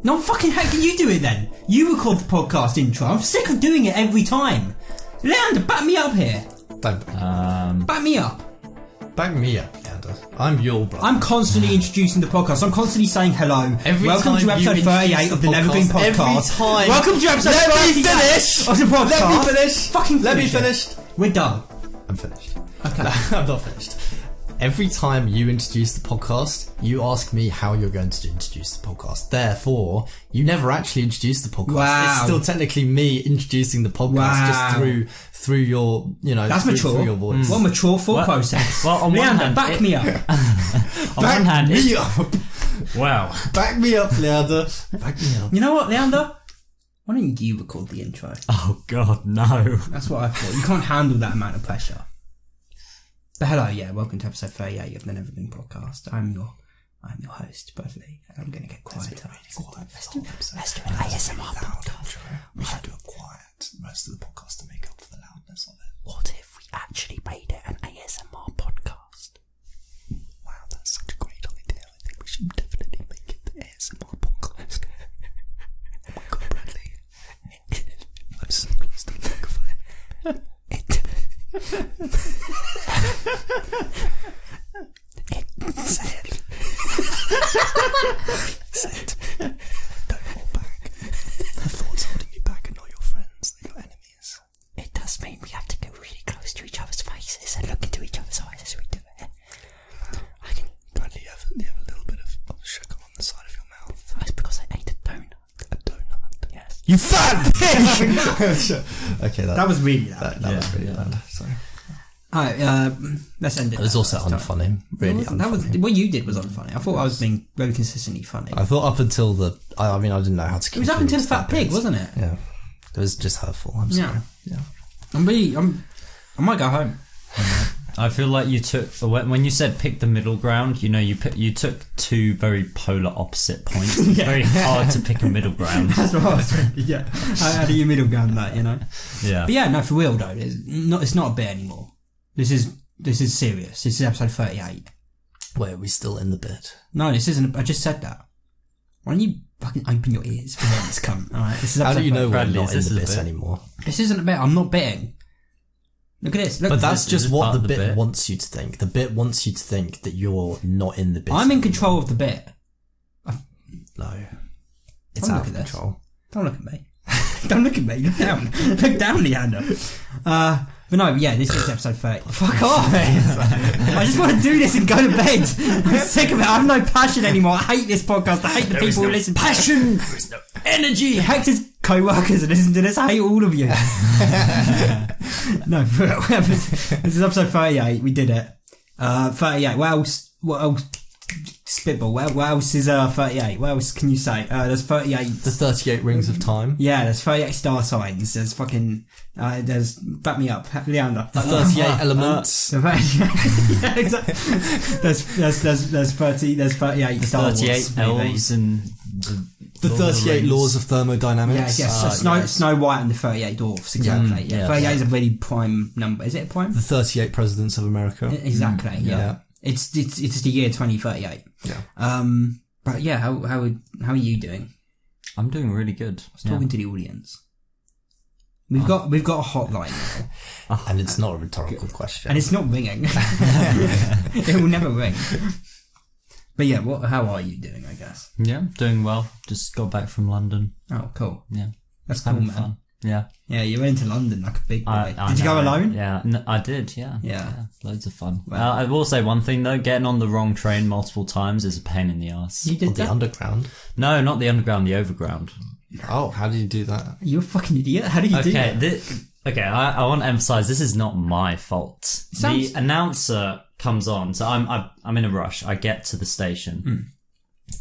No fucking heck can you do it then? You record the podcast intro. I'm sick of doing it every time. Leander, back me up here. Don't back me up. back me up, Leander. I'm your brother. I'm constantly introducing the podcast. I'm constantly saying hello. Welcome to episode 38 of the Nethergreen podcast. Every time. Welcome to episode 38 Let me finish. of the podcast. Let me finish. Fucking Let me finish. finish. We're done. I'm finished. Okay. No, I'm not finished. Every time you introduce the podcast, you ask me how you're going to introduce the podcast. Therefore, you never actually introduce the podcast. Wow. It's still technically me introducing the podcast just through your, That's through, mature. through your voice. What a mature thought process. Well, on one Leander, hand, back me up. Back me up. Wow. Back me up, Leander. Back me up. You know what, Leander? Why don't you record the intro? Oh God, no. That's what I thought. You can't handle that amount of pressure. But hello, welcome to episode 38 of the Nethergreen podcast. I'm your host, Bradley, and I'm going to get quieter. Let's do an ASMR podcast. We should do it quiet most of the podcast to make up for the loudness of it. What if we actually made it an ASMR podcast? Wow, that's such a great idea. I think we should definitely make it the ASMR podcast. Oh my God, Bradley. I'm so close to the microphone. Say it. Say it. Don't hold back. The thoughts holding you back are not your friends, they're your enemies. It does mean we have to go really close to each other's faces and look into each other's eyes as we do it. Bradley, you have a little bit of sugar on the side of your mouth. That's because I ate a donut. A donut? Yes. You fat bitch! Okay, That was really loud. That was really loud. Sorry. Alright, let's end it. It was also unfunny. Really unfunny. What you did was unfunny. I thought I was being very consistently funny. I thought up until I didn't know how to. It was up until the fat pig, wasn't it? Yeah, it was just hurtful. I'm sorry. Yeah. I might go home. I feel like you took when you said pick the middle ground. You took two very polar opposite points. It's very hard to pick a middle ground. That's what I was thinking. Yeah, how do you middle ground that? Yeah. But no, for real though, it's not a bit anymore. This is serious. This is episode 38. Wait, are we still in the bit? No, this isn't. I just said that. Why don't you fucking open your ears for once, cunt? Alright, this is episode How do you know we're Bradley, not in is the this bit a bit? anymore? This isn't a bit. I'm not betting. Look at this. Look, But that's This just is what part the of the bit bit. wants you to think. The bit wants you to think that you're not in the bit. I'm in control of the bit. No, it's Don't out look of at this. control. Don't look at me. Don't look at me. Look down. Look down, Leander. But no, this is episode 30. Fuck off. I just want to do this and go to bed. I'm sick of it. I have no passion anymore. I hate this podcast. I hate the people who listen. Passion. There is no energy. Hector's co-workers who listen to this. I hate all of you. No, this is episode 38. We did it. 38. What else? Spitball. What else is 38? What else can you say? There's 38. The 38 rings of time. Yeah, there's 38 star signs. There's fucking. There's back me up, Leander. The 38 elements. Yeah, exactly. There's 38 Star Wars 38 elves movies. and The 38 laws of thermodynamics. Yes. Snow White and the 38 Dwarfs. Exactly. Yeah. 38 is a really prime number. Is it a prime? The 38 presidents of America. Exactly. Yeah. It's the year 2038. Yeah. But yeah, how are you doing? I'm doing really good. I was talking to the audience. We've got a hotline now, And it's not a rhetorical question. and it's not ringing. It will never ring. But yeah, how are you doing? I guess. Yeah, doing well. Just got back from London. Oh, cool. Yeah, That's cool, having man. fun. Yeah. Yeah, you went to London like a big boy. I Did you go know. alone? Yeah, I did. Yeah. Yeah. Loads of fun. Wow. I will say one thing though: getting on the wrong train multiple times is a pain in the ass. You Or did the that? underground. No, not the underground, the overground. Oh, how do you do that? You're a fucking idiot. How do you do that? Okay, I want to emphasize this is not my fault. Sounds- The announcer comes on, so I'm in a rush. I get to the station.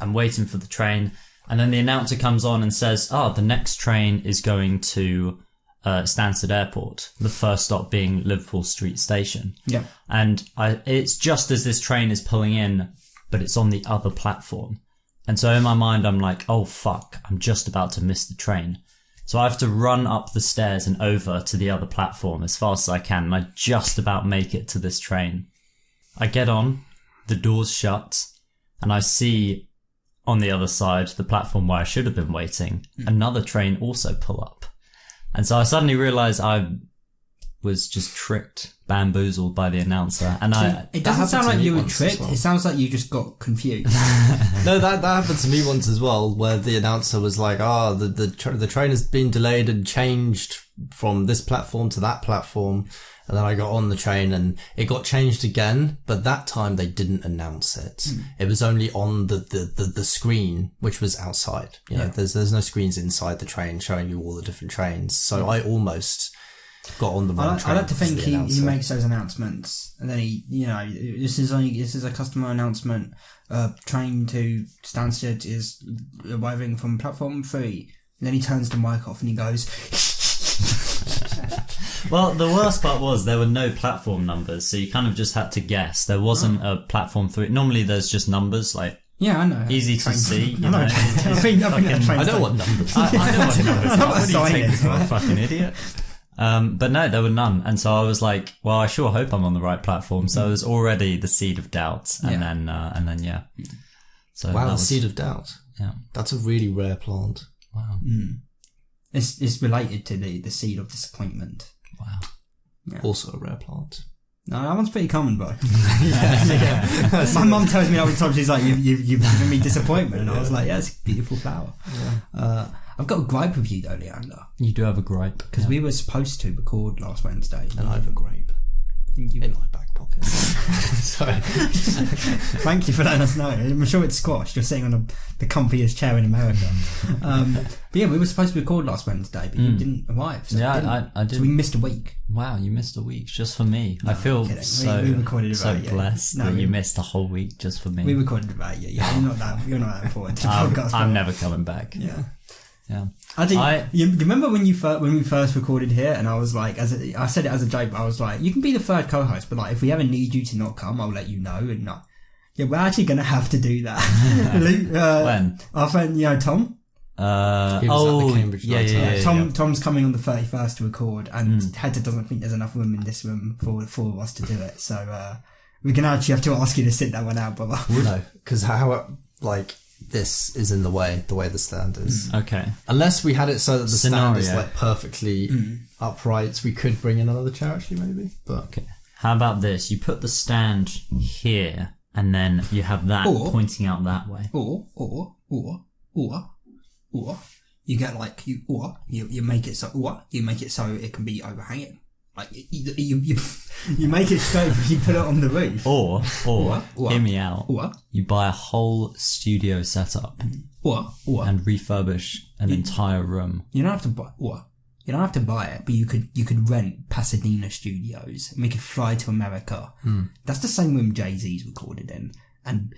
I'm waiting for the train, and then the announcer comes on and says, "Oh, the next train is going to Stansted Airport. The first stop being Liverpool Street Station." Yeah. And it's just as this train is pulling in, but it's on the other platform. And so in my mind, I'm like, "Oh fuck, I'm just about to miss the train." So I have to run up the stairs and over to the other platform as fast as I can, and I just about make it to this train. I get on, the doors shut, and I see on the other side, the platform where I should have been waiting, another train also pull up. And so I suddenly realised I was just tricked, bamboozled by the announcer. And it doesn't sound like you were tricked. Well. It sounds like you just got confused. No, that happened to me once as well, where the announcer was like, the train has been delayed and changed from this platform to that platform. And then I got on the train and it got changed again, but that time they didn't announce it. It was only on the screen, which was outside. You know, there's no screens inside the train showing you all the different trains. So I almost got on the wrong train. I like to think he makes those announcements, and then this is a customer announcement. Train to Stansted is arriving from platform 3. And then he turns the mic off and he goes. Well, the worst part was there were no platform numbers, so you kind of just had to guess. There wasn't a platform 3. Normally, there's just numbers like. Yeah, I know. Easy to see. You know, I know what numbers. I know what numbers. What do you take me for a fucking idiot? But no, there were none. And so I was like, well, I sure hope I'm on the right platform. So it was already the seed of doubt. And then, yeah. So wow, the seed of doubt. Yeah. That's a really rare plant. Wow. It's related to the seed of disappointment. Wow. Yeah. Also a rare plant. No, that one's pretty common, bro. My mum tells me all the time, she's like, you've given me disappointment. And I was like, yeah, it's a beautiful flower. Yeah. I've got a gripe with you though, Leander. You do have a gripe. Because we were supposed to record last Wednesday. And I have a grape. In my back pocket. Sorry. Thank you for letting us know. I'm sure it's squashed. You're sitting on the comfiest chair in America. But yeah, we were supposed to record last Wednesday, but you didn't arrive. So I did. So we missed a week. Wow, you missed a week just for me. No, I feel we recorded so blessed that you missed a whole week just for me. We recorded about you. Yeah, you're not that important to the podcast. I'm never coming back. Yeah. Yeah. You remember when we first recorded here, and I was like, I said it as a joke, but I was like, you can be the third co-host, but like if we ever need you to not come, I'll let you know. And yeah, we're actually gonna have to do that. When? Our friend, Tom. He was at the Cambridge yeah. Tom's coming on the 31st to record, and Hector doesn't think there's enough room in this room for the 4 of us to do it. So we're gonna actually have to ask you to sit that one out, brother. No, because this is in the way the stand is. Okay. Unless we had it so that the stand is like perfectly upright, we could bring in another chair actually, maybe. But okay. How about this? You put the stand here, and then you have that pointing out that way. Or you get like you make it so it can be overhanging. Like you make it straight, you put it on the roof. Or hear me out. You buy a whole studio setup. And refurbish an entire room. You don't have to buy it, but you could rent Pasadena studios and we could fly to America. That's the same room Jay-Z's recorded in, and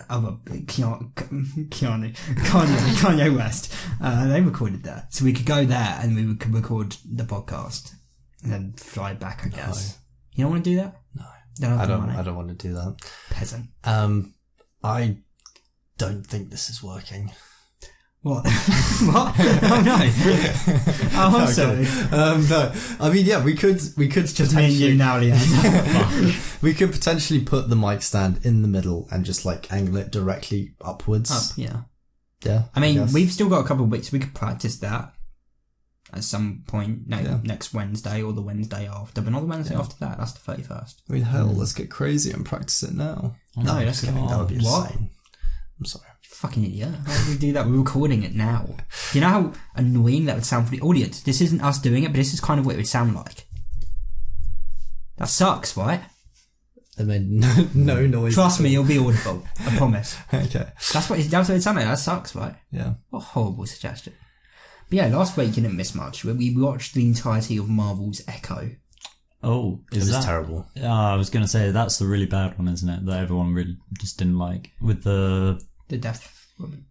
other Kanye West. They recorded there, so we could go there and we could record the podcast. And then fly back, I guess. No. You don't want to do that? No. I don't want to do that. Peasant. I don't think this is working. What? What? Oh no. Oh, I'm sorry. No. I mean, yeah, we could just me and you now, Leander. We could potentially put the mic stand in the middle and just like angle it directly upwards. Up, yeah. Yeah. I mean, we've still got a couple of weeks. We could practice that. At some point, next Wednesday or the Wednesday after, but not the Wednesday after that. That's the 31st. I mean, hell, let's get crazy and practice it now. No, that's that would be insane. I'm sorry. Fucking idiot. How do we do that? We're recording it now. You know how annoying that would sound for the audience? This isn't us doing it, but this is kind of what it would sound like. That sucks, right? I mean, no noise. Trust me, you'll be audible. I promise. Okay. That's what it sounds like. That sucks, right? Yeah. What a horrible suggestion. But yeah, last week you didn't miss much. We watched the entirety of Marvel's Echo. Oh, it was terrible. I was going to say that's the really bad one, isn't it? That everyone really just didn't like with the deaf woman.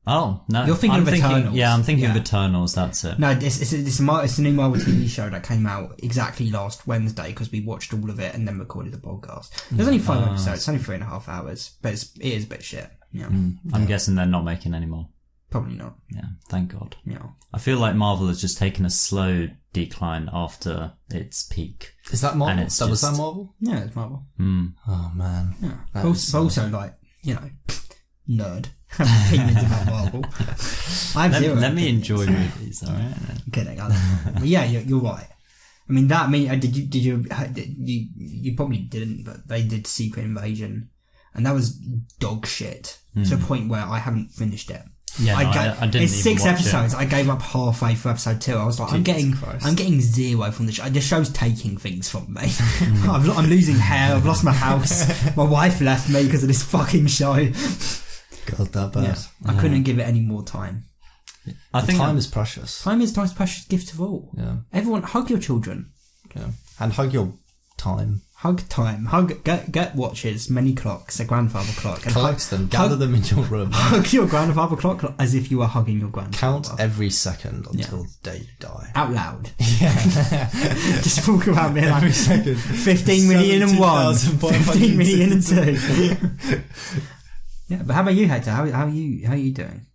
Oh no, you're thinking of Eternals. Yeah, I'm thinking of Eternals. That's it. No, it's a new Marvel TV show that came out exactly last Wednesday because we watched all of it and then recorded the podcast. There's only 5 episodes. It's only 3.5 hours, but it is a bit shit. Yeah. I'm guessing they're not making any more. Probably not. Yeah, thank God. Yeah. I feel like Marvel has just taken a slow decline after its peak. Is that Marvel? And it's Was that just- Marvel? Yeah, it's Marvel. Oh man. Yeah. That is Also, like, you know, nerd. Have opinions about Marvel. I have zero Let me opinions. enjoy movies, alright? I'm kidding. I don't know. But yeah, you're right. I mean, you probably didn't, but they did Secret Invasion, and that was dog shit to the point where I haven't finished it. Yeah, no, I didn't it's even 6 watch episodes. I gave up halfway through episode 2. I was like, I'm getting zero from the show. The show's taking things from me. I'm losing hair. I've lost my house. My wife left me because of this fucking show. God, that bad. Yeah. I couldn't give it any more time. I think time is precious. Time is the most precious gift of all. Yeah. Everyone, hug your children. Yeah. And hug your time. Hug time. Get watches, many clocks, a grandfather clock. And Collect them, gather them in your room. Hug your grandfather clock as if you were hugging your grandfather. Count every second until the day you die. Out loud. Yeah. Just walk around being like, Every second. 15 million and 1. 15 million and 2. Yeah, but how about you, Hector? How are you doing?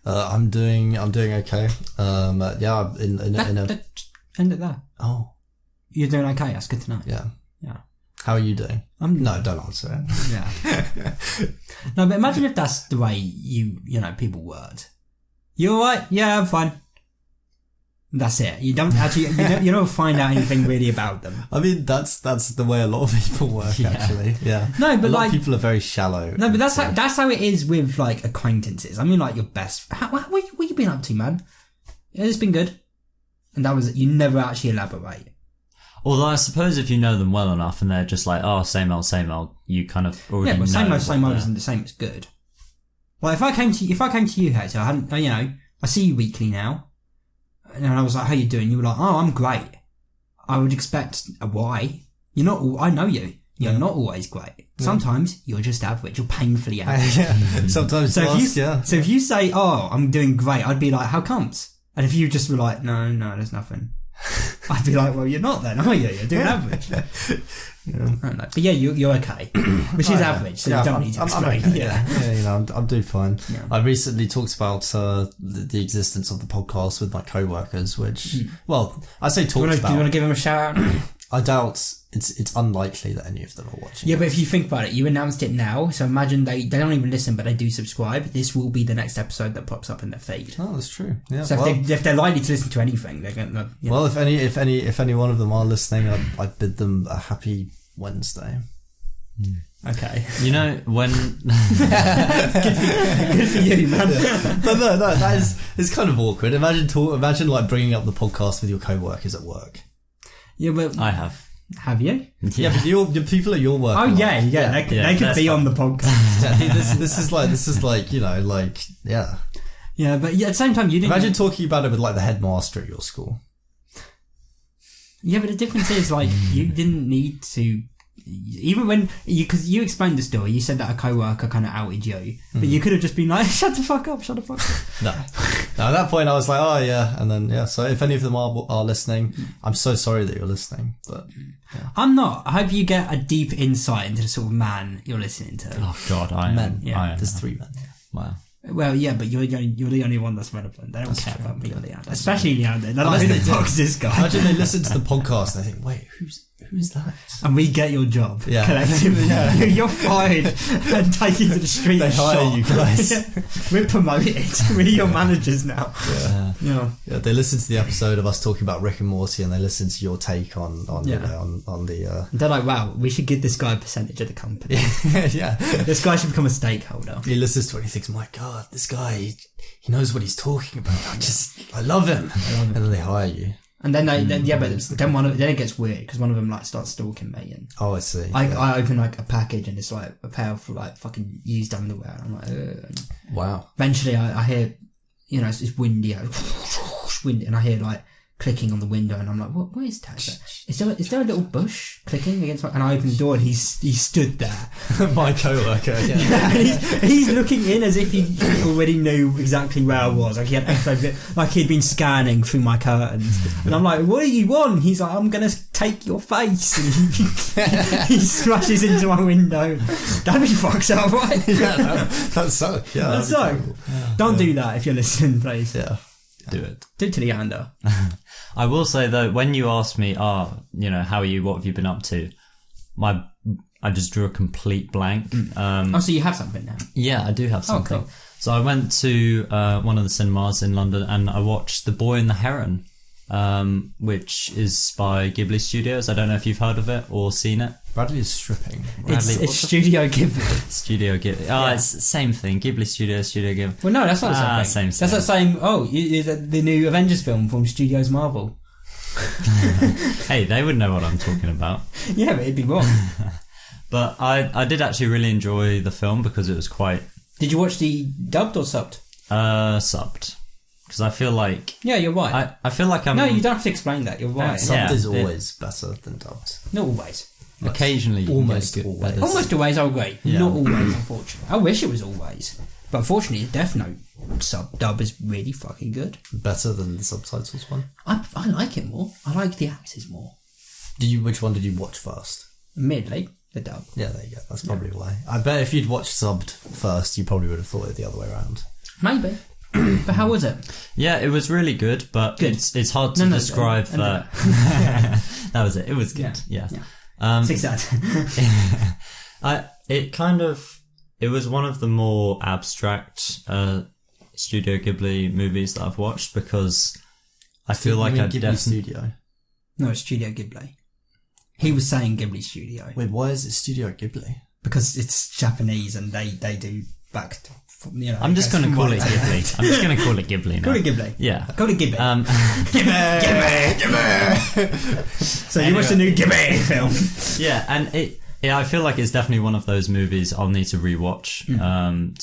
I'm doing okay. Yeah, in a. End it there. Oh, You're doing okay. That's good to know. yeah. Yeah. How are you doing? No, don't answer it. Yeah. No, but imagine if that's the way you know people word. You alright? Yeah, I'm fine. That's it. You don't actually. You don't find out anything really about them. I mean, that's the way a lot of people work. Yeah. Actually, yeah. No, but a lot like of people are very shallow. No, but that's how it is with like acquaintances. I mean, like your best. What you been up to, man? It's been good. And that was you never actually elaborate. Although I suppose if you know them well enough and they're just like, oh, same old, you kind of already know. Yeah, but same what old isn't the same as good. Well, if I came to you, Hector, I hadn't, you know, I see you weekly now, and I was like, how you doing? You were like, oh, I'm great. I would expect a why. You're not. I know you. You're not always great. Sometimes you're just average. You're painfully average. Yeah. Sometimes. So if you say, oh, I'm doing great, I'd be like, how comes? And if you just were like, no, there's nothing. I'd be like, well, you're not then, are you? You're doing average. I don't know. But yeah, you're okay. Which is average, so you don't need to explain. I'm okay, yeah, you know, I'm doing fine. Yeah. I recently talked about the existence of the podcast with my co-workers, which, well, I say Do you want to give them a shout out? I doubt it's unlikely that any of them are watching. Yeah, but if you think about it, you announced it now, so imagine they don't even listen, but they do subscribe. This will be the next episode that pops up in their feed. Oh, that's true. Yeah. So if they're likely to listen to anything, they're going to. Well, if any one of them are listening, I bid them a happy Wednesday. Okay. You know, when... Good for you, man. Yeah. But no, that is it's kind of awkward. Imagine like bringing up the podcast with your co-workers at work. Yeah, but I have. have you? Yeah, but the people at your work. Oh yeah. They could be on the podcast. Yeah, this is like you know like yeah. Yeah, but at the same time, you didn't. Imagine talking about it with like the headmaster at your school. Yeah, but the difference is like you didn't need to. Even when because you explained the story, you said that a co-worker kind of outed you, but you could have just been like, "Shut the fuck up, shut the fuck up." No, at that point I was like, "Oh yeah," and then yeah. So if any of them are listening, I'm so sorry that you're listening, but yeah. I'm not. I hope you get a deep insight into the sort of man you're listening to. Oh God, I am. Men. Yeah. I am. There's 3 men. Wow. Well, yeah, but you're the only one that's relevant. They don't care about me or Leander, especially Leander. They're Unless like, who they the do. fuck's this guy? Imagine they listen to the podcast and they think, "Wait, who's that?" And we get your job collectively. Yeah. You're fired and taken to the street. They and hire shot. you guys. Yeah. We're promoted. We're your managers now. Yeah. Yeah. Yeah, they listen to the episode of us talking about Rick and Morty, and they listen to your take on you know, on the. They're like, wow, we should give this guy a percentage of the company. Yeah. This guy should become a stakeholder. He listens to it and he thinks, "My God, this guy, he knows what he's talking about. I love him." And then they hire you. And then but then it gets weird because one of them like starts stalking me, and Oh, I see. I open like a package and it's like a pair of like fucking used underwear. And I'm like, ugh. Wow. Eventually I hear, you know, it's windy, windy, and I hear like clicking on the window, and I'm like, what is that? Is there a little bush clicking against my? And I open the door and he stood there. My co-worker. Yeah. Yeah, and he's looking in as if he already knew exactly where I was. Like he'd been scanning through my curtains, and I'm like, "What do you want?" He's like, "I'm gonna take your face. And he smashes into my window. That'd be fucked up, right? That's so. Yeah, That's so. Don't do that if you're listening, please. Yeah. Do it. Do it to Leander. I will say though, when you asked me, how are you? What have you been up to? I just drew a complete blank. So you have something now? Yeah, I do have something. Cool. So I went to one of the cinemas in London and I watched The Boy and the Heron, which is by Ghibli Studios. I don't know if you've heard of it or seen it. Bradley is stripping. It's Studio Ghibli. Studio Ghibli. Oh, it's the same thing. Ghibli Studios, Studio Ghibli. Well, no, that's not the same thing. Same. That's like saying, the new Avengers film from Studios Marvel. Hey, they would know what I'm talking about. Yeah, but it'd be wrong. But I did actually really enjoy the film because it was quite... Did you watch the dubbed or subbed? Subbed. Because I feel like... Yeah, you're right. I feel like I'm... No, you don't have to explain that. You're right. Subbed is always better than dubbed. Not always. Occasionally you almost get always. better. Almost always, I agree. Yeah. Not always, unfortunately. I wish it was always. But unfortunately, the Death Note dub is really fucking good. Better than the subtitles one? I like it more. I like the actors more. Which one did you watch first? Admittedly, the dub. Yeah, there you go. That's probably why. I bet if you'd watched subbed first, you probably would have thought it the other way around. Maybe. But how was it? Yeah, it was really good, but it's hard to describe that. That was it. It was good. Yeah. 6 out of 10. It was one of the more abstract Studio Ghibli movies that I've watched because I feel like I Ghibli Studio. No, it's Studio Ghibli. He was saying Ghibli Studio. Wait, why is it Studio Ghibli? Because it's Japanese and they do back to, I'm just going to call it Ghibli. I'm just going to call it Ghibli now. Call it Ghibli. Yeah. Call it Ghibli. Ghibli. So you watched the new Ghibli film. Yeah, and I feel like it's definitely one of those movies I'll need to rewatch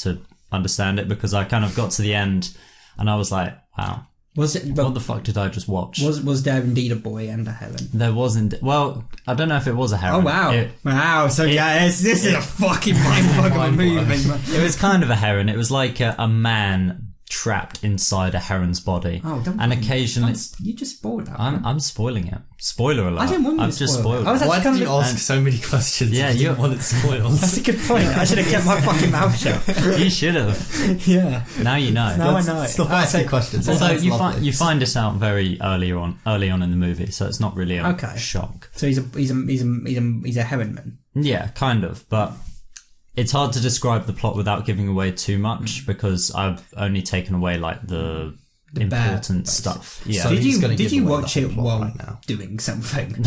to understand it because I kind of got to the end and I was like, wow. Was it? What the fuck did I just watch? Was there indeed a boy and a heron? There wasn't. Well, I don't know if it was a heron. Oh wow! Wow! So this is a fucking mind-boggling movie. It was kind of a heron. It was like a man trapped inside a heron's body. Oh, don't. And occasionally, you just spoiled that. I'm spoiling it. Spoiler alert! I didn't want you I've to just spoil it. spoiled it. Why did you ask so many questions? Yeah, if you didn't want it spoiled. That's a good point. I should have kept my fucking mouth shut. You should have. Yeah. Now you know. Now I know. Stop asking questions. Although you find this out very early on in the movie, so it's not really a shock. So he's a heron man. Yeah, kind of, but it's hard to describe the plot without giving away too much because I've only taken away like the important stuff. Yeah. So did you watch it while doing something?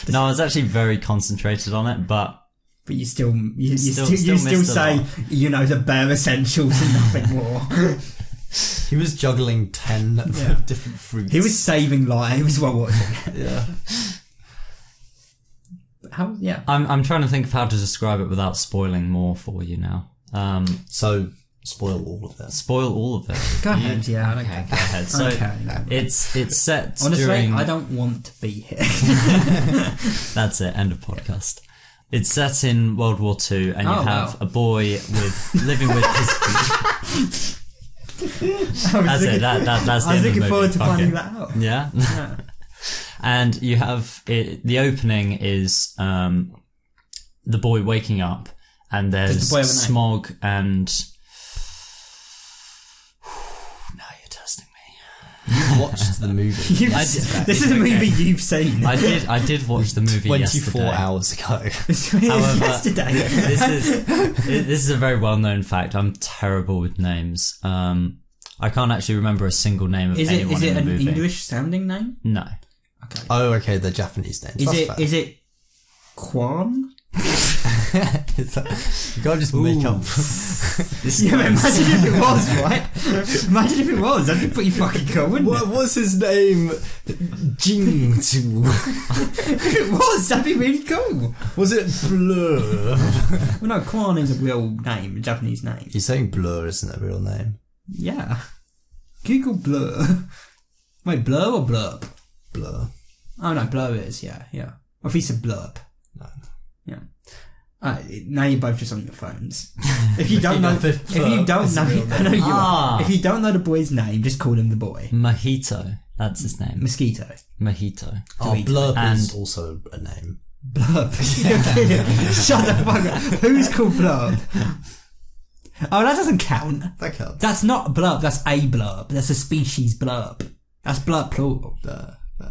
No, I was actually very concentrated on it, but you still say the bare essentials and nothing more. He was juggling 10 different fruits. He was saving lives while watching it. Yeah. How? Yeah. I'm trying to think of how to describe it without spoiling more for you now. So spoil all of it. Spoil all of it. Go ahead. Yeah. Okay. Go ahead. So it's set. Honestly, during... I don't want to be here. That's it. End of podcast. It's set in World War II, and you have a boy living with his. That's it. That's the I was end of looking the forward to movie. finding that out. Yeah. And you have the opening is the boy waking up, and there's smog and. Now you're testing me. You watched the movie. This is a movie you've seen. I did watch the movie 24 yesterday. hours ago. However, yesterday. This is a very well known fact. I'm terrible with names. I can't actually remember a single name of anyone in the movie. Is it an English sounding name? No. Okay. Oh, okay. The Japanese names. Is it Kwan? You can't just make up. Imagine if it was, right? Imagine if it was. That'd be pretty fucking cool, wouldn't it? What was his name? Jingtu. If it was, that'd be really cool. Was it Blur? Well, no, Kwan is a real name, a Japanese name. You're saying Blur isn't a real name? Yeah. Google Blur. Wait, Blur or Blurb? Blur. Oh no, Blur is, yeah. Or if he said Blurb. No. Yeah. Now you're both just on your phones. If you don't know, I know you are. If you don't know the boy's name, just call him the boy. Mojito. That's his name. Mosquito. Mojito. Oh, Blurb And- is also a name. Blurb. Shut the fuck up. Who's called Blurb? Oh, that doesn't count. That counts. That's not a blurb, that's a blurb. That's a species blurb. That's blurb plural.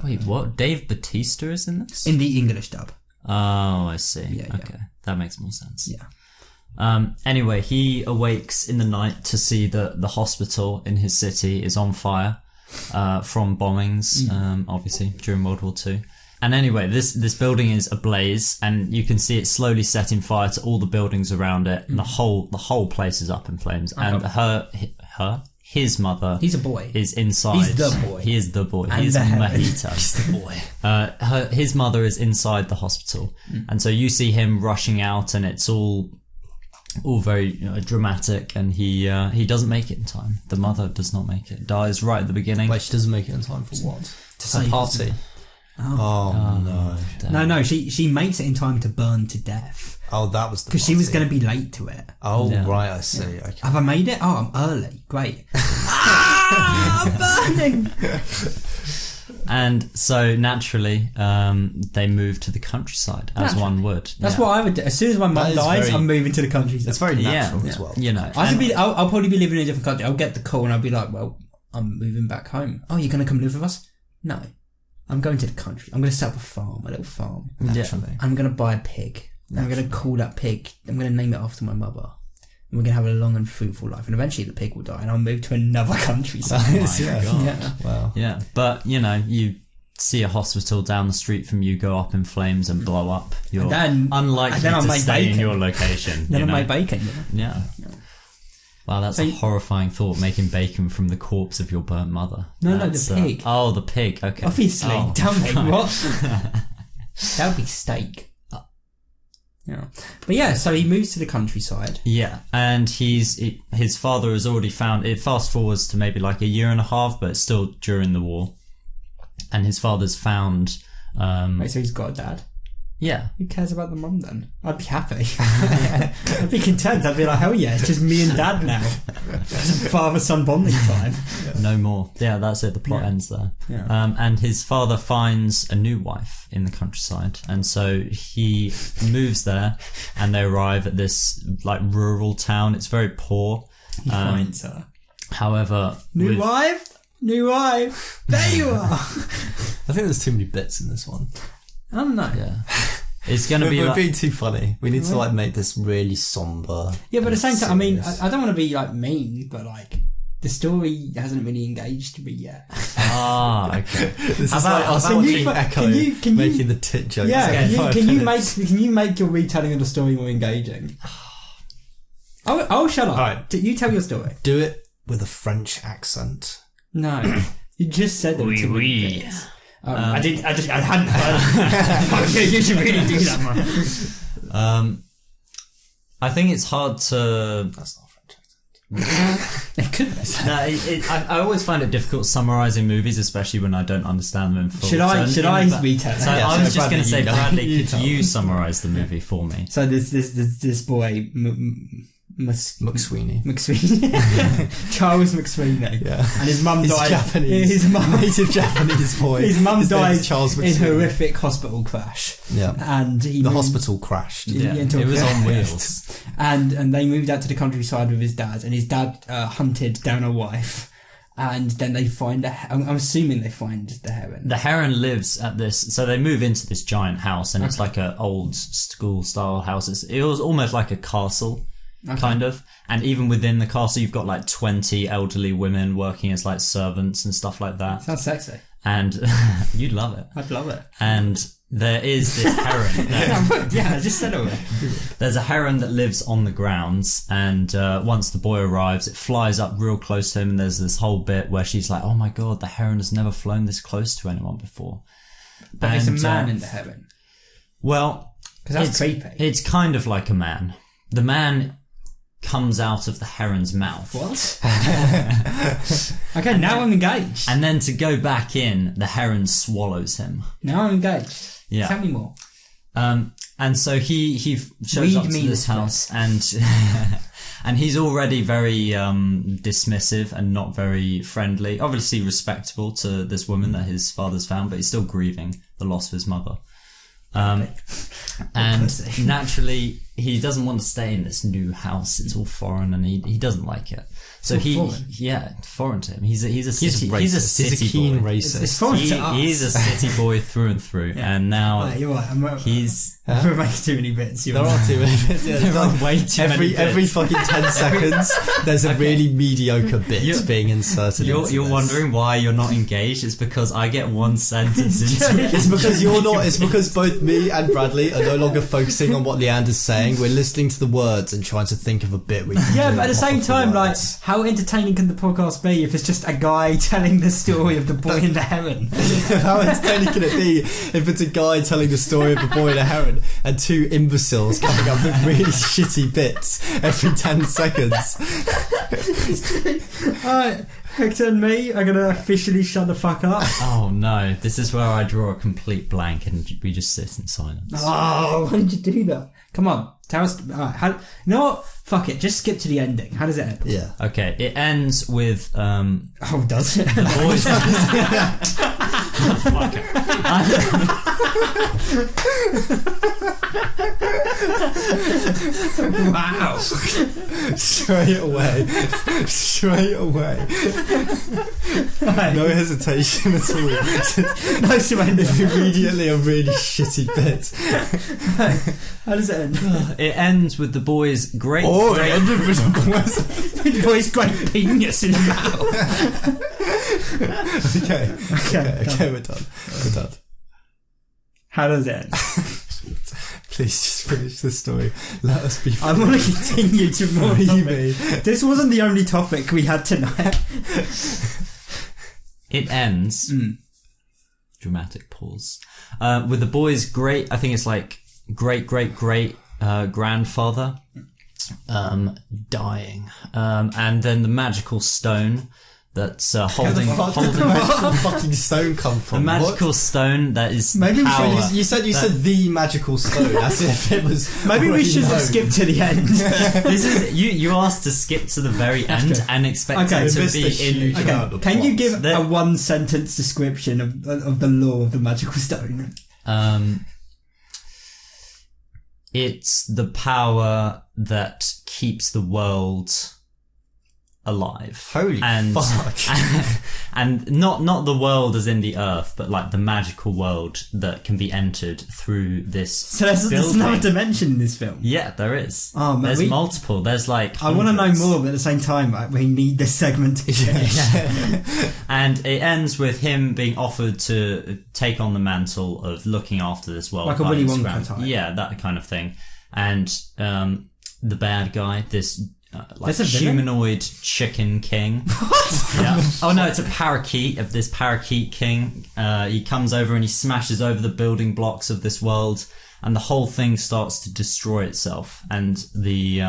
Wait, what? Dave Bautista is in this? In the English dub. Oh, I see. Yeah, okay. That makes more sense. Yeah. Anyway, he awakes in the night to see that the hospital in his city is on fire from bombings, obviously, during World War II. And anyway, this building is ablaze, and you can see it slowly setting fire to all the buildings around it, and the whole place is up in flames. And his mother, He's a boy. is inside. He's the boy. He is the boy. And He is the Heron. Mojito. He's the boy. His mother is inside the hospital, and so you see him rushing out, and it's all very dramatic, and he doesn't make it in time. The mother does not make it. Dies right at the beginning. Wait, she doesn't make it in time for what? To A save party. Oh, no. Damn. No, she makes it in time to burn to death. Oh, that was the Because she was party. going to be late to it. Oh, Yeah. right, I see. Okay. Have I made it? Oh, I'm early. Great. I'm burning! And so naturally, they move to the countryside, as Naturally. one would. That's Yeah. what I would do. As soon as my mum That is dies, very- I'm moving to the countryside. It's very Yeah, natural as well. you know. I'll probably be living in a different country. I'll get the call and I'll be like, well, I'm moving back home. Oh, you're going to come live with us? No. I'm going to the country. I'm going to set up a little farm. Naturally. I'm going to buy a pig. I'm going to call that pig. I'm going to name it after my mother. And we're going to have a long and fruitful life. And eventually the pig will die and I'll move to another country. Oh my Yeah. God. Yeah. Wow. Yeah, but you see a hospital down the street from you go up in flames and blow up. You're And then- unlikely and then I'll to make stay in bacon. your location. Then you I know? make bacon. Yeah. Wow, that's So- a horrifying thought, making bacon from the corpse of your burnt mother. No, That's, the pig. Oh, the pig, okay. Obviously. Oh, Don't make right. what? That would be steak. Yeah. But yeah, so he moves to the countryside. Yeah, and his father has already found, it fast forwards to maybe like a year and a half, but it's still during the war. And his father's found, Wait, so he's got a dad? yeah. Who cares about the mum then? I'd be happy. I'd be content. I'd be like, hell yeah, it's just me and dad now. Father-son bonding time. No more. Yeah, that's it. The plot Yeah. ends there. Yeah. And his father finds a new wife in the countryside, and so he moves there, and they arrive at this like rural town. It's very poor. He finds her. However, New with- wife? New wife! There you are! I think there's too many bits in this one. I don't know. yeah, it's gonna be We're like, being too funny. We need to like make this really somber. Yeah, but at the same time, I mean, serious. I don't want to be like mean, but like, the story hasn't really engaged me yet. okay. This How is about- like us how about watching you- Echo can you- making the tit jokes. Yeah, every 5 can minutes. you make your retelling of the story more engaging? Oh, shut up. Alright. You tell your story. Do it with a French accent. No, you just said there were too many oui. bits. I hadn't heard. You should really do that, man. I think it's hard to. That's not a French accent. It could be. No, I always find it difficult summarising movies, especially when I don't understand them in full. Should I retell So it? Yeah, I was so just going to Bradley, say, you go. Bradley, You could tell. you summarise the movie for me? So this boy, McSweeney. McSweeney, Charles McSweeney, Yeah. and his mum He's died. Japanese. His mum, Native Japanese boy. his mum His name died is Charles in McSweeney. horrific hospital crash, Yeah. and he The moved- hospital crashed. Yeah, It into a was crash. on wheels. and they moved out to the countryside with his dad, and his dad hunted down a wife, and then they find I'm assuming they find the heron. The Heron lives at this, so they move into this giant house, and it's like an old school style house. It was almost like a castle, kind of. And even within the castle, you've got like 20 elderly women working as like servants and stuff like that. Sounds sexy. And you'd love it. I'd love it. And there is this heron. Yeah, I just said it. There's a heron that lives on the grounds, and once the boy arrives, it flies up real close to him, and there's this whole bit where she's like, oh my god, the heron has never flown this close to anyone before. But it's a And, man in the heron. Well, Because that's it's creepy. It's kind of like a man. The man comes out of the heron's mouth. What? Okay, now I'm engaged. And then to go back in, the heron swallows him. Now I'm engaged. Yeah. Tell me more. And so he shows Read up to me this the house, and And he's already very dismissive and not very friendly. Obviously respectable to this woman that his father's found, but he's still grieving the loss of his mother. And naturally, he doesn't want to stay in this new house. It's all foreign, and he doesn't like it. So foreign to him. He's a city boy. He's a keen racist. It's foreign to us. He's a city boy through and through, and now you're right. we're making too many bits. There are too many bits. Yeah, there are way too many bits. Every fucking 10 seconds, there's a really mediocre bit being inserted. You're wondering why you're not engaged. It's because I get one sentence into it. It's because you're not. It's because both me and Bradley are no longer focusing on what Leander's saying. We're listening to the words and trying to think of a bit. But at the same time, like, how entertaining can the podcast be if it's just a guy telling the story of the boy and the heron? How entertaining can it be if it's a guy telling the story of the boy and a heron and two imbeciles coming up with really shitty bits every 10 seconds? Alright, Hector and me are gonna officially shut the fuck up. Oh no, this is where I draw a complete blank and we just sit in silence. Oh, why did you do that? Come on, tell us. Alright, you know what? Fuck it, just skip to the ending. How does it end? Yeah. Okay, it ends with Oh, does it? the boys. Fuck it. Wow. Straight away. Right. No hesitation at all. No surrender. Immediately a really shitty bit. How does it end? It ends with the boys' great. It ended with the boys. The boy's great penis in the mouth. Okay, we're done. How does it end? Please just finish the story. Let us be free. I want to continue to more topic. This wasn't the only topic we had tonight. It ends. Dramatic pause. With the boys' great. I think it's like great grandfather dying, and then the magical stone that's holding. Where the fucking stone come from? The magical stone that is Maybe power. You said the magical stone, as if it was. Maybe we should have skipped to the end. This is you asked to skip to the very end and expect it to be in. Okay. Can you give a one sentence description of the lore of the magical stone? It's the power that keeps the world alive. Holy fuck. And not the world as in the earth, but like the magical world that can be entered through this. So there's another dimension in this film. Yeah, there is. Oh, man, there's multiple. There's like I want to know more, but at the same time, we need this segment to finish. And it ends with him being offered to take on the mantle of looking after this world, like a Willy Wonka type. Yeah, that kind of thing. And the bad guy, this like a humanoid chicken king. What? Yeah. Oh no, it's a parakeet of this parakeet king. He comes over and he smashes over the building blocks of this world, and the whole thing starts to destroy itself. And the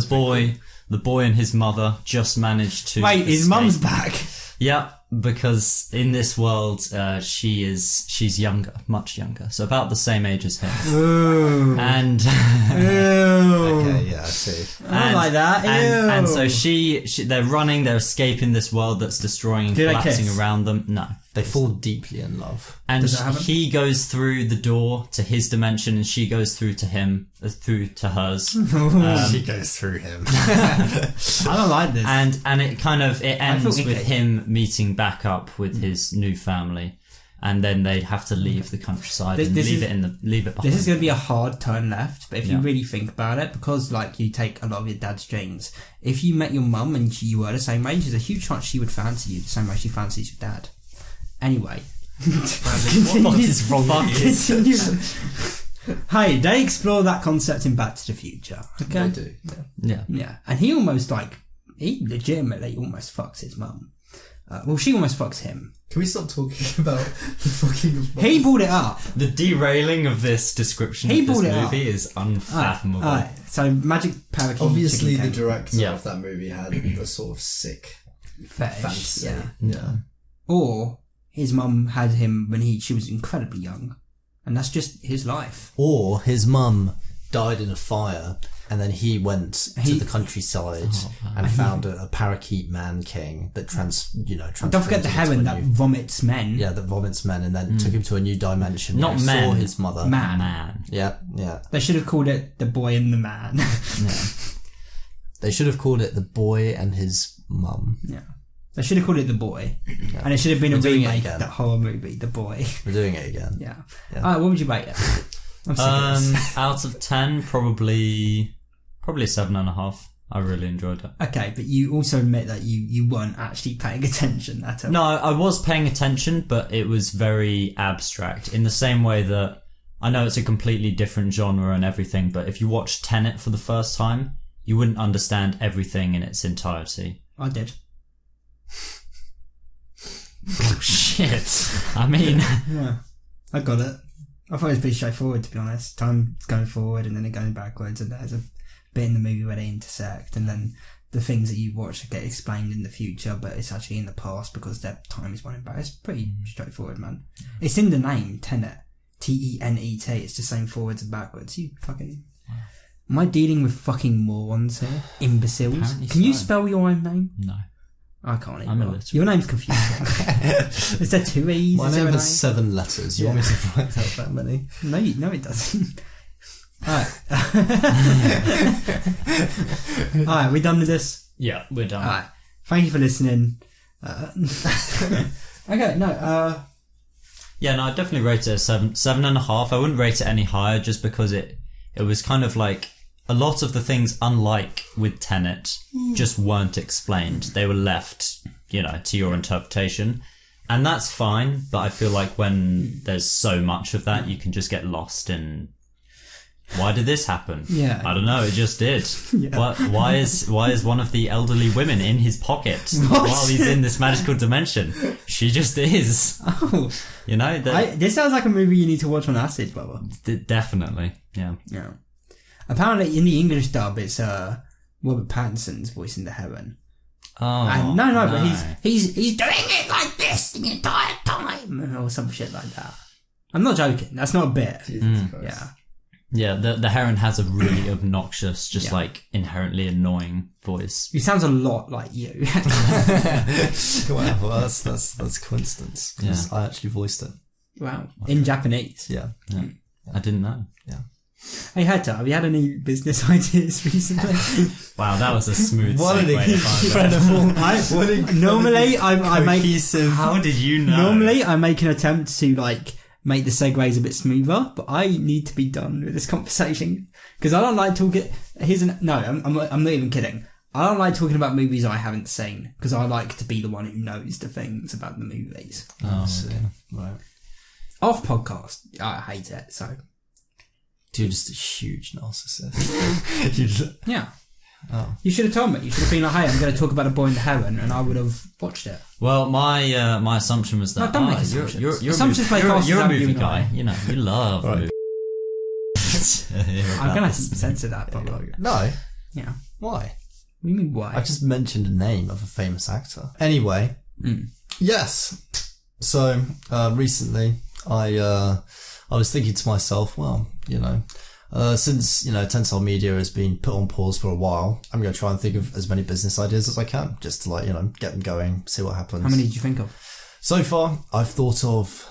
boy and his mother just managed to Wait, his mum's back. Yeah, because in this world, she's younger, much younger, so about the same age as him. Ooh. And Okay, yeah, I see. I don't like that. And so they're running, they're escaping this world that's destroying and collapsing around them. No. They fall deeply in love. And he goes through the door to his dimension, and she goes through to him, through to hers. She goes through him. I don't like this. And it ends with him meeting back up with his new family, and then they'd have to leave the countryside and leave it behind. This is going to be a hard turn left, but if you really think about it, because like you take a lot of your dad's genes, if you met your mum and you were the same age, there's a huge chance she would fancy you the same way she fancies your dad. Anyway, what is wrong with you? Hey, they explore that concept in Back to the Future. Okay, They do. Yeah, and he legitimately almost fucks his mum. Well, she almost fucks him. Can we stop talking about the fucking... He brought it up. The derailing of this description of this movie is unfathomable. Alright, so magic parakeet. Obviously, the director of that movie had a sort of sick fetish. fantasy. Yeah. Or his mum had him when she was incredibly young, and that's just his life. Or his mum died in a fire, and then he went to the countryside and found a parakeet man king that Don't forget the heron that vomits men. Yeah, that vomits men, and then took him to a new dimension. Not men. Saw his mother. Man. Yeah, yeah. They should have called it The Boy and the Man. Yeah. They should have called it The Boy and His Mum. Yeah. They should have called it The Boy. Yeah. And it should have been a remake of that horror movie, The Boy. We're doing it again. Yeah. Alright, what would you rate it? I'm sick of this. Out of 10, probably 7.5. I really enjoyed it. Okay, but you also admit that you weren't actually paying attention at all. No, I was paying attention, but it was very abstract. In the same way that I know it's a completely different genre and everything, but if you watch Tenet for the first time, you wouldn't understand everything in its entirety. I did. Oh, shit. I mean... Yeah, I got it. I thought it was pretty straightforward, to be honest. Time going forward and then it going backwards, and there's a bit in the movie where they intersect, and then the things that you watch get explained in the future, but it's actually in the past because their time is running back. It's pretty straightforward, man. It's in the name, Tenet. Tenet. It's just saying forwards and backwards. You fucking... Am I dealing with fucking morons here? Imbeciles? Apparently Can you so. spell your own name? No. I can't even. I'm illiterate. Your name's confusing. Is there 2 E's? My name has 7 letters. You want me to write out that many? No, it doesn't. Alright. Alright, we done with this? Yeah, we're done. Alright. Thank you for listening. Okay, no, Yeah, no, I'd definitely rate it a 7.5. I wouldn't rate it any higher just because it was kind of like a lot of the things, unlike with Tenet, just weren't explained. They were left, to your interpretation. And that's fine, but I feel like when there's so much of that, you can just get lost in... Why did this happen? Yeah. I don't know, it just did. Yeah. Why is one of the elderly women in his pocket while he's in this magical dimension? She just is. Oh. This sounds like a movie you need to watch on acid, brother. Definitely, yeah. Yeah. Apparently, in the English dub, it's Robert Pattinson's voicing the Heron. Oh, and but he's doing it like this the entire time, or some shit like that. I'm not joking. That's not a bit. Yeah. Yeah, the Heron has a really obnoxious, just like inherently annoying voice. He sounds a lot like you. Well, that's coincidence. Because I actually voiced it. Wow. In Japanese. Yeah. I didn't know. Yeah. Hey Hector, have you had any business ideas recently? Wow, that was a smooth What an segue to find incredible... Normally, I make... How did you know? Normally, I make an attempt to, make the segues a bit smoother, but I need to be done with this conversation because I don't like talking. I'm not even kidding. I don't like talking about movies I haven't seen because I like to be the one who knows the things about the movies. Oh, okay. Right. Off podcast, I hate it. So, you're just a huge narcissist. Yeah. Oh. You should have told me. You should have been like, "Hey, I'm going to talk about A Boy and the Heron," and I would have watched it. Well, my assumption was that don't make assumptions. you're Assumptions make asses you're a out of you movie and guy. I. You love Right. movies. I'm going to censor that, but No. yeah. Why? What do you mean why? I just mentioned a name of a famous actor. Anyway. Yes. So, recently, I was thinking to myself, well, since, Tensile Media has been put on pause for a while, I'm going to try and think of as many business ideas as I can, just to get them going, see what happens. How many did you think of? So far, I've thought of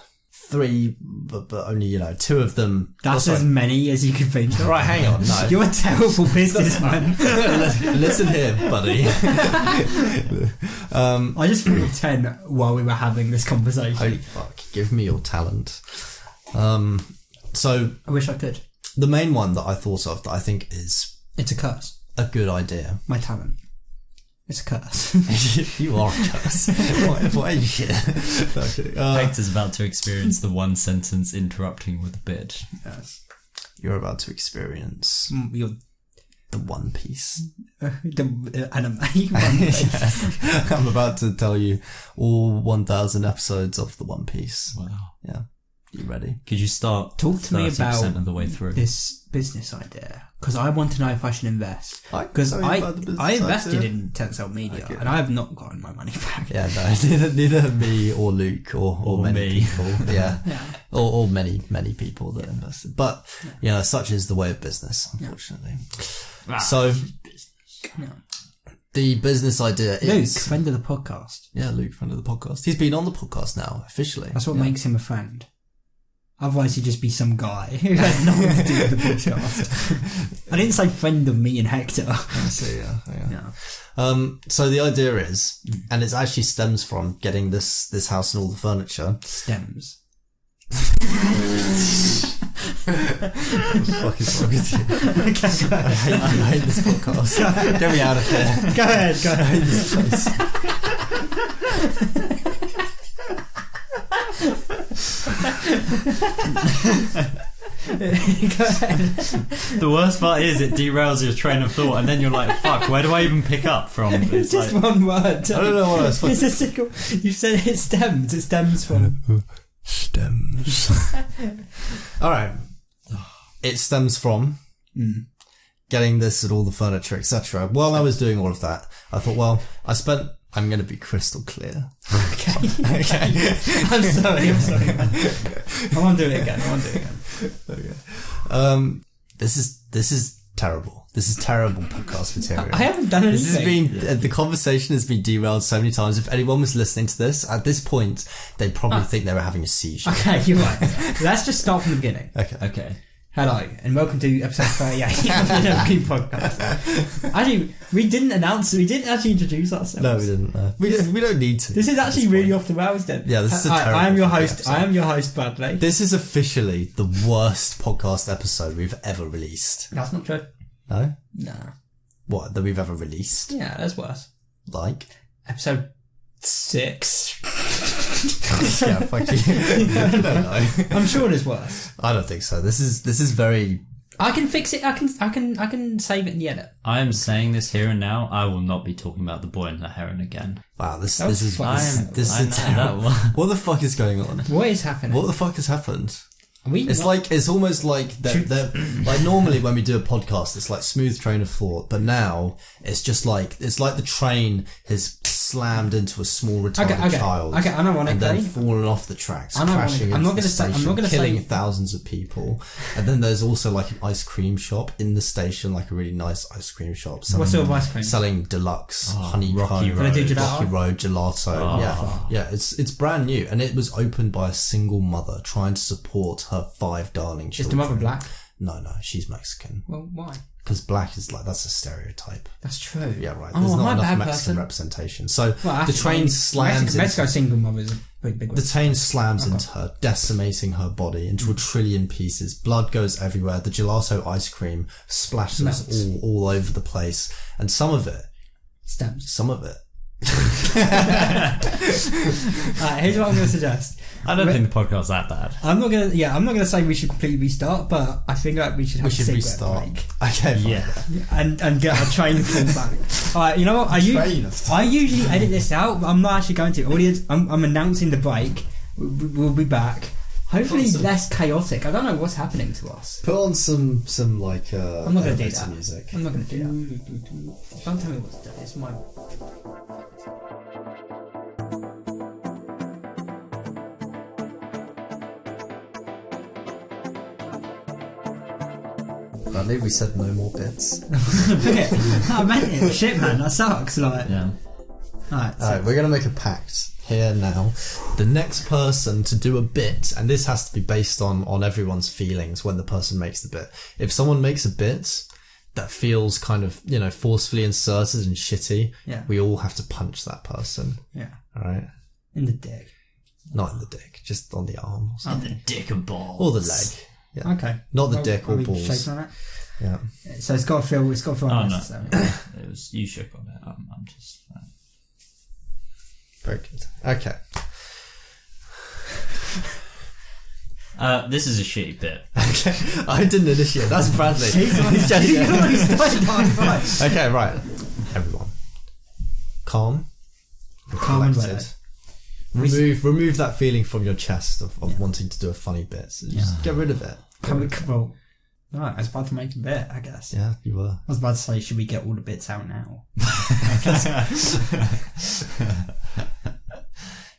3, but only, 2 of them. That's as many as you can think of. Right, hang on, no. You're a terrible businessman. Listen here, buddy. I just thought of 10 while we were having this conversation. Holy fuck, give me your talent. So... I wish I could. The main one that I thought of that I think is... It's a curse. A good idea. My talent. It's a curse. You are a curse. Why are you here? Okay. Hector's about to experience the one sentence interrupting with a bitch. Yes. You're about to experience You're the One Piece. the anime. Yes. I'm about to tell you all 1,000 episodes of the One Piece. Wow. Yeah. You ready? Could you start Talk to me 30% about of the way through? this business idea, because I want to know if I should invest. I Because can tell you about the business I invested idea. in Tencel Media, Okay. and I have not gotten my money back. Yeah, no, neither me or Luke or many me. people. Yeah. Yeah. Or many people that invested. But, such is the way of business, unfortunately. So, Yeah. the business idea Luke, is... friend of the podcast. Yeah, Luke, friend of the podcast. He's been on the podcast now, officially. That's what makes him a friend. Otherwise, he'd just be some guy who had nothing to do with the podcast. I didn't say friend of me and Hector. I see, yeah. Yeah. So the idea is, and it actually stems from getting this house and all the furniture. Stems. What the fuck is wrong with you? Okay, go ahead. I hate this podcast. Get me out of here. Go ahead. I hate this place. Go ahead. The worst part is it derails your train of thought, and then you're like, "Fuck, where do I even pick up from?" It's just one word. I don't know what I was fucking... It's a single. You said it stems. It stems from. Stems. Alright. It stems from getting this and all the furniture, etc. While I was doing all of that, I thought, I'm going to be crystal clear. Okay. I'm sorry. I won't do it again. Okay. This is terrible. This is terrible podcast material. I haven't done anything. This has been the conversation has been derailed so many times. If anyone was listening to this at this point, they'd probably think they were having a seizure. Okay, you're right. Let's just start from the beginning. Okay. Hello, and welcome to episode 38 of the Nethergreen podcast. Actually, we didn't actually introduce ourselves. No, we didn't. We don't need to. This is actually really off the rails then. Yeah, this is a terrible I am your fucking host. episode. I am your host, Bradley. This is officially the worst podcast episode we've ever released. That's not true. No? Nah. What, that we've ever released? Yeah, that's worse. Like? Episode 6. Yeah, fuck you. I don't know. I'm sure there's worse. I don't think so. This is very... I can fix it. I can save it in the edit. I am saying this here and now. I will not be talking about the boy and the heron again. Wow, this That was is fucking- this I is know terrible. that one. What the fuck is going on? What is happening? What the fuck has happened? We It's almost like like normally when we do a podcast, it's like smooth train of thought, but now it's just like the train has slammed into a small retarded child. Okay, I know one and then okay. fallen off the tracks, I know one crashing I'm into not the gonna say- I'm station, not gonna killing say- thousands of people. And then there's also like an ice cream shop in the station, like a really nice ice cream shop. What sort of ice cream? Selling deluxe honeycomb, Rocky Can I do gelato? Rocky Road gelato. Yeah, it's brand new, and it was opened by a single mother trying to support her 5 darling Is children. the mother black? No, she's Mexican. Well, why? Because black is that's a stereotype. That's true. Yeah, right. Oh, There's am I not a enough bad Mexican person? representation. So Well, the train slams Mexico into, single mother is a big the train slams into her, decimating her body into Mm. a trillion pieces. Blood goes everywhere. The gelato ice cream splashes Melts. all over the place, and some of it. Alright, here's what I'm going to suggest. I don't think the podcast's that bad. I'm not gonna say we should completely restart, but I think like we should have We should a cigarette restart. break Okay, fine. Yeah. and get our train pulled back. Alright, you know what? I usually edit this out, but I'm not actually going to. Audience, I'm announcing the break. We'll be back. Hopefully less chaotic. I don't know what's happening to us. Put on some like I'm not gonna do elevator that. music. I'm not gonna do that. Don't tell me what to do. It's my. Bradley, we said no more bits. I meant it. Shit, man, that sucks. Like, Yeah. Alright, we're going to make a pact here now. The next person to do a bit, and this has to be based on everyone's feelings when the person makes the bit. If someone makes a bit that feels kind of, forcefully inserted and shitty, Yeah. we all have to punch that person. Yeah, Alright? in the dick. Not in the dick, just on the arm or something. The dick and balls. Or the leg. Yeah. Okay. Not the dick Are or we balls. shaking on it? Yeah. So it's got to feel. Oh, no. unnecessary. It was you shook on it. I'm just. Very good. Okay. This is a shitty bit. Okay. I didn't initiate. That's Bradley. Okay, right. Everyone. Calm. Calm and collected. ready. Remove that feeling from your chest of wanting to do a funny bit. So just get rid of it. Well, no, I was about to make a bit, I guess. Yeah, you were. I was about to say, should we get all the bits out now?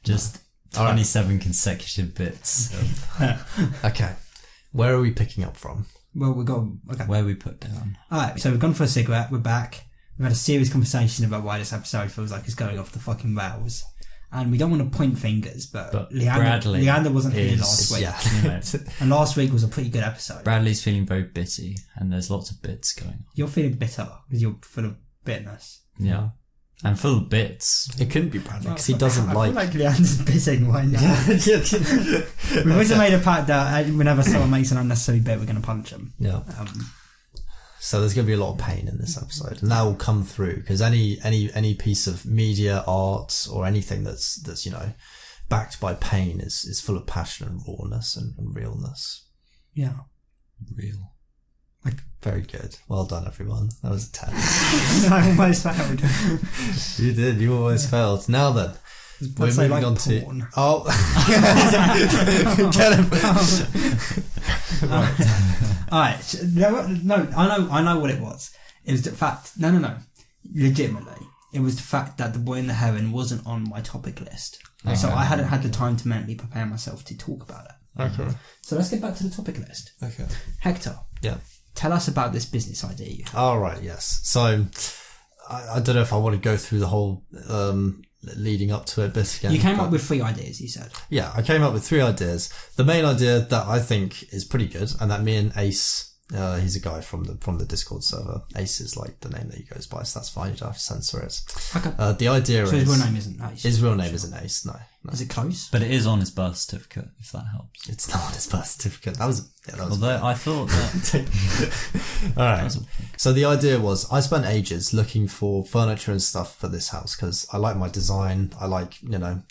Just 27 consecutive bits. Okay. Where are we picking up from? Well, we got... Okay. Where we put down. Alright, so we've gone for a cigarette, we're back. We've had a serious conversation about why this episode feels like it's going off the fucking rails. And we don't want to point fingers, but Leander wasn't here last week. Yeah. And last week was a pretty good episode. Bradley's feeling very bitty, and there's lots of bits going on. You're feeling bitter because you're full of bitterness. Yeah. And full of bits. It couldn't be Bradley because he doesn't I feel like Leander's bitting right now. We've also made a pact that whenever someone makes an unnecessary bit, we're going to punch them. Yeah. So there's going to be a lot of pain in this episode, and that will come through because any piece of media, art, or anything that's backed by pain is full of passion and rawness and realness. Yeah. Real. Very good. Well done, everyone. That was a 10. I almost failed. You did. You almost failed. Now then, we're moving on to... porn. Oh. Get him. Alright. No, I know what it was. It was the fact... No. Legitimately. It was the fact that The Boy and the Heron wasn't on my topic list. Okay. So I hadn't had the time to mentally prepare myself to talk about it. Okay. So let's get back to the topic list. Okay. Hector. Yeah. Tell us about this business idea you have. All right, yes. So, I don't know if I want to go through the whole leading up to it bit again. You came up with 3 ideas, you said. Yeah, I came up with 3 ideas. The main idea that I think is pretty good, and that me and Ace, he's a guy from the Discord server. Ace is like the name that he goes by, so that's fine. You don't have to censor it. Okay. The idea so is... his real name isn't Ace? His real name isn't Ace, no. Is it close? But it is on his birth certificate, if that helps. It's not on his birth certificate. That was Although I thought that... Alright. So the idea was, I spent ages looking for furniture and stuff for this house because I like my design. I like,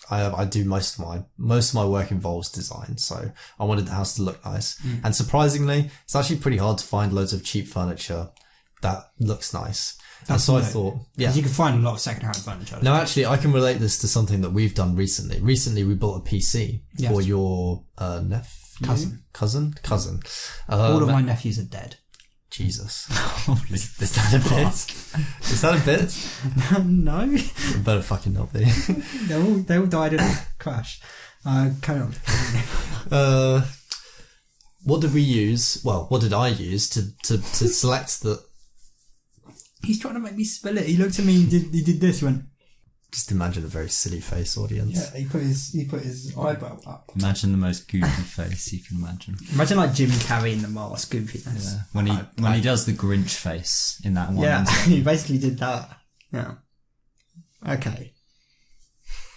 I do most of my work involves design. So I wanted the house to look nice. And surprisingly, it's actually pretty hard to find loads of cheap furniture that looks nice. And so I thought, because you can find a lot of second-hand furniture. No, actually, I can relate this to something that we've done recently. Recently, we bought a PC for your nephew? Cousin. All of my nephews are dead. Jesus. Is that a bit? Is that a bit? No. It better fucking not be. They all died in a crash. Carry on. What did we use? Well, what did I use to select the... He's trying to make me spill it. He looked at me and he did this. He went... Just imagine a very silly face, audience. Yeah, he put his eyebrow up. Imagine the most goofy face you can imagine. Imagine like Jim Carrey in the mask goofiness. Yeah. When he does the Grinch face in that one. Yeah, he basically did that. Yeah. Okay.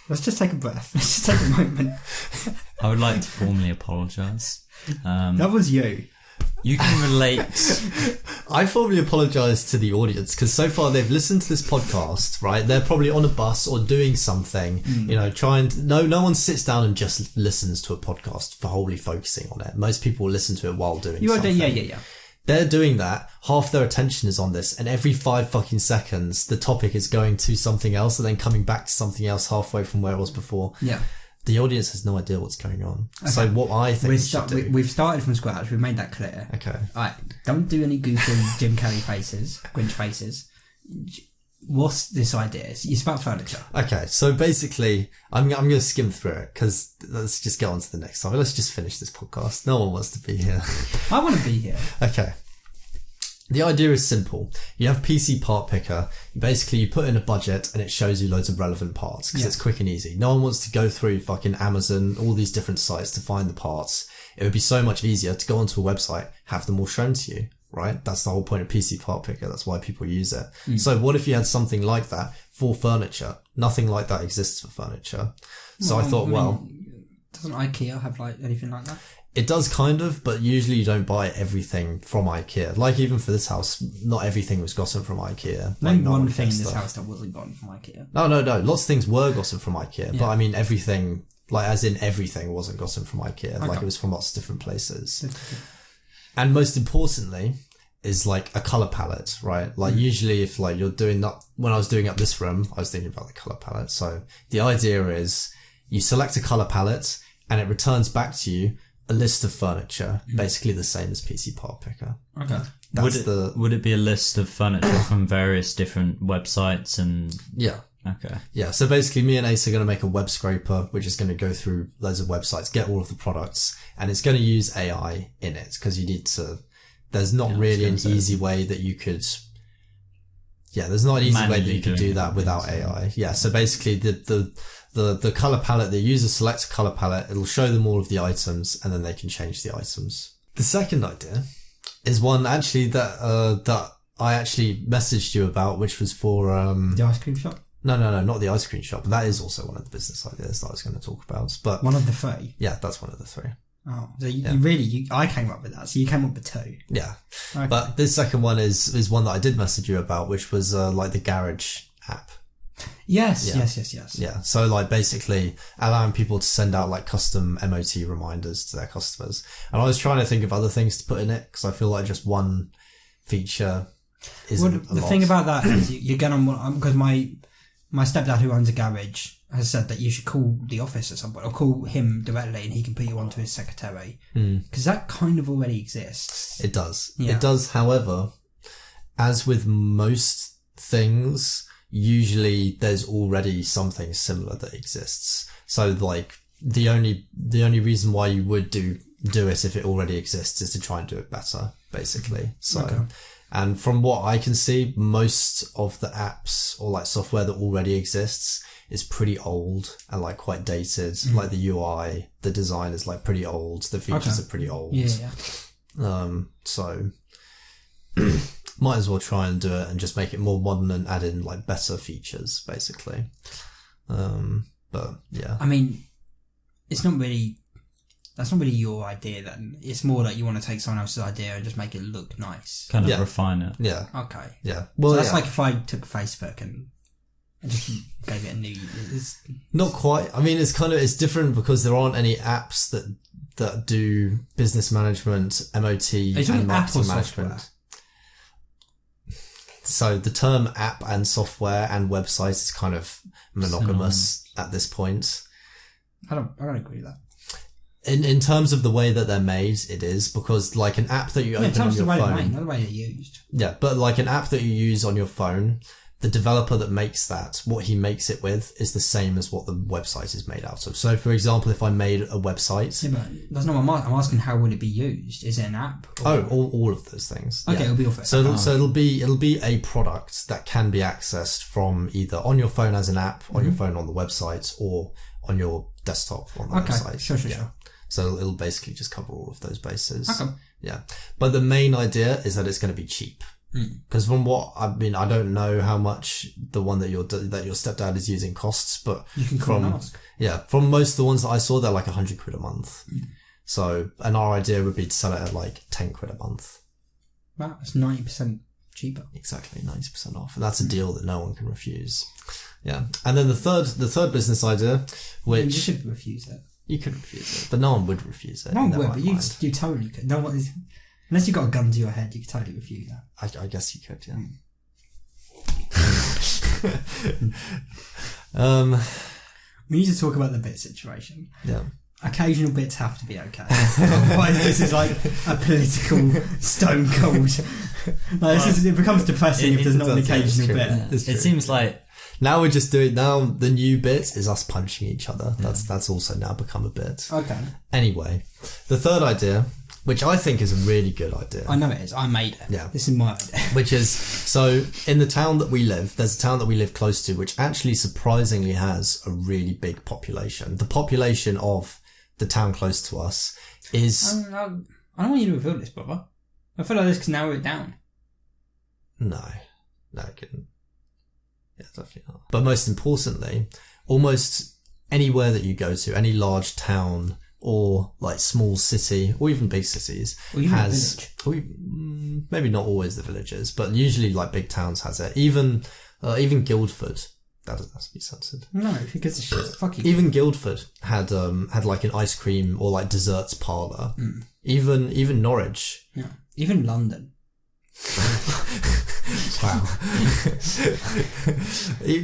Let's just take a breath. Let's just take a moment. I would like to formally apologise. That was you. You can relate. I formally apologise to the audience because so far they've listened to this podcast, right? They're probably on a bus or doing something, trying to... No one sits down and just listens to a podcast for wholly focusing on it. Most people listen to it while doing something. Yeah. They're doing that. Half their attention is on this, and every 5 fucking seconds, the topic is going to something else and then coming back to something else halfway from where it was before. Yeah. The audience has no idea what's going on. Okay. So what I think we've started from scratch. We've made that clear. Okay. Alright, don't do any goofy Jim Carrey faces, Grinch faces. What's this idea? It's about furniture. Okay, so basically, I'm going to skim through it because let's just get on to the next topic. Let's just finish this podcast. No one wants to be here. I want to be here. Okay. The idea is simple. You have PC part picker. Basically, you put in a budget and it shows you loads of relevant parts because it's quick and easy. No one wants to go through fucking Amazon, all these different sites to find the parts. It would be so much easier to go onto a website, have them all shown to you, right? That's the whole point of PC part picker. That's why people use it. So what if you had something like that for furniture? Nothing like that exists for furniture. So I thought, doesn't IKEA have like anything like that? It does kind of, but usually you don't buy everything from IKEA. Like even for this house, not everything was gotten from IKEA. Name one thing in this house that wasn't gotten from IKEA. No. Lots of things were gotten from IKEA, but I mean everything, like as in everything wasn't gotten from IKEA. Okay. Like it was from lots of different places. And most importantly is like a colour palette, right? Like usually if like you're doing that, when I was doing up this room, I was thinking about the colour palette. So the idea is you select a color palette, and it returns back to you a list of furniture, basically the same as PC Part Picker. Okay. Would it be a list of furniture from various different websites and... Yeah. Okay. Yeah, so basically me and Ace are going to make a web scraper, which is going to go through loads of websites, get all of the products, and it's going to use AI in it, because you need to... There's not really an easy way that you could... Yeah, there's not an easy way that you could do that without AI. Yeah, so basically the color palette, the user selects a color palette, it'll show them all of the items, and then they can change the items. The second idea is one actually that I actually messaged you about, which was for... The ice cream shop? No, not the ice cream shop. But that is also one of the business ideas that I was going to talk about. But one of the three? Yeah, that's one of the three. Oh, so I came up with that, so you came up with two. Yeah. Okay. But this second one is one that I did message you about, which was like the garage app. Yes. Yeah. So like basically allowing people to send out like custom MOT reminders to their customers. And I was trying to think of other things to put in it, because I feel like just one feature isn't the thing about that is you're going to... Because my stepdad, who owns a garage, has said that you should call the office at some point, or call him directly, and he can put you onto his secretary. Because that kind of already exists. It does. Yeah. It does, however, as with most things, usually there's already something similar that exists. So like the only reason why you would do it if it already exists is to try and do it better, basically. So Okay. And from what I can see, most of the apps or like software that already exists is pretty old and like quite dated. Like the UI, the design is like pretty old. The features are pretty old. Yeah. So might as well try and do it and just make it more modern and add in like better features, basically. But yeah. I mean, that's not really your idea then. It's more that you want to take someone else's idea and just make it look nice. Kind of refine it. Yeah. Okay. Yeah. Well, so that's like if I took Facebook and just gave it a new... Not quite. I mean, it's different because there aren't any apps that do business management, MOT, and marketing management. So the term app and software and website is kind of monogamous at this point. I don't agree with that. In terms of the way that they're made, it is, because like an app that you open on your phone, not the way they're used. Yeah, but like an app that you use on your phone, the developer that makes that, what he makes it with is the same as what the website is made out of. So for example, if I made a website... Yeah, but that's not what I'm asking. How would it be used? Is it an app? All of those things. Okay, yeah. it'll be offered. So it'll be a product that can be accessed from either on your phone as an app, on your phone on the website, or on your desktop on the website. Sure. So it'll basically just cover all of those bases. Okay. Yeah. But the main idea is that it's going to be cheap. Because from what I mean, I don't know how much the one that your stepdad is using costs, but you can call and ask. Yeah, from most of the ones that I saw, they're like £100 a month. So, and our idea would be to sell it at like £10 a month. Wow, that's 90% cheaper. Exactly, 90% off, and that's a deal that no one can refuse. Yeah, and then the third business idea, which you should refuse it. You could refuse it, but no one would refuse it. No one would, but you totally could. No one is. Unless you've got a gun to your head, you could totally refuse that. I guess you could, yeah. We need to talk about the bit situation. Yeah. Occasional bits have to be okay. Otherwise, this is like a political stone cold. It becomes depressing if there's not an occasional bit. It seems like now we're just doing. Now the new bit is us punching each other. That's also now become a bit. Okay. Anyway, the third idea, which I think is a really good idea. I know it is. I made it. Yeah. This is my idea. Which is, so in the town that we live, there's a town that we live close to, which actually surprisingly has a really big population. The population of the town close to us is... I don't want you to reveal this, brother. I feel like this can narrow it down. No, it couldn't. Yeah, definitely not. But most importantly, almost anywhere that you go to, any large town or like small city or even big cities or even has a village. Maybe not always the villages, but usually like big towns has it. Even Guildford, that doesn't have to be censored. No, who gives a shit? Fuck you. Even Guildford had like an ice cream or like desserts parlour. Even Norwich. Yeah. Even London. Wow.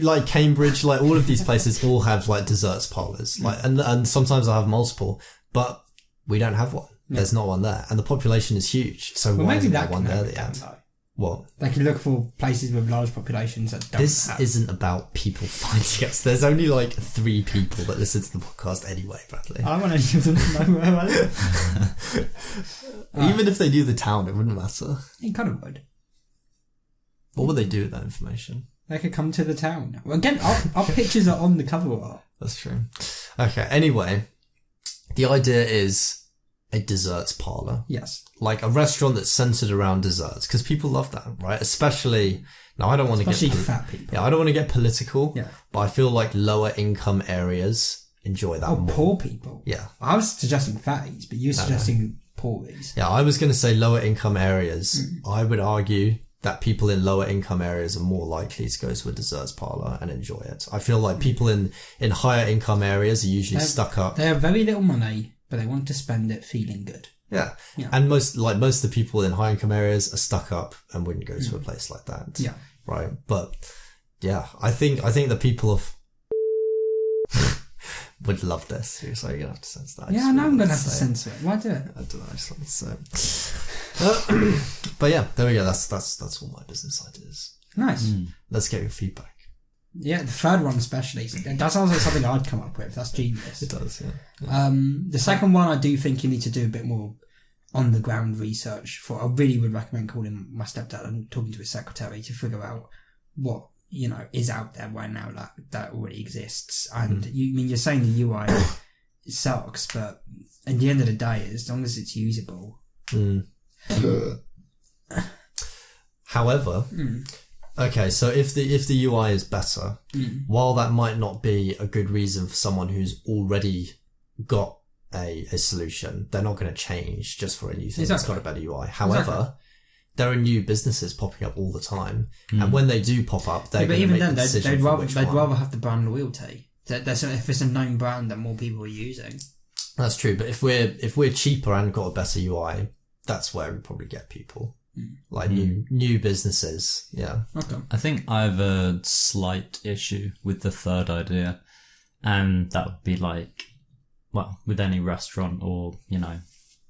Like Cambridge, like all of these places all have like desserts parlours. Like and sometimes I have multiple, but we don't have one. There's not one there. And the population is huge. So why isn't there one there yet? What? They can look for places with large populations that don't This have. isn't about people finding us. There's only like 3 people that listen to the podcast anyway, Bradley. I want any of them to know where I live. Even if they knew the town, it wouldn't matter. It kind of would. What would they do with that information? They could come to the town. Well, again, our pictures are on the cover art. That's true. Okay, anyway, the idea is a desserts parlour. Yes. Like a restaurant that's centred around desserts, because people love that, right? Especially, now I don't want to get... Especially fat people. Yeah, I don't want to get political, Yeah. but I feel like lower income areas enjoy that more. Poor people. Yeah. I was suggesting fatties, but you're suggesting poories. Yeah, I was going to say lower income areas. I would argue that people in lower income areas are more likely to go to a desserts parlour and enjoy it. I feel like people in higher income areas are usually stuck up. They have very little money, but they want to spend it feeling good. Yeah. And most of the people in high income areas are stuck up and wouldn't go to a place like that. Yeah. Right. But yeah, I think the people of would love this. Seriously, you're gonna have to censor that. Yeah, I know I'm gonna have to censor it. Why do it? I don't know, I just wanted to say. But yeah, there we go. That's all my business ideas. Nice. Let's get your feedback. Yeah, the third one especially. That sounds like something I'd come up with. That's genius. It does, yeah. The second one, I do think you need to do a bit more on the ground research for. I really would recommend calling my stepdad and talking to his secretary to figure out what, is out there right now that already exists. And you're saying the UI sucks, but at the end of the day, as long as it's usable. However, okay, so if the UI is better, while that might not be a good reason for someone who's already got a solution, they're not going to change just for a new thing that's got a better UI. However, there are new businesses popping up all the time, and when they do pop up, they're going to make the decision they'd for which one. rather have the brand loyalty. If it's a known brand that more people are using. That's true, but if we're cheaper and got a better UI, that's where we probably get people. Like new businesses, yeah. Okay. I think I have a slight issue with the third idea, and that would be like, well, with any restaurant or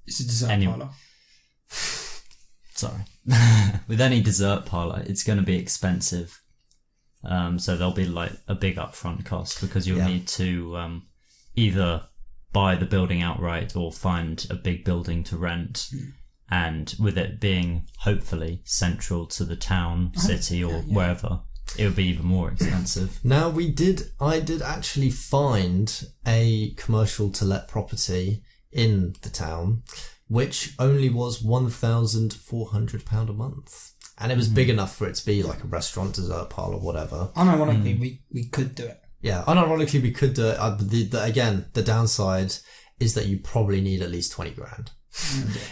It's a dessert parlour. Sorry, with any dessert parlour, it's going to be expensive. So there'll be like a big upfront cost because you'll need to either buy the building outright or find a big building to rent. And with it being hopefully central to the town, city, or wherever, it would be even more expensive. Now I did actually find a commercial to let property in the town, which only was £1,400 a month. And it was big enough for it to be like a restaurant, dessert parlour, whatever. Unironically, we could do it. Yeah, unironically we could do it. Again, the downside is that you probably need at least 20 grand.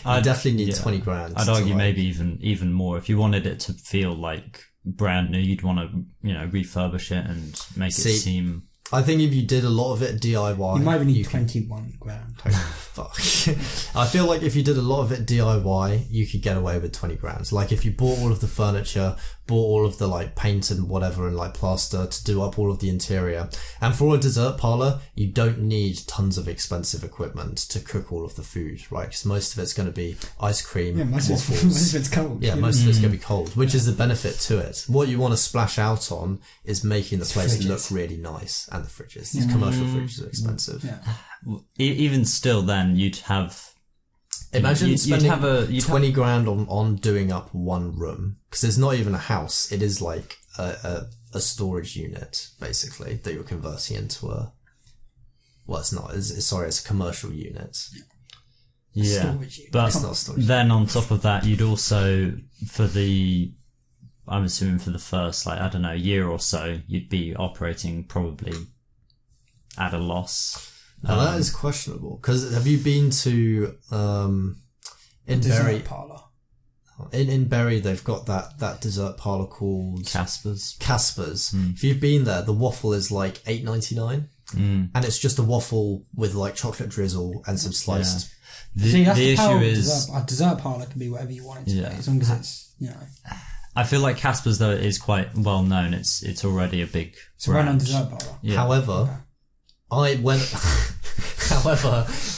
I definitely need 20 grand. I'd argue maybe even more. If you wanted it to feel like brand new, you'd want to refurbish it and make it seem. I think if you did a lot of it DIY, you might even need 21 grand. Fuck. I feel like if you did a lot of it DIY, you could get away with 20 grand. Like if you bought all of the furniture, bought all of the like paint and whatever and like plaster to do up all of the interior. And for a dessert parlour, you don't need tons of expensive equipment to cook all of the food, right? Because most of it's going to be ice cream, waffles. Most of it's cold. Yeah, most of it's going to be cold, which is the benefit to it. What you want to splash out on is making the place look really nice. And the fridges. These commercial fridges are expensive. Yeah. Even still, then you'd have. Imagine spending 20 grand on doing up one room, because it's not even a house. It is like a storage unit basically that you're converting into a. Well, it's not. It's a commercial unit. Yeah, but then on top of that, you'd also I'm assuming for the first year or so, you'd be operating probably at a loss. Now that is questionable, because have you been to in Bury parlour? In Bury, they've got that dessert parlour called Casper's. If you've been there, the waffle is like $8.99, and it's just a waffle with like chocolate drizzle and some sliced. The issue is a dessert parlour can be whatever you want it to be, as long as it's I feel like Casper's though is quite well known. It's already a big. It's a well-known brand. dessert bar. Yeah. However,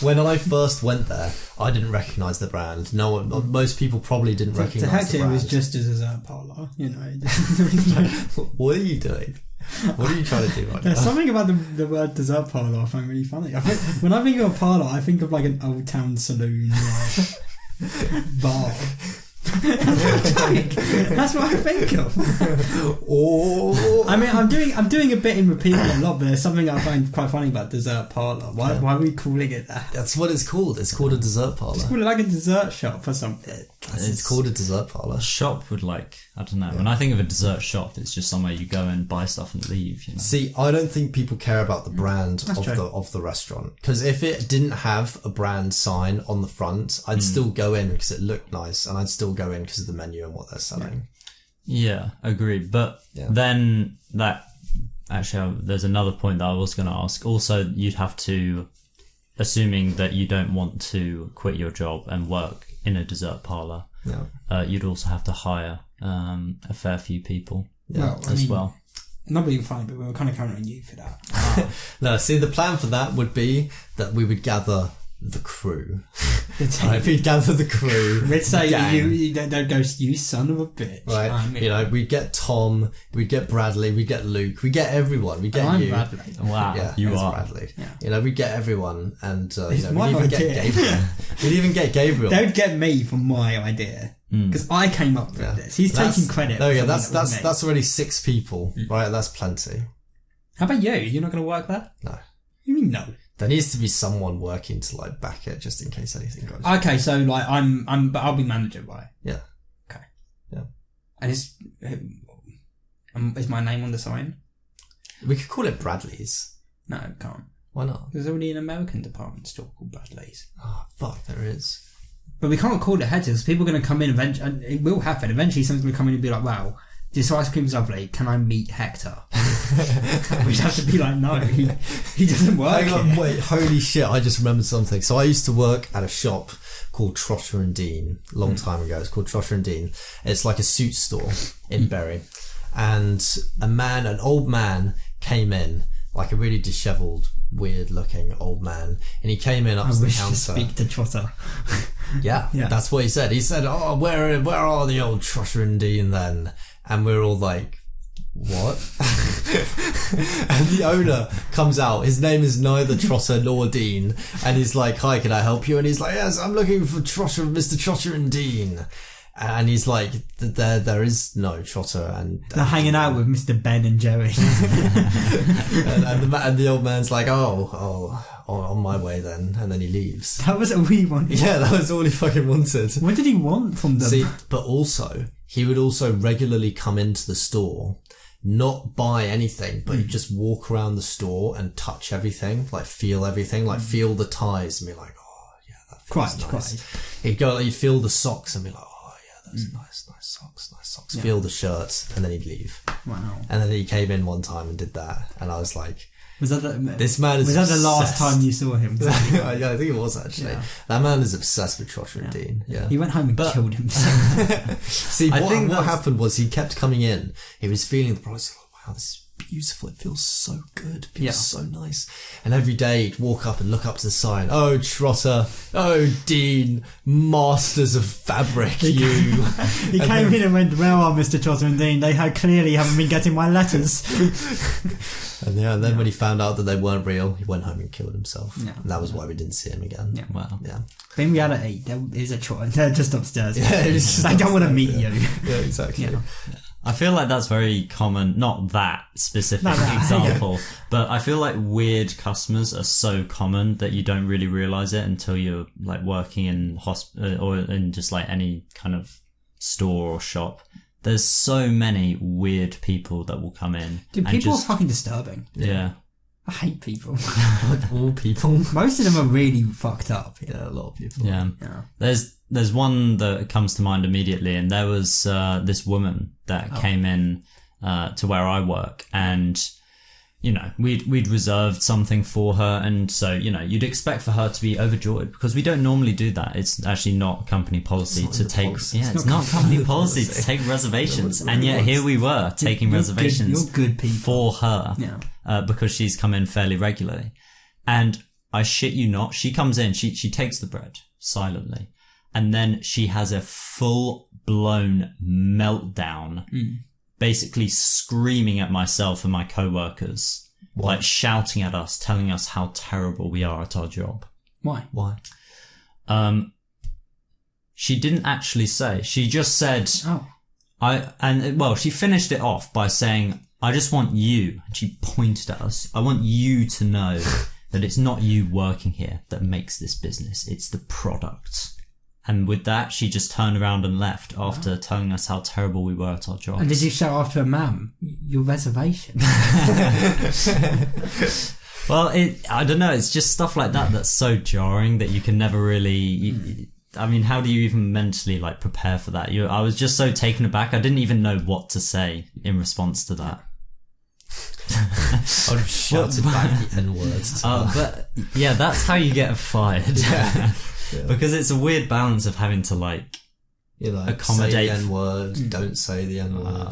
when I first went there, I didn't recognise the brand. No one, most people probably didn't To recognise the Hector, it brand. was just a dessert parlour, you know. What are you doing? What are you trying to do right There's now? something about the word dessert parlour I find really funny. When I think of a parlour, I think of like an old town saloon bar. That's what I think of. Oh, I mean, I'm doing a bit in repeating a lot, but there's something I find quite funny about dessert parlour. Why are we calling it that? that's what it's called. It's called a dessert parlour. Just call it like a dessert shop or something. It's called a dessert parlour. A shop would I don't know. When I think of a dessert shop, it's just somewhere you go and buy stuff and leave. You know? See, I don't think people care about the brand That's true. of the restaurant, because if it didn't have a brand sign on the front, I'd still go in because it looked nice, and I'd still go in because of the menu and what they're selling. Yeah, agreed. But Yeah. then there's another point that I was going to ask. Also, you'd have to, assuming that you don't want to quit your job and work in a dessert parlour, you'd also have to hire a fair few people well. Not being funny, but we were kind of counting on you for that. No, see, the plan for that would be that we would gather the crew. Right, we'd gather the crew. We'd say gang. you don't go, you son of a bitch. Right, I mean, you know, we'd get Tom, we'd get Bradley, we'd get Luke, we'd get everyone, we'd get I'm you. Bradley. Wow, Yeah, you it's are. Bradley. Yeah. You know, we'd get everyone, and It's we'd my even get idea. Gabriel. We'd even get Gabriel. Don't get me for my idea because I came up with this. He's taking credit. No, for yeah, something that was me. that's already 6 people, right? That's plenty. How about you? You're not going to work there? No. You mean no? There needs to be someone working to like back it, just in case anything goes. Okay, so like but I'll be manager by. Yeah. Okay. Yeah. And is my name on the sign? We could call it Bradley's. No, it can't. Why not? There's already an American department store called Bradley's. Oh, fuck, there is. But we can't call it Hector's. People are going to come in eventually, and it will happen. Eventually, someone's going to come in and be like, "Wow, this ice cream's lovely. Can I meet Hector?" We'd have to be like, "No, he doesn't work Hang on, here." wait, holy shit, I just remembered something. So I used to work at a shop called Trotter and Dean a long time ago. It's called Trotter and Dean. It's like a suit store in Bury. And an old man came in, like a really dishevelled, weird looking old man. And he came in up I to the wish counter. to speak to Trotter. Yeah, Yeah. that's what he said. He said, "Oh, where are the old Trotter and Dean then?" And we're all like, "What?" And the owner comes out. His name is neither Trotter nor Dean. And he's like, "Hi, can I help you?" And he's like, "Yes, I'm looking for Mr. Trotter and Dean." And he's like, there is no Trotter and They're hanging out with Mr. Ben and Joey. and the old man's like, oh, on my way then. And then he leaves. That was what we wanted. Yeah, that was all he fucking wanted. What did he want from them? See, but also, he would also regularly come into the store, not buy anything, but he'd just walk around the store and touch everything, like feel everything, like feel the ties and be like, "Oh, yeah, that feels nice." He'd feel the socks and be like, "Oh, yeah, those nice socks. Yeah. Feel the shirts," and then he'd leave. Wow. And then he came in one time and did that, and I was like, Was that "This man is Was that the last obsessed." time you saw him? Yeah, I think it was actually. Yeah. That man is obsessed with Trotter and Dean. Yeah. He went home and killed himself. See, I think what that's- happened was he kept coming in. He was feeling the product. Like, wow, this is beautiful. It feels so good. It feels so nice. And every day he'd walk up and look up to the sign. "Oh, Trotter. Oh, Dean. Masters of fabric, you." He came in and went, "Where are Mr. Trotter and Dean? They clearly haven't been getting my letters." And then when he found out that they weren't real, he went home and killed himself. Yeah. And that was why we didn't see him again. Yeah. Wow. Yeah. But in reality, there is a Trotter. They're just upstairs. Yeah, it's just They don't want to meet upstairs, you. Yeah, exactly. Yeah. I feel like that's very common, not that specific Not that, example, but I feel like weird customers are so common that you don't really realise it until you're like working in or in just like any kind of store or shop. There's so many weird people that will come in. Dude, and people just, are fucking disturbing. Yeah. I hate people. Like all people. Most of them are really fucked up. Yeah, a lot of people. Yeah. Yeah. There's one that comes to mind immediately, and there was this woman that came in to where I work, and we'd reserved something for her, and so you'd expect for her to be overjoyed, because we don't normally do that. It's actually not company policy to take. Yeah, it's not company policy to take reservations, and yet here we were taking reservations for her, because she's come in fairly regularly, and I shit you not, she comes in, she takes the bread silently, and then she has a full blown meltdown. Basically screaming at myself and my co-workers, like shouting at us, telling us how terrible we are at our job. Why? She didn't actually say. She just said, she finished it off by saying, I just want you, and she pointed at us, I want you to know that it's not you working here that makes this business, it's the product. And with that, she just turned around and left after telling us how terrible we were at our job. And did you shout after her, ma'am, your reservation? Well, I don't know. It's just stuff like that that's so jarring that you can never really... I mean, how do you even mentally prepare for that? I was just so taken aback. I didn't even know what to say in response to that. I would have shouted back the N-words. But yeah, that's how you get fired. Yeah. Because it's a weird balance of having to accommodate say the N-word, don't say the N-word.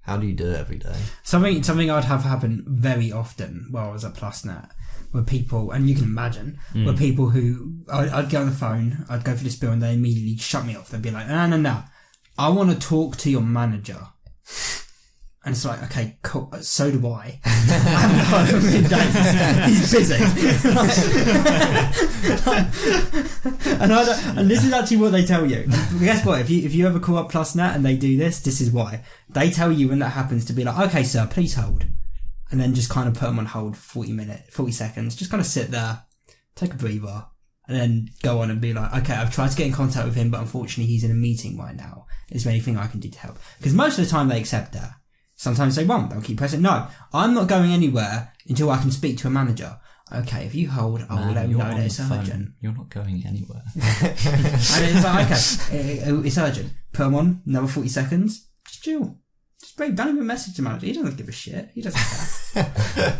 How do you do it every day? Something I'd have happen very often while I was at PlusNet were people, and you can imagine, were people who I'd get on the phone, I'd go for this bill, and they immediately shut me off. They'd be like, no, I want to talk to your manager. And it's like, okay, cool. So do I. I haven't heard from him in days. He's busy. and this is actually what they tell you. And guess what? If you ever call up PlusNet and they do this is why. They tell you when that happens to be like, okay, sir, please hold. And then just kind of put them on hold for 40 seconds. Just kind of sit there, take a breather, and then go on and be like, okay, I've tried to get in contact with him, but unfortunately he's in a meeting right now. Is there anything I can do to help? Because most of the time they accept that. Sometimes they won't. They'll keep pressing. No, I'm not going anywhere until I can speak to a manager. Okay, if you hold, I will let them know that it's urgent. You're not going anywhere. And it's like, okay, it's urgent. Put them on, another 40 seconds. Just chill. Just don't even message the manager. He doesn't give a shit. He doesn't care.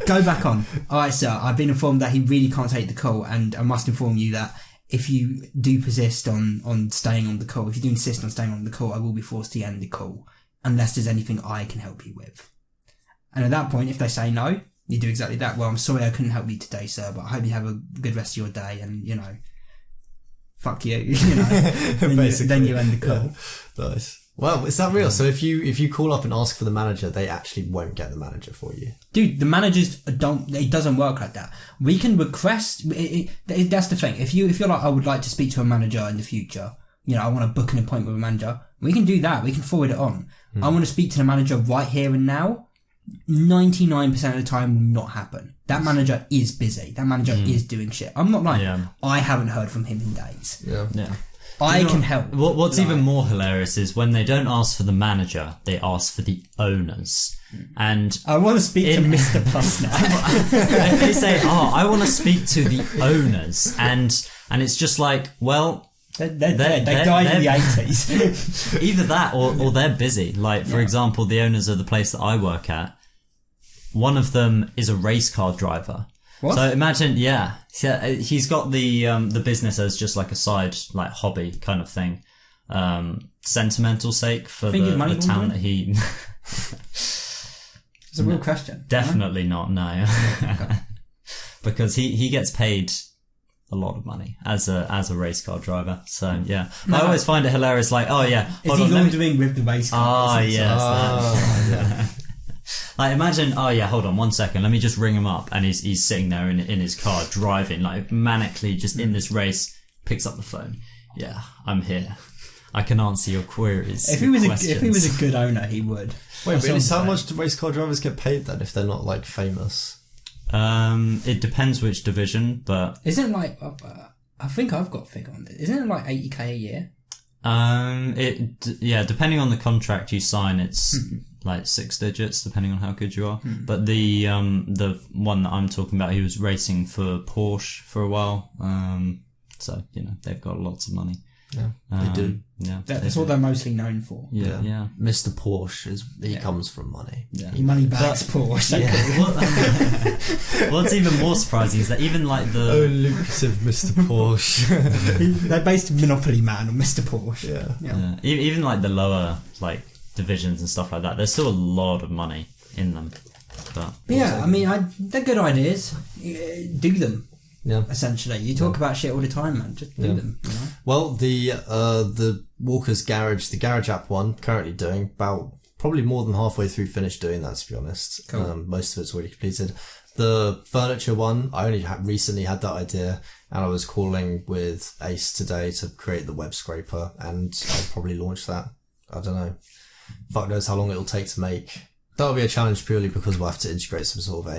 Go back on. Alright, sir, I've been informed that he really can't take the call, and I must inform you that if you do persist on staying on the call, if you do insist on staying on the call, I will be forced to end the call. Unless there's anything I can help you with. And at that point, if they say no, you do exactly that. Well, I'm sorry I couldn't help you today, sir, but I hope you have a good rest of your day, and, fuck you, then you end the call. Yeah. Nice. Well, is that real? So if you call up and ask for the manager, they actually won't get the manager for you? Dude, the managers it doesn't work like that. We can request, that's the thing. If you're like, I would like to speak to a manager in the future, I want to book an appointment with a manager, we can do that. We can forward it on. I want to speak to the manager right here and now. 99% of the time will not happen. That manager is busy. That manager is doing shit. I'm not lying. Yeah. I haven't heard from him in days. Yeah. I can help. What's even more hilarious is when they don't ask for the manager, they ask for the owners. And I want to speak to Mr. Plus now. They say, I want to speak to the owners. And it's just like, well... They died in the 80s. Either that or they're busy. For example, the owners of the place that I work at, one of them is a race car driver. What? So imagine, he's got the business as just like a side, hobby kind of thing. Sentimental sake for the town that he... It's a real question. Definitely not, no. Okay. Because he gets paid a lot of money as a race car driver. So yeah, I always find it hilarious. Is he laundering with the race car? Yes. Imagine. Hold on 1 second. Let me just ring him up, and he's sitting there in his car driving manically, just in this race. Picks up the phone. Yeah, I'm here. I can answer your queries. If he was a good owner, he would. Wait, but how much do race car drivers get paid then if they're not famous? It depends which division, but isn't it I think I've got a figure on this. Isn't it $80K a year? Depending on the contract you sign, it's 6 digits, depending on how good you are. But the one that I'm talking about, he was racing for Porsche for a while. So they've got lots of money. Yeah, they do. Yeah, That's what they're mostly known for. Yeah. Mr. Porsche comes from money. Yeah. He money bags Porsche. What's even more surprising is that even like the lucrative Mr. Porsche. They based Monopoly Man on Mr. Porsche. even like the lower like divisions and stuff like that, there's still a lot of money in them. But yeah, I mean, they're good ideas. Do them. Yeah. Essentially, you talk about shit all the time, man. Just do them. You know? Well, the Walker's Garage, the Garage app one, currently doing about probably more than halfway through finished doing that. To be honest, cool. Most of it's already completed. The furniture one, I only recently had that idea, and I was calling with Ace today to create the web scraper, and I'll probably launch that. I don't know. Fuck knows how long it'll take to make. That'll be a challenge purely because we'll have to integrate some sort of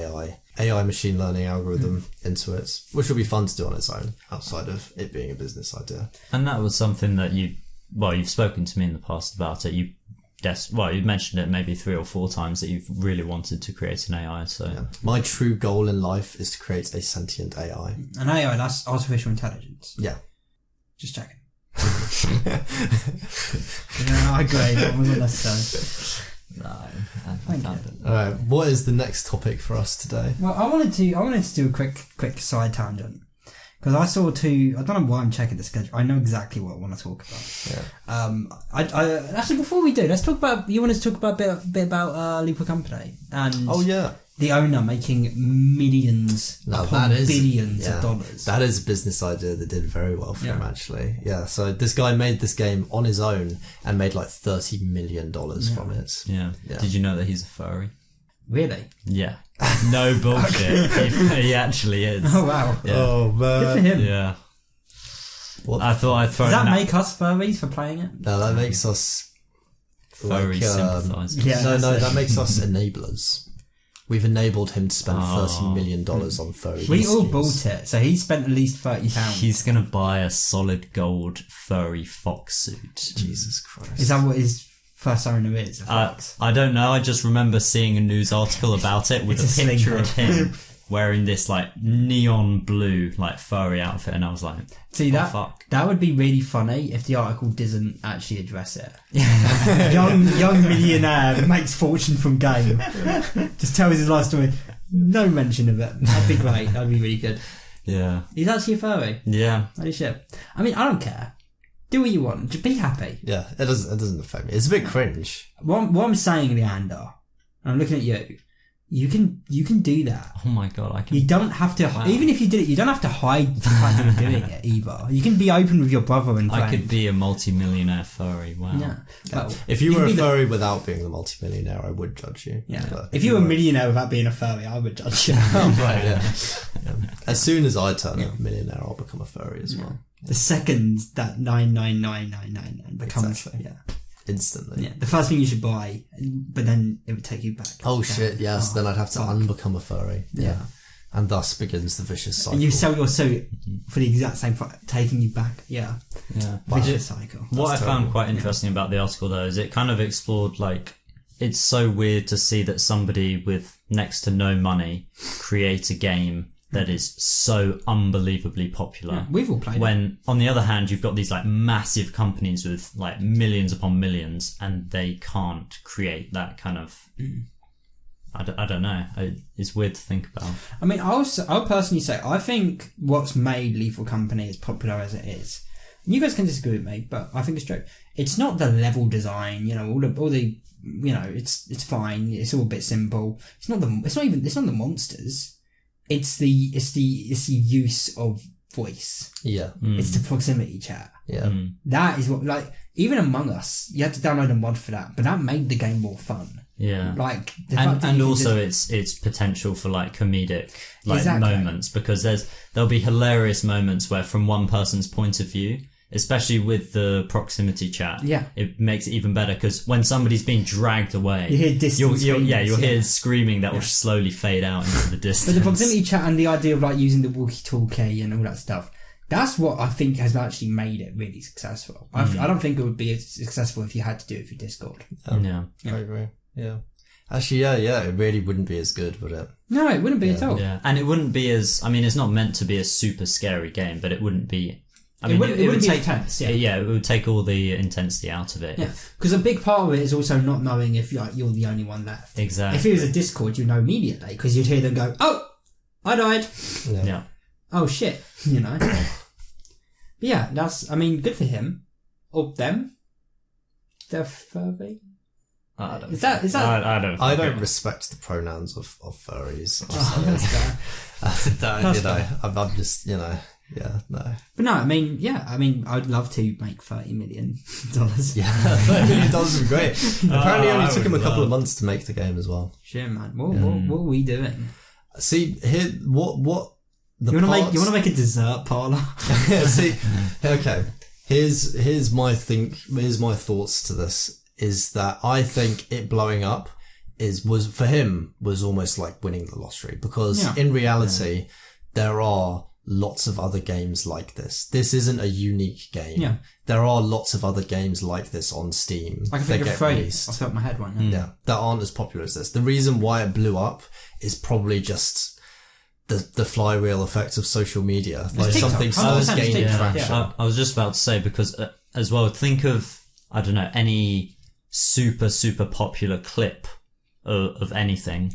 AI machine learning algorithm into it, which will be fun to do on its own, outside of it being a business idea. And that was something that you've spoken to me in the past about it. You've mentioned it maybe 3 or 4 times that you've really wanted to create an AI. So my true goal in life is to create a sentient AI. An AI, that's artificial intelligence. Yeah. Just checking. I agree. That wasn't necessary. No, Thank you. Alright, what is the next topic for us today? Well, I wanted to do a quick side tangent because I saw I don't know why I'm checking the schedule. I know exactly what I want to talk about. Yeah. I actually before we do, let's talk about. You want to talk about a bit about Leap Company and the owner making millions upon billions of dollars. That is a business idea that did very well for him, actually. Yeah, so this guy made this game on his own and made like $30 million from it. Yeah. Did you know that he's a furry? Really? Yeah. No bullshit. He actually is. Oh, wow. Yeah. Oh, man. Good for him. Yeah. I thought I'd throw Does that make us furries for playing it? No, that makes us... furry sympathisers. Yeah, no, that makes us enablers. We've enabled him to spend $30 million on furry. We all bought it, so he spent at least £30. He's going to buy a solid gold furry fox suit. Jesus Christ. Is that what his first owner is? A fox? I don't know. I just remember seeing a news article about it with It's a a picture of sling him wearing this like neon blue like furry outfit, and I was like, See fuck. That would be really funny if the article doesn't actually address it. young millionaire makes fortune from game. Just tells his life story. No mention of it. That'd be great. That'd be really good. Yeah. He's actually a furry. Yeah. Holy shit. I mean, I don't care. Do what you want. Just be happy. Yeah, it doesn't affect me. It's a bit cringe. What I'm saying, Leander, and I'm looking at you. You can do that. Oh my god, I can. You don't have to, even if you did it, you don't have to hide the fact that you're doing it either. You can be open with your brother and friend. I could be a multi-millionaire furry. Wow. Yeah. Well, If you were a furry without being the multimillionaire, I would judge you. Yeah. But if you were a millionaire without being a furry, I would judge you. right, yeah. As soon as I turn a millionaire, I'll become a furry as well. The second that 99999 becomes Exactly. Instantly. Yeah. The first thing you should buy, but then it would take you back. Oh shit, yes, then I'd have to unbecome a furry. Yeah. And thus begins the vicious cycle. And you sell your suit for the exact same price, taking you back. Yeah. Yeah. Vicious cycle. What I found quite interesting about the article though is it kind of explored like, it's so weird to see that somebody with next to no money create a game that is so unbelievably popular. Yeah, we've all played it. When, on the other hand, you've got these like massive companies with like millions upon millions and they can't create that kind of... I don't know. It's weird to think about. I mean, I'll personally say, I think what's made Lethal Company as popular as it is, and you guys can disagree with me, but I think it's true. It's not the level design, all the it's fine. It's all a bit simple. It's not the monsters. It's the use of voice. Yeah. It's the proximity chat. Yeah. That is what, like, even Among Us, you had to download a mod for that, but that made the game more fun. Yeah. Like, and also its potential for like comedic like moments, because there'll be hilarious moments where from one person's point of view, especially with the proximity chat, it makes it even better because when somebody's being dragged away, you hear distant you'll hear screaming that will slowly fade out into the distance. But the proximity chat and the idea of like using the walkie-talkie and all that stuff, that's what I think has actually made it really successful. I don't think it would be as successful if you had to do it through Discord. Yeah. I agree. Yeah. Actually, yeah, it really wouldn't be as good, would it? No, it wouldn't be at all. Yeah, and it wouldn't be as... I mean, it's not meant to be a super scary game, but it wouldn't be I mean, it would be take intense. it would take all the intensity out of it. Yeah, because a big part of it is also not knowing if you're the only one left. Exactly. If it was a Discord, you know immediately because you'd hear them go, "Oh, I died." Yeah. Oh shit, you know. But yeah, I mean, good for him or them. They're furry. I don't. Is that? I don't. I don't respect the pronouns of furries. That's fair. I'm just, no. But no, I mean, I'd love to make $30 million. Yeah, $30 million would be great. Apparently, it only took him a couple of love- months to make the game as well. Shit, man. What are we doing? See, here, what the You want parts... to make a dessert parlor? See, okay. Here's my thoughts to this. Is that I think it blowing up was for him almost like winning the lottery, because in reality there are lots of other games like this. This isn't a unique game. Yeah. There are lots of other games like this on Steam. I can think of three off the top of my head right now. Yeah, that aren't as popular as this. The reason why it blew up is probably just the flywheel effect of social media. Like TikTok. something starts 100% gaining TikTok, traction. I was just about to say, because as well, think of, I don't know, any super popular clip of anything.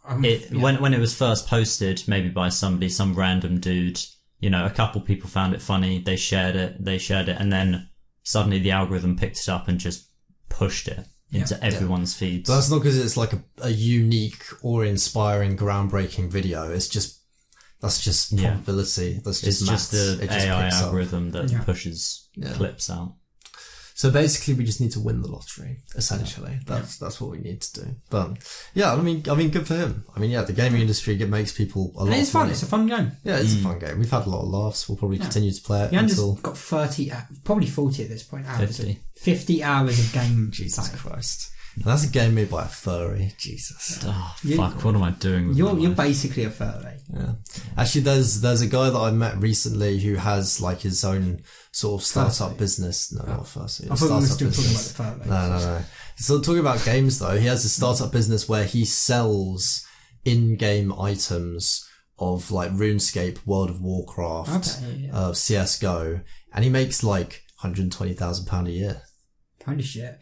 When it was first posted, maybe by somebody, some random dude, a couple people found it funny, they shared it, and then suddenly the algorithm picked it up and just pushed it into everyone's feeds. But that's not because it's like a unique or inspiring, groundbreaking video. That's just probability. That's It's just just maths. the It just AI picks up. algorithm that pushes clips out. So basically, we just need to win the lottery. Essentially, that's what we need to do. But yeah, I mean, good for him. I mean, the gaming industry makes people a lot. It's of fun. money. It's a fun game. Yeah, it's a fun game. We've had a lot of laughs. We'll probably continue to play it Leander's until got 30, probably 40 at this point. Hours 50 hours of game. Jesus play. Christ. And that's a game made by a furry. Jesus. Oh, fuck, what am I doing with my You're life? basically a furry. Yeah. Actually, there's a guy that I met recently who has like his own sort of startup business. No, not furry. I thought we were still talking about the furry. No. So talking about games though, he has a startup business where he sells in-game items of like RuneScape, World of Warcraft, CS:GO, and he makes like £120,000 a year. Holy shit.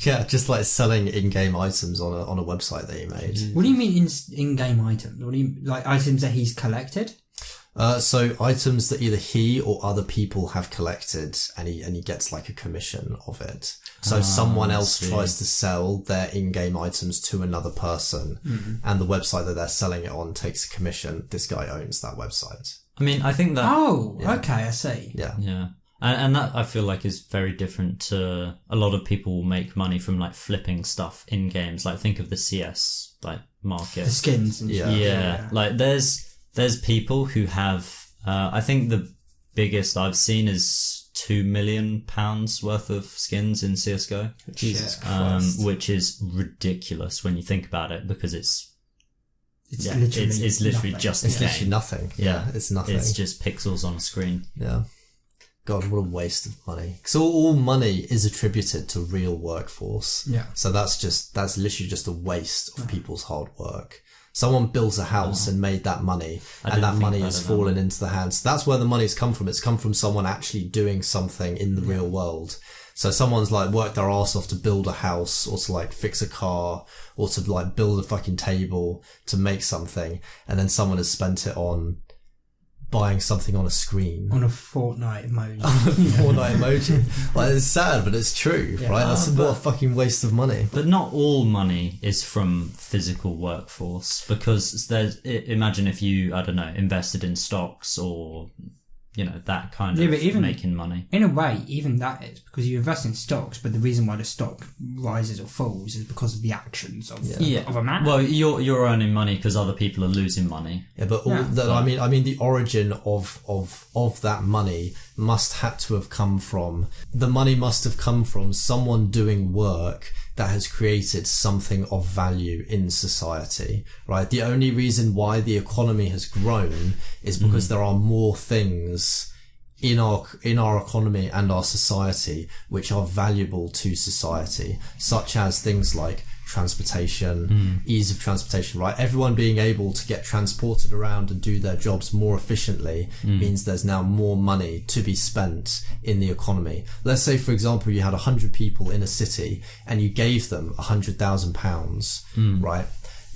Yeah, just like selling in-game items on a website that he made. What do you mean in-game items? What do you like items that he's collected? So items that either he or other people have collected, and he gets like a commission of it. So someone else tries to sell their in-game items to another person, and the website that they're selling it on takes a commission. This guy owns that website. I mean, I think that... Okay, I see. Yeah. Yeah. And that, I feel like, is very different to... A lot of people make money from, like, flipping stuff in games. Like, think of the CS, like, market. The skins and shit. Yeah. Like, there's people who have... I think the biggest I've seen is £2 million worth of skins in CSGO. Jesus Christ. Which is ridiculous when you think about it, because it's literally nothing. just It's a literally game. nothing. Yeah. It's nothing. It's just pixels on a screen. Yeah. God, what a waste of money. Because all money is attributed to real workforce. Yeah. So that's literally just a waste of people's hard work. Someone builds a house and made that money, and that money has fallen into the hands. That's where the money's come from. It's come from someone actually doing something in the real world. So someone's like worked their arse off to build a house, or to like fix a car, or to like build a fucking table to make something, and then someone has spent it on buying something on a screen. On a Fortnite emoji. Fortnite emoji. Like, it's sad, but it's true, right? That's what a fucking waste of money. But not all money is from physical workforce, because imagine if you, I don't know, invested in stocks or, that kind of but even making money. In a way, even that is, because you invest in stocks, but the reason why the stock rises or falls is because of the actions of a man. Well, you're earning money because other people are losing money. Yeah, but I mean, the origin of that money must have come from someone doing work that has created something of value in society, right? The only reason why the economy has grown is because there are more things in our economy and our society which are valuable to society, such as things like transportation, ease of transportation, right? Everyone being able to get transported around and do their jobs more efficiently means there's now more money to be spent in the economy. Let's say, for example, you had 100 people in a city and you gave them £100,000, right?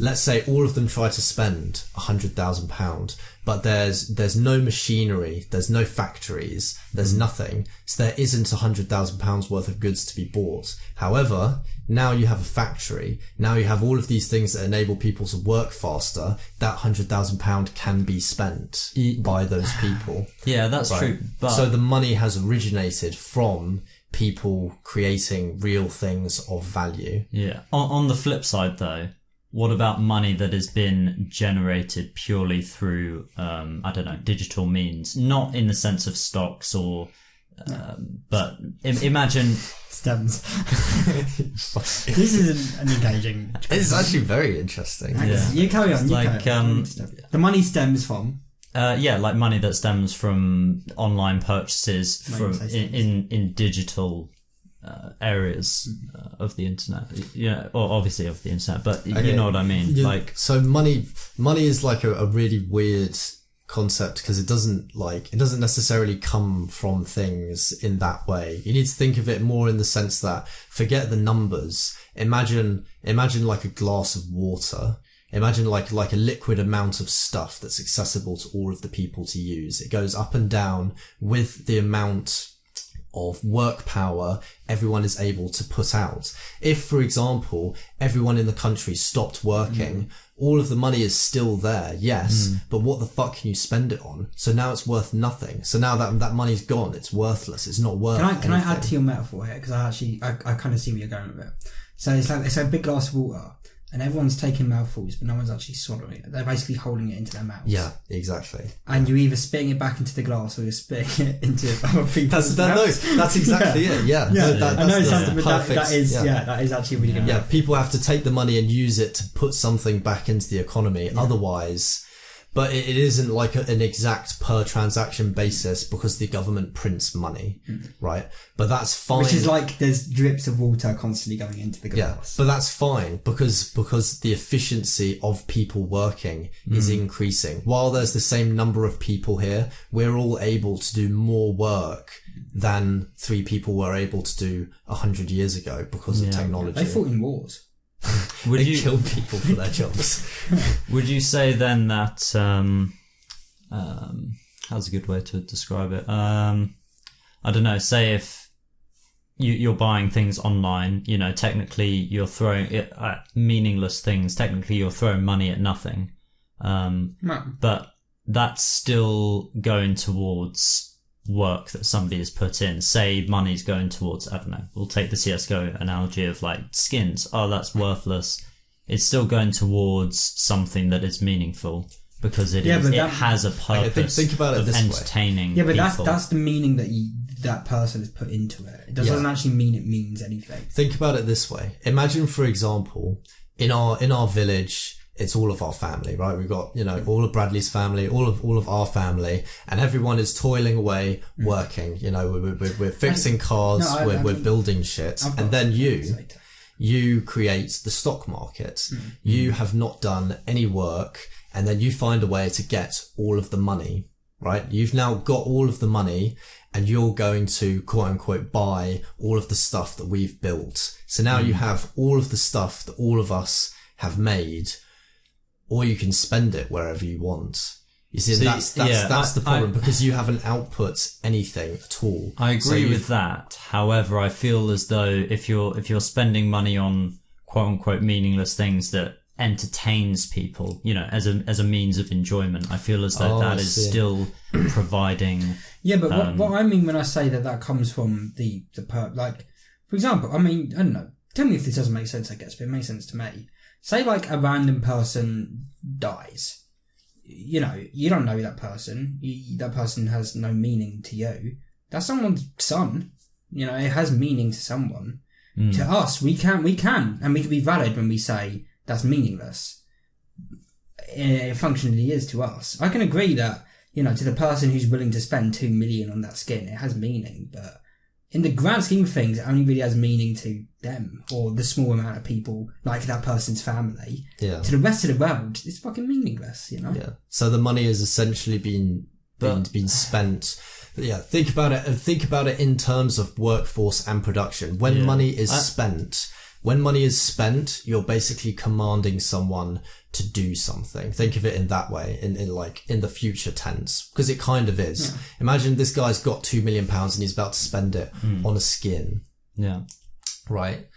Let's say all of them try to spend £100,000, but there's no machinery, there's no factories, there's nothing, so there isn't £100,000 worth of goods to be bought. However, now you have a factory, now you have all of these things that enable people to work faster. That £100,000 can be spent by those people. Yeah, that's true. But so the money has originated from people creating real things of value. Yeah. On the flip side, though, what about money that has been generated purely through, I don't know, digital means? Not in the sense of stocks or, but imagine stems. This is an engaging. It's actually very interesting. Yeah. You carry on. The money stems from. Like money that stems from online purchases from in digital areas of the internet, or obviously of the internet, but you know what I mean. So money is like a really weird concept because it doesn't necessarily come from things in that way. You need to think of it more in the sense that forget the numbers. Imagine like a glass of water. Imagine like a liquid amount of stuff that's accessible to all of the people to use. It goes up and down with the amount of work power everyone is able to put out. If, for example, everyone in the country stopped working, all of the money is still there, yes, but what the fuck can you spend it on? So now it's worth nothing. So now that money's gone, it's worthless. It's not worth anything. Can I add to your metaphor here? Because I kind of see where you're going with it. So it's a big glass of water, and everyone's taking mouthfuls, but no one's actually swallowing it. They're basically holding it into their mouths. Yeah, exactly. And you're either spitting it back into the glass or you're spitting it into other people's mouths. That's exactly it. Yeah. Yeah. That is actually really good. Yeah, people have to take the money and use it to put something back into the economy. Yeah. Otherwise, but it isn't like an exact per transaction basis because the government prints money, right? But that's fine. Which is like there's drips of water constantly going into the glass. Yeah, but that's fine because the efficiency of people working is increasing. While there's the same number of people here, we're all able to do more work than 3 people were able to do 100 years ago because of technology. They fought in wars. They kill people for their jobs. Would you say then that how's a good way to describe it? I don't know. Say if you're buying things online, technically you're throwing it at meaningless things. Technically, you're throwing money at nothing. But that's still going towards work that somebody has put in. Say money's going towards, I don't know, we'll take the CSGO analogy of like skins. Oh, that's worthless. It's still going towards something that is meaningful because it has a purpose. Think about it of this entertaining way. Yeah, but that's the meaning that person has put into it. It doesn't actually mean it means anything. Think about it this way. Imagine, for example, in our village, it's all of our family, right? We've got, all of Bradley's family, all of our family, and everyone is toiling away, working. We're fixing cars, we're building shit, and then you create the stock market. You have not done any work, and then you find a way to get all of the money, right? You've now got all of the money, and you're going to quote unquote buy all of the stuff that we've built. So now you have all of the stuff that all of us have made. Or you can spend it wherever you want. You see, that's the problem because you haven't output anything at all. I agree with that. However, I feel as though if you're spending money on quote unquote meaningless things that entertains people, as a means of enjoyment, I feel as though that is still providing. Yeah, but what I mean when I say that comes from the like, for example, I mean, I don't know. Tell me if this doesn't make sense. I guess, but it makes sense to me. Say like a random person dies. You don't know that person. That person has no meaning to you. That's someone's son. It has meaning to someone. To us, we can, and we can be valid when we say that's meaningless. It functionally is to us. I can agree that, to the person who's willing to spend 2 million on that skin, it has meaning, but in the grand scheme of things, it only really has meaning to them or the small amount of people, like that person's family. Yeah. To the rest of the world, it's fucking meaningless, you know? Yeah. So the money has essentially been spent. Yeah. Think about it. Think about it in terms of workforce and production. When money is spent, you're basically commanding someone to do something. Think of it in that way, in the future tense, because it kind of is. Yeah. Imagine this guy's got £2 million and he's about to spend it on a skin. Yeah. Right.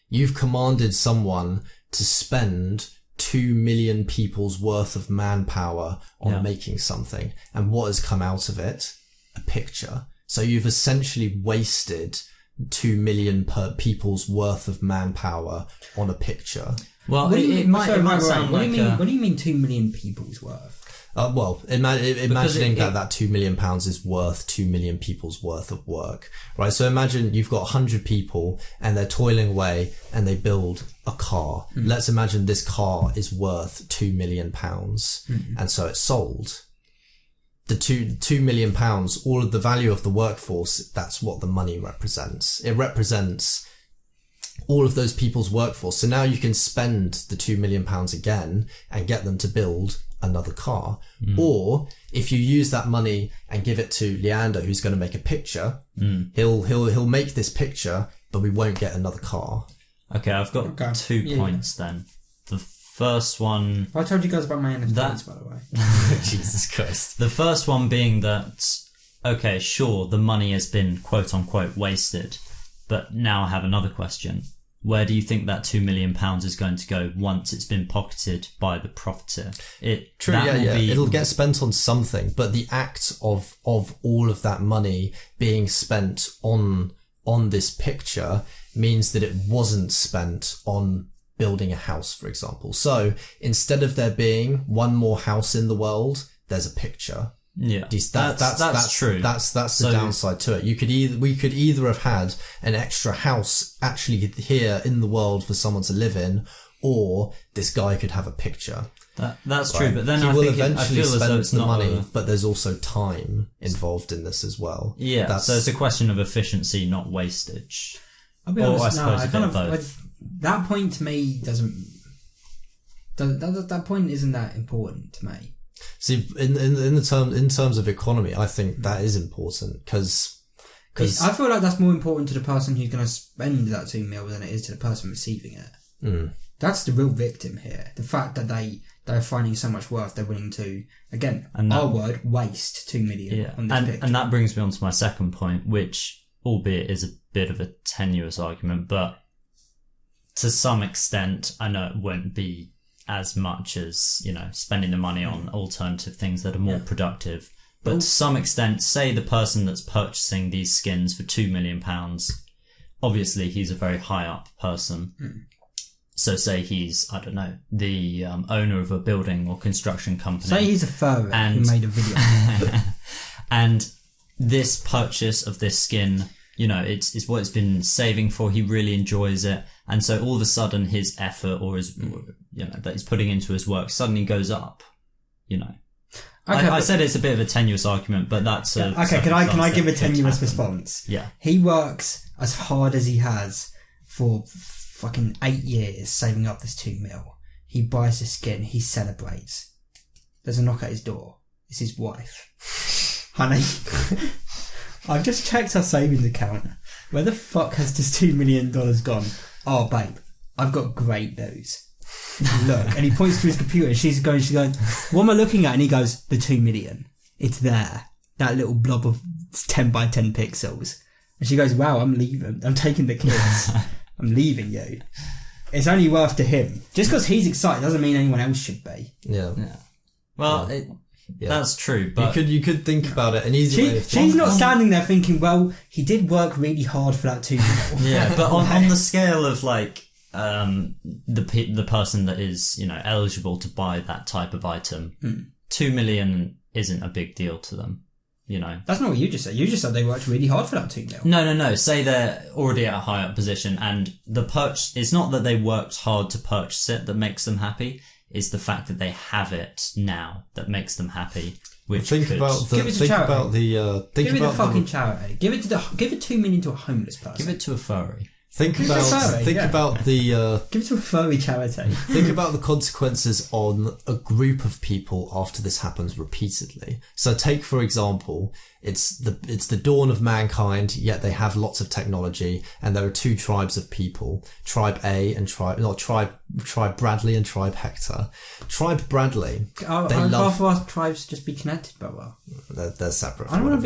You've commanded someone to spend 2 million people's worth of manpower on making something. And what has come out of it? A picture. So you've essentially wasted 2 million people's worth of manpower on a picture. Well, it might sound what like... What do you mean 2 million people's worth? Imagining that £2 million is worth 2 million people's worth of work, right? So imagine you've got 100 people and they're toiling away and they build a car. Let's imagine this car is worth £2 million and so it's sold. The £2 million, all of the value of the workforce, that's what the money represents. It represents all of those people's workforce. So now you can spend the £2 million again and get them to build another car. Or if you use that money and give it to Leander, who's going to make a picture, he'll make this picture, but we won't get another car. Okay, I've got 2 points then. The first one... I told you guys about my NFTs, by the way. Jesus Christ. The first one being that, okay, sure, the money has been quote-unquote wasted, but now I have another question. Where do you think that £2 million is going to go once it's been pocketed by the profiteer? It'll get spent on something, but the act of all of that money being spent on this picture means that it wasn't spent on building a house, for example. So instead of there being one more house in the world, there's a picture. Yeah, that's true. That's the downside to it. We could either have had an extra house actually here in the world for someone to live in, or this guy could have a picture. That's true, but then I feel as though it's the money, but there's also time involved in this as well. Yeah, so it's a question of efficiency, not wastage. I'll be honest. That point to me that point isn't that important to me. See, in terms of economy, I think that is important because I feel like that's more important to the person who's going to spend that $2 million than it is to the person receiving it. That's the real victim here. The fact that they're finding so much worth, they're willing to, again, waste $2 million on this picture. And that brings me on to my second point, which, albeit is a bit of a tenuous argument, but to some extent, I know it won't be as much as, spending the money on alternative things that are more productive. But to some extent, say the person that's purchasing these skins for £2 million, obviously he's a very high up person. So say he's, I don't know, the owner of a building or construction company. Say he's a furry who made a video. And this purchase of this skin, it's what it's been saving for. He really enjoys it. And so all of a sudden his effort or his, that he's putting into his work suddenly goes up, Okay, I said it's a bit of a tenuous argument, but that's okay. Can I give a tenuous response? Yeah. He works as hard as he has for fucking 8 years saving up this $2 million. He buys the skin. He celebrates. There's a knock at his door. It's his wife. Honey, I've just checked our savings account. Where the fuck has this $2 million gone? Oh, babe, I've got great news. Look, and he points to his computer and she's going, what am I looking at? And he goes, the 2 million. It's there. That little blob of 10 by 10 pixels. And she goes, wow, I'm leaving. I'm taking the kids. I'm leaving you. It's only worth to him. Just because he's excited doesn't mean anyone else should be. Yeah. Well, that's true, but... You could think about it an easy way. She's not standing there thinking, well, he did work really hard for that $2 million. Yeah, but on the scale of, the person that is, eligible to buy that type of item, 2 million isn't a big deal to them, That's not what you just said. You just said they worked really hard for that $2 million. No. Say they're already at a high up position and it's not that they worked hard to purchase it that makes them happy. It's the fact that they have it now that makes them happy, which Think could about the. Give it to Think charity. about the. Think Give it about a fucking charity. Give it 2 million to a homeless person. give it to a furry. Think Give it to about. charity, Think yeah. about the. Give it to a furry charity. Think about the consequences on a group of people after this happens repeatedly. So take, for example, it's the dawn of mankind, yet they have lots of technology, and there are two tribes of people, Tribe A and Tribe Bradley and Tribe Hector. Tribe Bradley, I'd rather our tribes just be connected, brother. they're separate. I don't want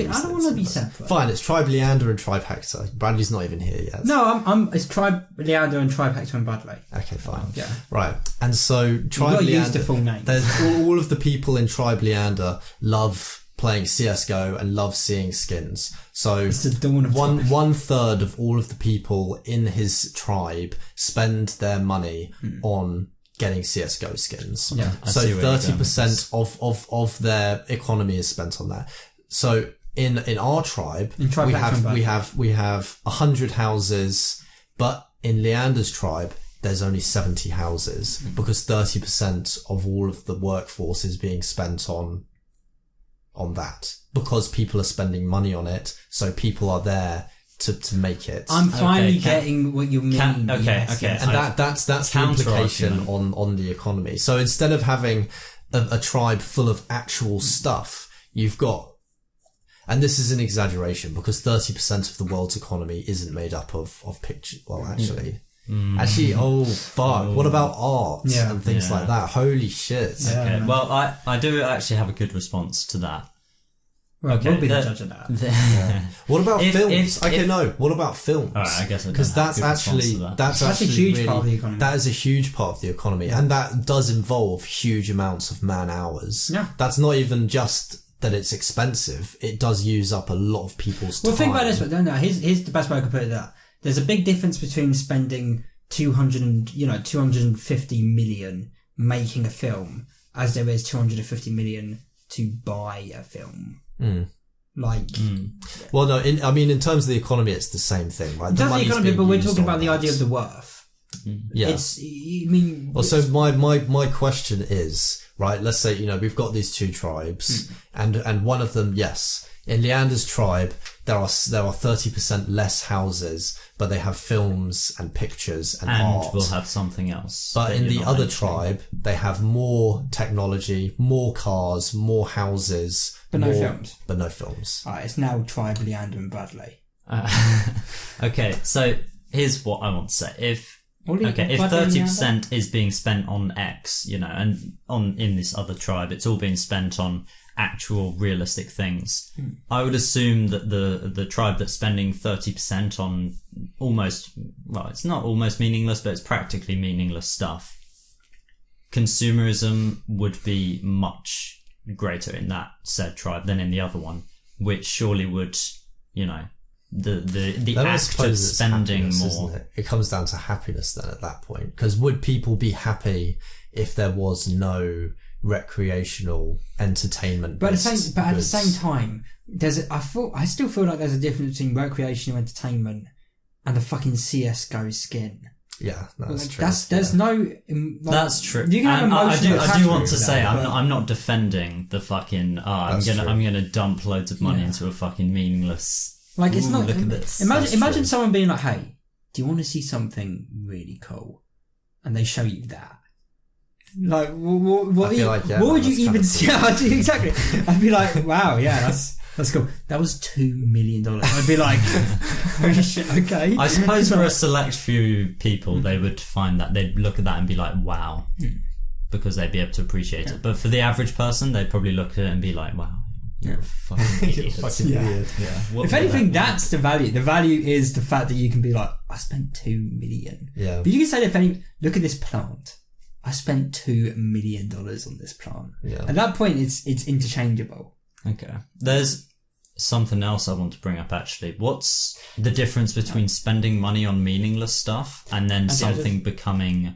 to be separate. Fine, it's Tribe Leander and Tribe Hector. Bradley's not even here yet. No, it's Tribe Leander and Tribe Hector and Bradley. Okay, fine. Yeah. Right. And so Tribe gotta use Leander, the full name. there's all of the people in Tribe Leander love playing CSGO and love seeing skins. So It's the dawn of time. 1/3 of all of the people in his tribe spend their money on getting CSGO skins. Yeah. So I see where you're going with 30% of their economy is spent on that. So in our tribe, In Tribe Hector and we have 100 houses, but in Leander's tribe there's only 70 houses because 30% of all of the workforce is being spent on that because people are spending money on it, so people are there to make it. I'm finally Okay, getting what you mean. okay. Yes. And that's the Counter implication argument. on the economy. So instead of having a tribe full of actual stuff, you've got, and this is an exaggeration because 30% of the world's economy isn't made up of pictures. Well, actually, oh fuck! What about art and things like that? Holy shit! Yeah. Okay, man. well, I do actually have a good response to that. Well, Okay, we'll be the that- judge of that. What about If- films? if- No. What about films? Alright, I guess I don't because have a that's good response actually to that. that's That's a actually huge really, part of the economy. That is a huge part of the economy, and that does involve huge amounts of man hours. Yeah. That's not even just that it's expensive; it does use up a lot of people's time. Well, think about this. But no. Here's the best way I could put it. That there's a big difference between spending 250 million making a film, as there is 250 million to buy a film. Like, Well, no. In terms of the economy, it's the same thing, right? it does the money's economy, being but we're used talking on about the that. idea of the worth. Yeah. Well, so my question is, right, let's say, we've got these two tribes and one of them, yes, in Leander's tribe, there are 30% less houses, but they have films and pictures and art. we'll have something else. But in you're the not other mentioning. tribe, they have more technology, more cars, more houses. But no films. But no films. Alright, it's now Tribe, Leander and Bradley. Okay, so here's what I want to say. If Bradley and 30% is being spent on X, and in this other tribe, it's all being spent on actual realistic things. I would assume that the tribe that's spending 30% on it's not almost meaningless, but it's practically meaningless stuff. Consumerism would be much greater in that said tribe than in the other one, which surely would, the Then I act suppose of it's spending happiness, more. isn't it? It comes down to happiness then at that point. Because would people be happy if there was no recreational entertainment? But at the same time, I still feel like there's a difference between recreational entertainment and a fucking CS:GO skin. Yeah, that's true. There's no. That's true. You can have And I emotional do want attachment to to say that, I'm but- I'm not defending the fucking. I'm That's true. gonna dump loads of money Yeah. into a fucking meaningless. Like, it's Ooh, not. look at this. Imagine true. someone being like, "Hey, do you want to see something really cool?" And they show you that. Like, what I feel like, yeah, what would you that's even kinda see? Yeah, exactly. I'd be like, "Wow, yeah, that's cool." That was $2 million. I'd be like, "Holy shit, okay." I suppose for a select few people, they would find that they'd look at that and be like, "Wow," because they'd be able to appreciate it. But for the average person, they'd probably look at it and be like, "Wow, you're a fucking idiot." fucking Yeah. idiot. Yeah. If anything, that's the value. The value is the fact that you can be like, "I spent $2 million." Yeah. But you can say, look at this plant. I spent $2 million on this plant. Yeah. At that point, it's interchangeable. Okay. There's something else I want to bring up actually. What's the difference between spending money on meaningless stuff and then something becoming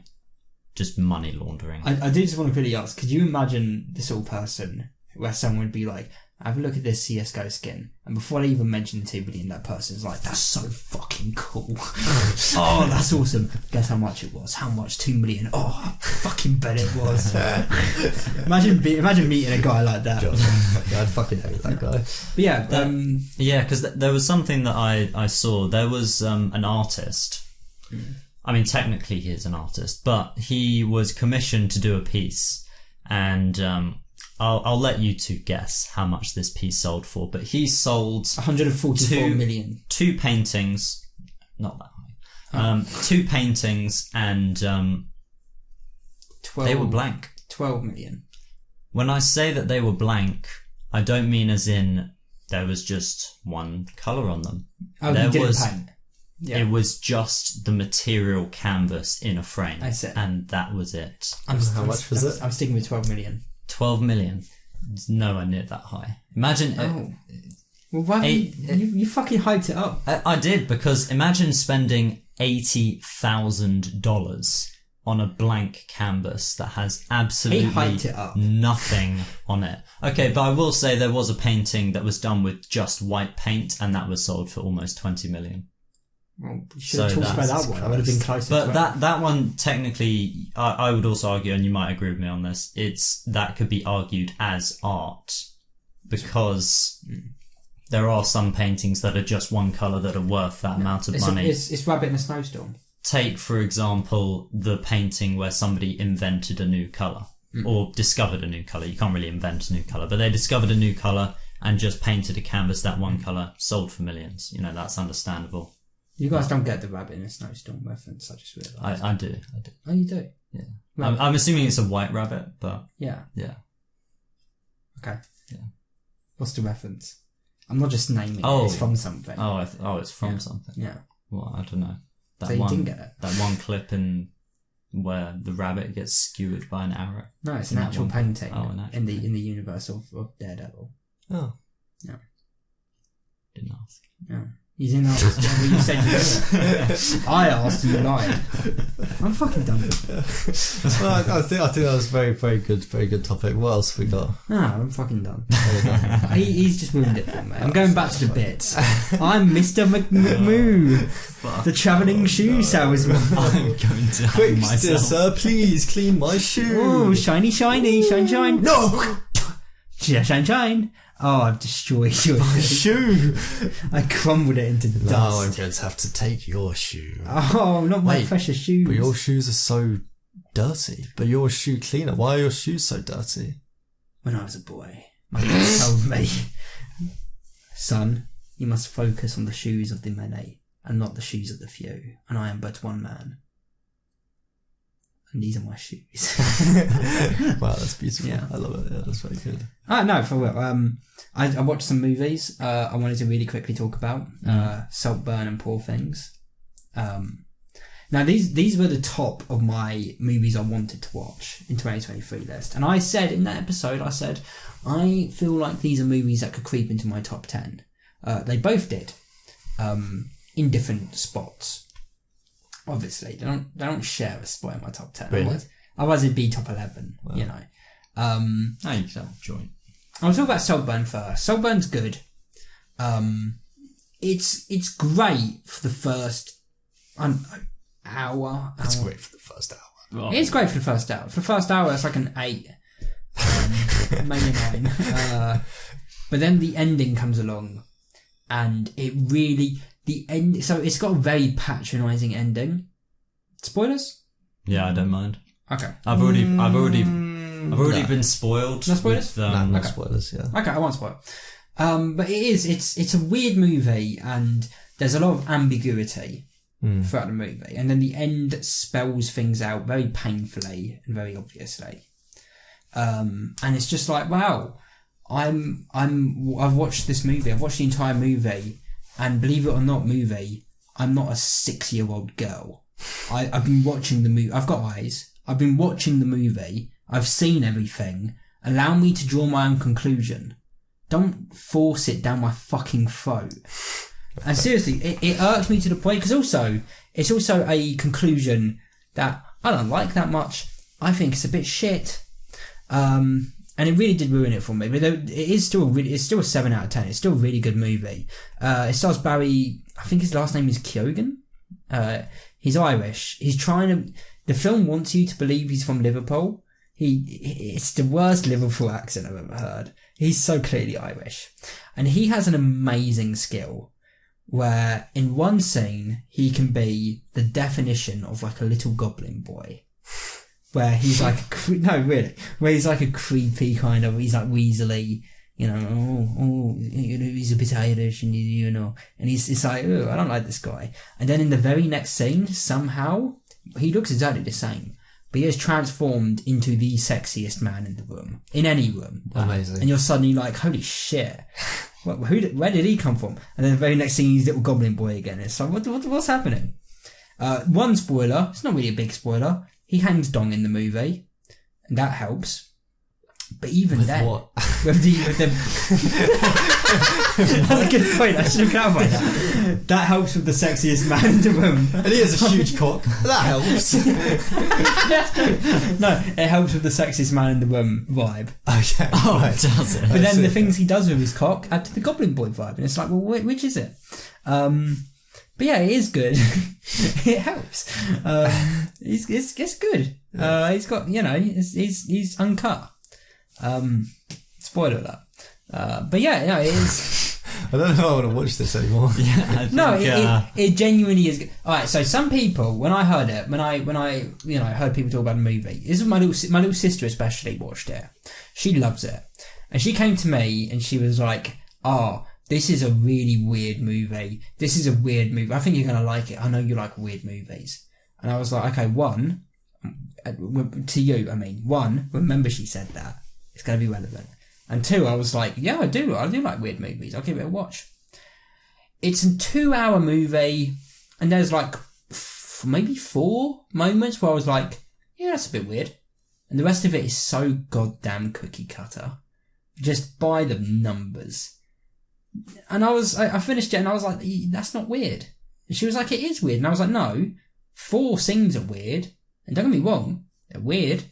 just money laundering? I do just want to quickly ask, could you imagine this sort of person where someone would be like, have a look at this CSGO skin. And before I even mention 2 billion, that person's like, that's so fucking cool. Oh, that's awesome. Guess how much it was? How much? 2 million. Oh, I fucking bet it was. imagine meeting a guy like that. I'd fucking hate that guy. But yeah, yeah, because there was something that I saw. There was an artist. I mean, technically he is an artist, but he was commissioned to do a piece, and I'll let you two guess how much this piece sold for. But he sold 144 million. 2 paintings, not that high. 2 paintings, and 12, they were blank. 12 million. When I say that they were blank, I don't mean as in there was just one colour on them. Oh, there you didn't was paint. Yeah. It was just the material canvas in a frame. That's it. And that was it. How much was it? I'm sticking with 12 million. 12 million. It's nowhere near that high. Imagine... Well, why you fucking hyped it up? I did, because imagine spending $80,000 on a blank canvas that has absolutely hyped it up. Nothing on it. Okay, but I will say there was a painting that was done with just white paint, and that was sold for almost 20 million. Well, you should have talked about that one. I would have been closer. But that one, technically, I would also argue, and you might agree with me on this, that could be argued as art, because there are some paintings that are just one colour that are worth that amount of money. It's Rabbit in a Snowstorm. Take, for example, the painting where somebody invented a new colour, or discovered a new colour. You can't really invent a new colour, but they discovered a new colour and just painted a canvas that one colour, sold for millions. You know, that's understandable. You guys don't get the Rabbit in a Snowstorm reference, I just realised. I do. Oh, you do? Yeah. Well, I'm assuming it's a white rabbit, but... Yeah. Yeah. Okay. Yeah. What's the reference? I'm not just naming it, it's from something. It's from something. Yeah. Well, I don't know. So you didn't get it? That one clip in where the rabbit gets skewered by an arrow. No, it's an actual painting in the painting. universe of Daredevil. Oh. Yeah. Didn't ask. Yeah. You didn't ask. Well, you said you didn't. I asked and you lied. I'm fucking done with it. Well, I think that was very, very good topic. What else have we got? I'm fucking done. He's just ruined it for me. I'm going back to the bits. I'm Mr. McMoo, the travelling shoe salesman. I'm going to Quick, hang myself. sir, please clean my shoe. Oh, shiny, shine. No! Shine, shine. Oh, I've destroyed your shoe. I crumbled it into the dust. Now I'm going to have to take your shoe. Oh, not my precious shoes. But your shoes are so dirty. But you're a shoe cleaner. Why are your shoes so dirty? When I was a boy, my dad told me, son, you must focus on the shoes of the many and not the shoes of the few. And I am but one man. And these are my shoes. Wow, that's beautiful. Yeah. I love it. Yeah, that's very good. No, for real. I watched some movies I wanted to really quickly talk about. Saltburn and Poor Things. Now, these were the top of my movies I wanted to watch in 2023 list. And I said in that episode, I feel like these are movies that could creep into my top 10. They both did, in different spots. Obviously, they don't share a spot in my top 10. Really? Otherwise it'd be top 11, Wow. you know. You can have a joint. I'll talk about Saltburn first. Saltburn's good. It's great for the first hour. It's great for the first hour. Oh. It's great for the first hour. For the first hour, it's like an 8. Maybe 9. But then the ending comes along, and it really... So it's got a very patronising ending. Spoilers? Yeah, I don't mind. Okay. I've already been spoiled. No spoilers? No Okay. spoilers, yeah. Okay, I won't spoil. But it's a weird movie, and there's a lot of ambiguity throughout the movie, and then the end spells things out very painfully and very obviously. And it's just like, wow, I've watched this movie. I've watched the entire movie. And believe it or not, I'm not a 6-year-old girl. I've been watching the movie. I've got eyes. I've been watching the movie. I've seen everything. Allow me to draw my own conclusion. Don't force it down my fucking throat. And seriously, it irks me to the point, because it's also a conclusion that I don't like that much. I think it's a bit shit. And it really did ruin it for me. But it is still it's still a 7 out of 10. It's still a really good movie. It stars Barry. I think his last name is Keoghan. He's Irish. The film wants you to believe he's from Liverpool. It's the worst Liverpool accent I've ever heard. He's so clearly Irish. And he has an amazing skill where in one scene he can be the definition of like a little goblin boy. Where he's like where he's like a creepy kind of, he's like weaselly, he's a bit Irish and and it's like, oh, I don't like this guy. And then in the very next scene, somehow, he looks exactly the same, but he is transformed into the sexiest man in the room, in any room. Amazing. And you're suddenly like, holy shit. Where did he come from? And then the very next scene, he's little goblin boy again. It's like, what's happening? One spoiler, it's not really a big spoiler. He hangs dong in the movie, and that helps. But even with then, what? with the that's a good point. I should have clarified that. That helps with the sexiest man in the room. And he has a huge cock. That helps. No, it helps with the sexiest man in the room vibe. Okay. Oh, right. Does it? But then the things he does with his cock add to the Goblin Boy vibe, and it's like, well, which is it? But yeah, it is good. It helps. It's good. He's got, he's uncut. Spoiler alert. But yeah, it is. I don't know if I want to watch this anymore. Yeah, I think, it genuinely is good. Alright, so some people, when I heard it, when I heard people talk about the movie, this is my little sister especially watched it. She loves it. And she came to me and she was like, this is a really weird movie. This is a weird movie. I think you're going to like it. I know you like weird movies. And I was like, okay, one, remember she said that. It's going to be relevant. And two, I was like, yeah, I do like weird movies. I'll give it a watch. It's a 2-hour movie, and there's like maybe 4 moments where I was like, yeah, that's a bit weird. And the rest of it is so goddamn cookie cutter. Just by the numbers. And I finished it and I was like, that's not weird. And she was like, it is weird. And I was like, no, 4 scenes are weird. And don't get me wrong, they're weird.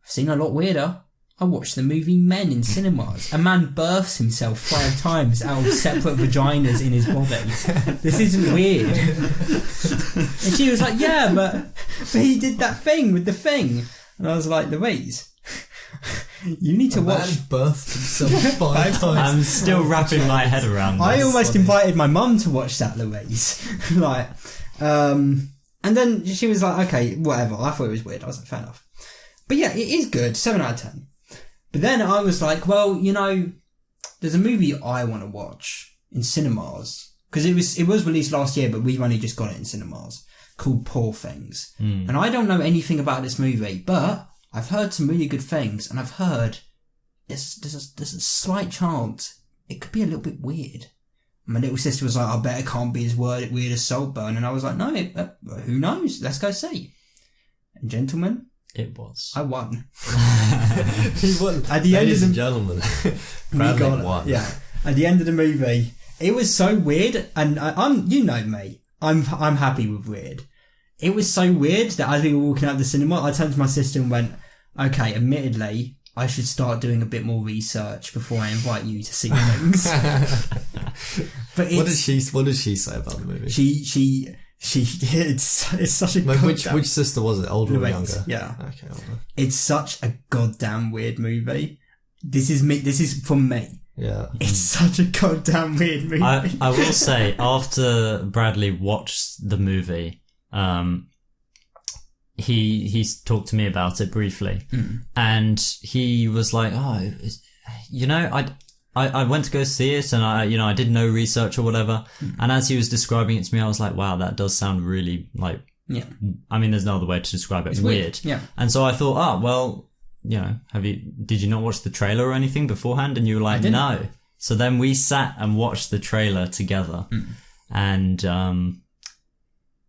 I've seen a lot weirder. I watched the movie Men in cinemas. A man births himself 5 times out of separate vaginas in his body. This isn't weird. And she was like, yeah, but he did that thing with the thing. And I was like, Louise, you need to watch. Man birthed himself 5 times. I'm still wrapping my head around this. I almost invited my mum to watch that, Louise. And then she was like, okay, whatever. I thought it was weird. I was like, fair enough. But yeah, it is good. 7 out of 10. But then I was like, well, there's a movie I want to watch in cinemas. Because it was released last year, but we've only just got it in cinemas. Called Poor Things. And I don't know anything about this movie, but I've heard some really good things, and I've heard there's a slight chance it could be a little bit weird. My little sister was like, I bet it can't be as weird as Saltburn. And I was like, no, who knows? Let's go see. And gentlemen, it was. I won. He won. At the Ladies end and gentlemen, Bradley won. Yeah. At the end of the movie, it was so weird, and I'm me, I'm happy with weird. It was so weird that as we were walking out of the cinema, I turned to my sister and went, okay, admittedly, I should start doing a bit more research before I invite you to see things. But what did she say about the movie? It's such a which sister was it? Older or younger? Yeah. Okay, older. It's such a goddamn weird movie. This is from me. Yeah. It's such a goddamn weird movie. I will say, after Bradley watched the movie, he's talked to me about it briefly, and he was like, I went to go see it, and I did no research or whatever, and as he was describing it to me, I was like, wow, that does sound really like, I mean, there's no other way to describe it. It's weird. Yeah. And so I thought, did you not watch the trailer or anything beforehand? And you were like, no. So then we sat and watched the trailer together, and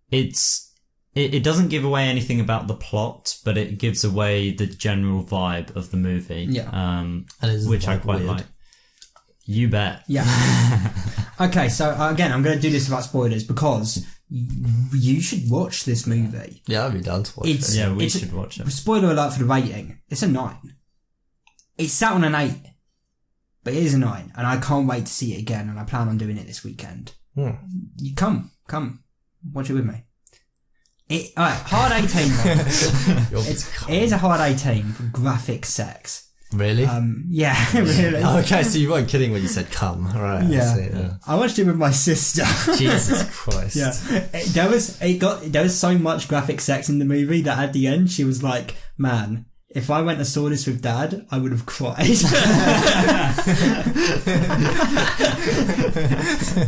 it doesn't give away anything about the plot, but it gives away the general vibe of the movie. Yeah. Which I quite like. You bet. Yeah. Okay, so again, I'm going to do this without spoilers because you should watch this movie. Yeah, I'd be down to watch it. Yeah, we should watch it. Spoiler alert for the rating. It's a 9. It's sat on an 8, but it is a 9, and I can't wait to see it again, and I plan on doing it this weekend. You come, watch it with me. Alright, hard 18. It is a hard 18 for graphic sex. Really? Yeah, really. Okay, so you weren't kidding when you said come. All right. Yeah. I watched it with my sister. Jesus Christ. Yeah. There was so much graphic sex in the movie that at the end she was like, man, if I went and saw this with Dad, I would have cried.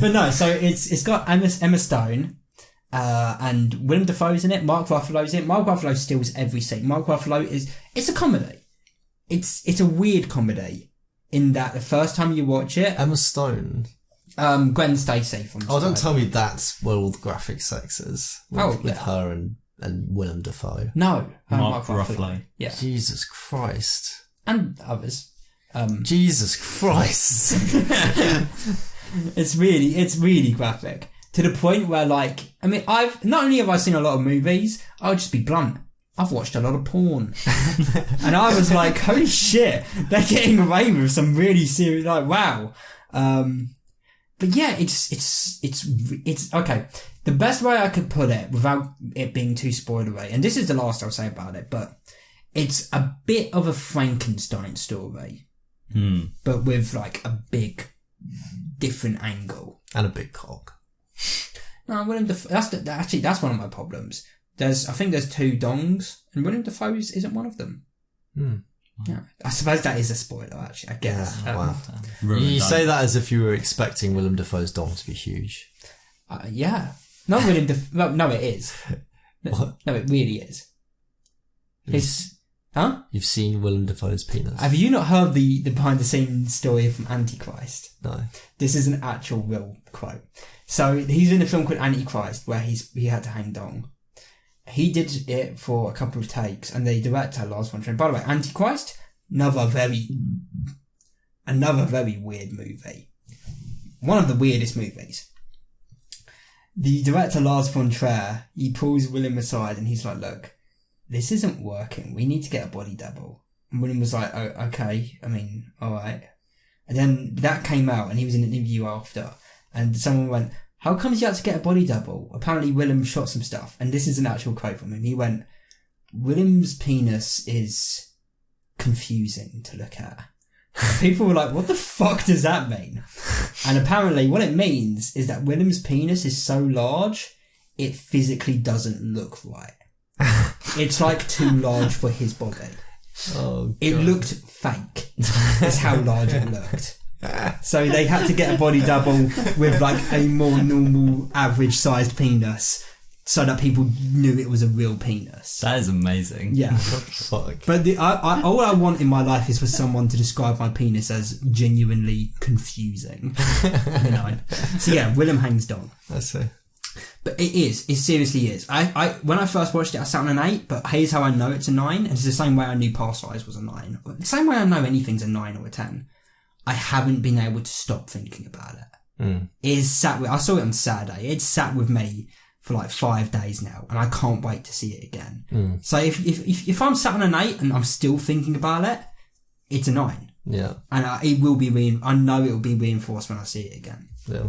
But no, so it's got Emma Stone, and Willem Dafoe's in it, Mark Ruffalo's in it. Mark Ruffalo steals every scene. Mark Ruffalo it's a comedy. It's a weird comedy in that the first time you watch it... Emma Stone? Gwen Stacy from... Oh, don't tell me that's where all the graphic sex is. With her and Willem Dafoe. No. Mark Ruffalo. Yeah. Jesus Christ. And others. Jesus Christ. It's really graphic. To the point where, like... I mean, not only have I seen a lot of movies, I'll just be blunt. I've watched a lot of porn. And I was like, holy shit, they're getting away with some really serious, like, wow. But yeah, it's okay. The best way I could put it without it being too spoilery, and this is the last I'll say about it, but it's a bit of a Frankenstein story. But with like a big, different angle. And a big cock. No, that's one of my problems. I think there's 2 dongs, and Willem Dafoe's isn't one of them. Yeah, I suppose that is a spoiler, actually, I guess. Yeah, wow. You say that as if you were expecting Willem Dafoe's dong to be huge. Yeah. Not Willem Dafoe. No, it is. What? No, it really is. Huh? You've seen Willem Dafoe's penis? Have you not heard the behind-the-scenes story from Antichrist? No. This is an actual real quote. So, he's in a film called Antichrist, where he had to hang dong. He did it for a couple of takes, and the director, Lars von Trier. By the way, Antichrist, another very weird movie. One of the weirdest movies. The director, Lars von Trier, he pulls Willem aside and he's like, look, this isn't working. We need to get a body double. And Willem was like, oh, okay. I mean, alright. And then that came out, and he was in an interview after, and someone went, how comes you had to get a body double? Apparently Willem shot some stuff. And this is an actual quote from him. He went, Willem's penis is confusing to look at. And people were like, what the fuck does that mean? And apparently what it means is that Willem's penis is so large, it physically doesn't look right. It's like too large for his body. Oh, it looked fake. That's how large it looked. So they had to get a body double with like a more normal average sized penis so that people knew it was a real penis. That is amazing. Yeah. Fuck. But all I want in my life is for someone to describe my penis as genuinely confusing. You know? So yeah, Willem hangs dong. I see. But it seriously is. When I first watched it, I sat on an 8, but here's how I know it's a 9, and it's the same way I knew Past Lives was a 9. The same way I know anything's a 9 or a 10. I haven't been able to stop thinking about it. I saw it on Saturday. It's sat with me for like 5 days now, and I can't wait to see it again. So if I'm sat on an 8 and I'm still thinking about it, it's a 9. Yeah. And it will be I know it will be reinforced when I see it again. Yeah.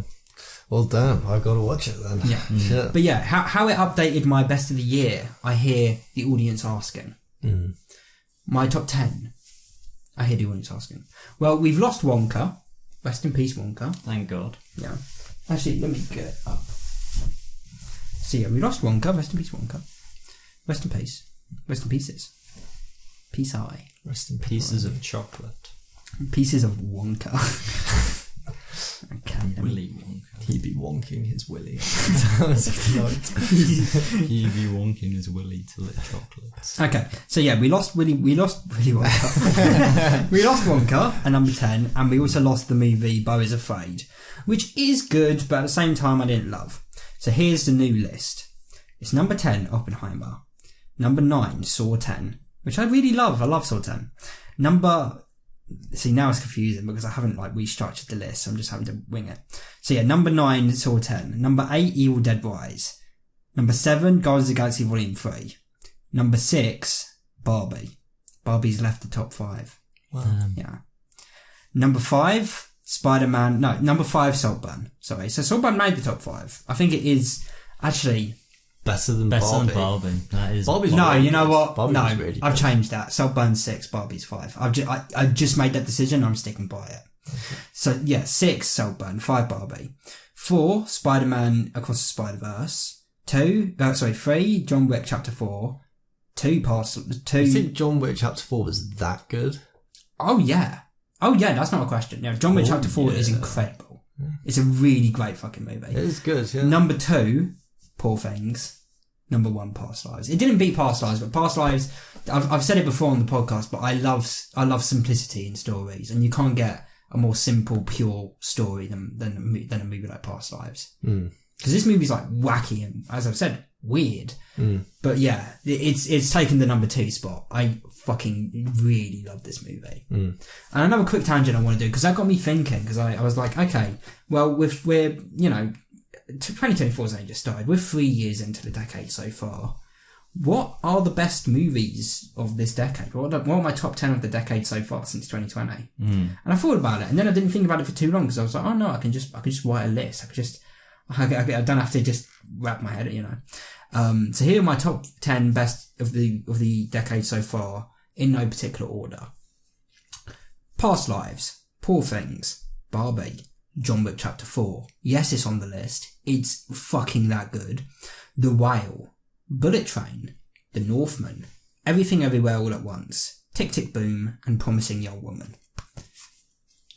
Well, damn, I've got to watch it then. Yeah. Shit. But yeah, how it updated my best of the year, I hear the audience asking. My top 10. I hear the audience asking. Well, we've lost Wonka. Rest in peace, Wonka. Thank God. Yeah. Actually, let me get it up. So yeah, we lost Wonka. Rest in peace, Wonka. Rest in peace. Rest in pieces. Peace eye. Rest in Pieces of chocolate. Pieces of Wonka. Okay. Willy Wonka. He'd be wonking his willy. He'd be wonking his willy to lick chocolates. Okay, so yeah, we lost Willy Wonka. We lost Wonka at number 10, and we also lost the movie Beau is Afraid, which is good, but at the same time I didn't love. So here's the new list. It's number 10, Oppenheimer. Number 9, Saw 10, which I really love. I love Saw 10. See, now it's confusing because I haven't like restructured the list, so I'm just having to wing it. So yeah, number 9, Saw 10. Number 8, Evil Dead Rise. Number 7, Guardians of the Galaxy Volume 3. Number 6, Barbie. Barbie's left the top 5. Yeah. Number 5, Spider-Man. No, number 5, Saltburn. Sorry. So Saltburn made the top 5. I think it is actually better than Better Barbie. than Barbie. That is. Barbie's no. really You know good. what? Barbie No, was really I've good. changed that. Saltburn's 6, Barbie's 5. I just made that decision. I'm sticking by it. Okay. So yeah, 6 Saltburn, 5 Barbie, 4 Spider-Man Across the Spider-Verse, 3 John Wick Chapter 4, 2 Parcel 2. You think John Wick Chapter 4 was that good? Oh yeah, that's not a question. Yeah, John Wick Chapter 4 is incredible. It's a really great fucking movie. It is good, yeah. Number 2, Poor Things. Number 1, Past Lives. It didn't beat Past Lives, but Past Lives, I've said it before on the podcast, but I love simplicity in stories, and you can't get a more simple, pure story than a movie like Past Lives. Because this movie's like wacky and, as I've said, weird. But yeah, it's taken the number 2 spot. I fucking really love this movie. And another quick tangent I want to do, because that got me thinking, because I was like, okay, well, we're 2024 has only just started. We're 3 years into the decade so far. What are the best movies of this decade? What are my top 10 of the decade so far since 2020? And I thought about it, and then I didn't think about it for too long, because I was like, oh no, I can just write a list. I don't have to just wrap my head, So here are my top 10 best of the decade so far, in no particular order. Past Lives, Poor Things, Barbie, John Wick Chapter 4. Yes, it's on the list. It's fucking that good. The Whale, Bullet Train, The Northman, Everything Everywhere All at Once, Tick Tick Boom, and Promising Young Woman.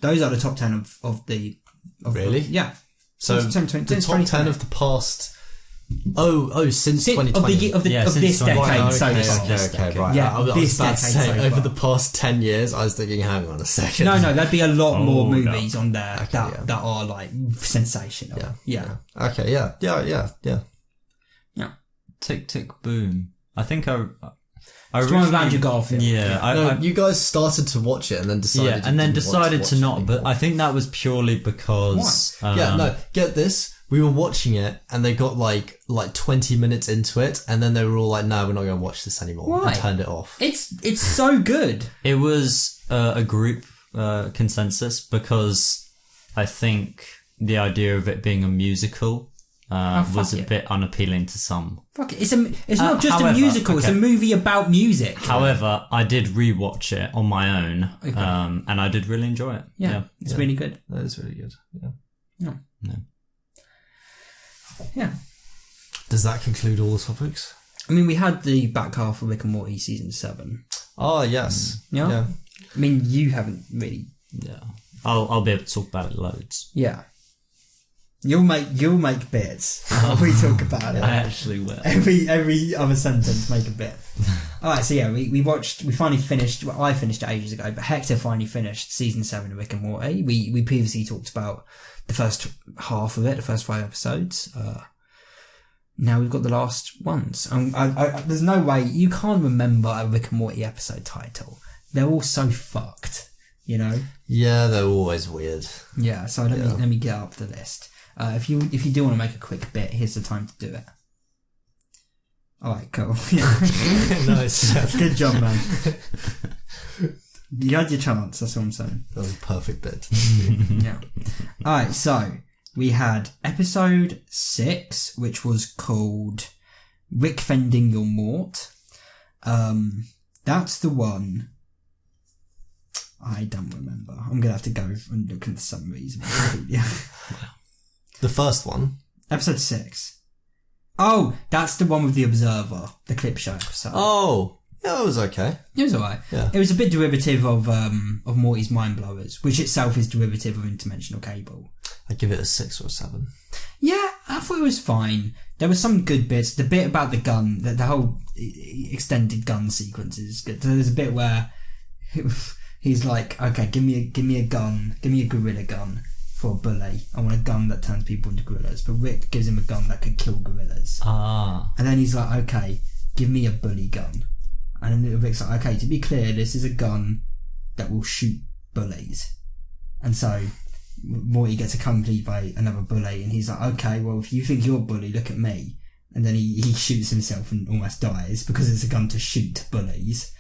Those are the top 10 of the... Really? Yeah. So the top 10 of the past... since 2020. Of this decade so far. Okay, right. Yeah, I was this about to decade say, so over far. the past 10 years, I was thinking, hang on a second. No, there'd be a lot more movies on there that yeah. are like sensational. Yeah. Okay, yeah. Tick Tick Boom. I think I It's one of Andrew Garfield. Yeah, you guys started to watch it and then decided. Yeah, and then you didn't want decided watch to it not. But anymore. I think that was purely because. Get this. We were watching it and they got like 20 minutes into it and then they were all like, no, we're not going to watch this anymore. Why? And turned it off. It's so good. It was a group consensus because I think the idea of it being a musical was a bit unappealing to some. Fuck it. It's not just however, a musical, it's a movie about music. However, I did rewatch it on my own, and I did really enjoy it. Yeah. It's really good. That is really good. Yeah. Yeah. Does that conclude all the topics? I mean, we had the back half of Rick and Morty season 7. Oh, yes. Yeah. I mean, you haven't really. Yeah. I'll be able to talk about it loads. Yeah. You'll make bits. We talk about it. I actually will. Every other sentence, make a bit. Alright, so yeah, we finally finished. Well, I finished it ages ago, but Hector finally finished season 7 of Rick and Morty. We previously talked about the first half of it, the first 5 episodes. Now we've got the last ones. There's no way you can't remember a Rick and Morty episode title. They're all so fucked, you know. Yeah, they're always weird. Yeah, so let me get up the list. If you do want to make a quick bit, here's the time to do it. Alright, cool. Nice. Good job, man. You had your chance, that's what I'm saying. That was a perfect bit. Yeah. Alright, so we had episode 6, which was called Rick Fending Your Mort. That's the one. I don't remember. I'm gonna have to go and look at the summaries. Yeah. The first one. Episode 6. Oh, that's the one with the Observer, the clip show episode. Oh, yeah, that was okay. It was alright. Yeah. It was a bit derivative of Morty's Mind Blowers, which itself is derivative of Interdimensional Cable. I'd give it a 6 or a 7. Yeah, I thought it was fine. There were some good bits. The bit about the gun, the whole extended gun sequence is good. There's a bit where he's like, okay, give me a gun, give me a gorilla gun. For a bully. I want a gun that turns people into gorillas. But Rick gives him a gun that could kill gorillas. And then he's like, okay, give me a bully gun. And then Rick's like, okay, to be clear, this is a gun that will shoot bullies. And so Morty gets accompanied by another bully and he's like, okay, well, if you think you're a bully, look at me. And then he shoots himself and almost dies because it's a gun to shoot bullies.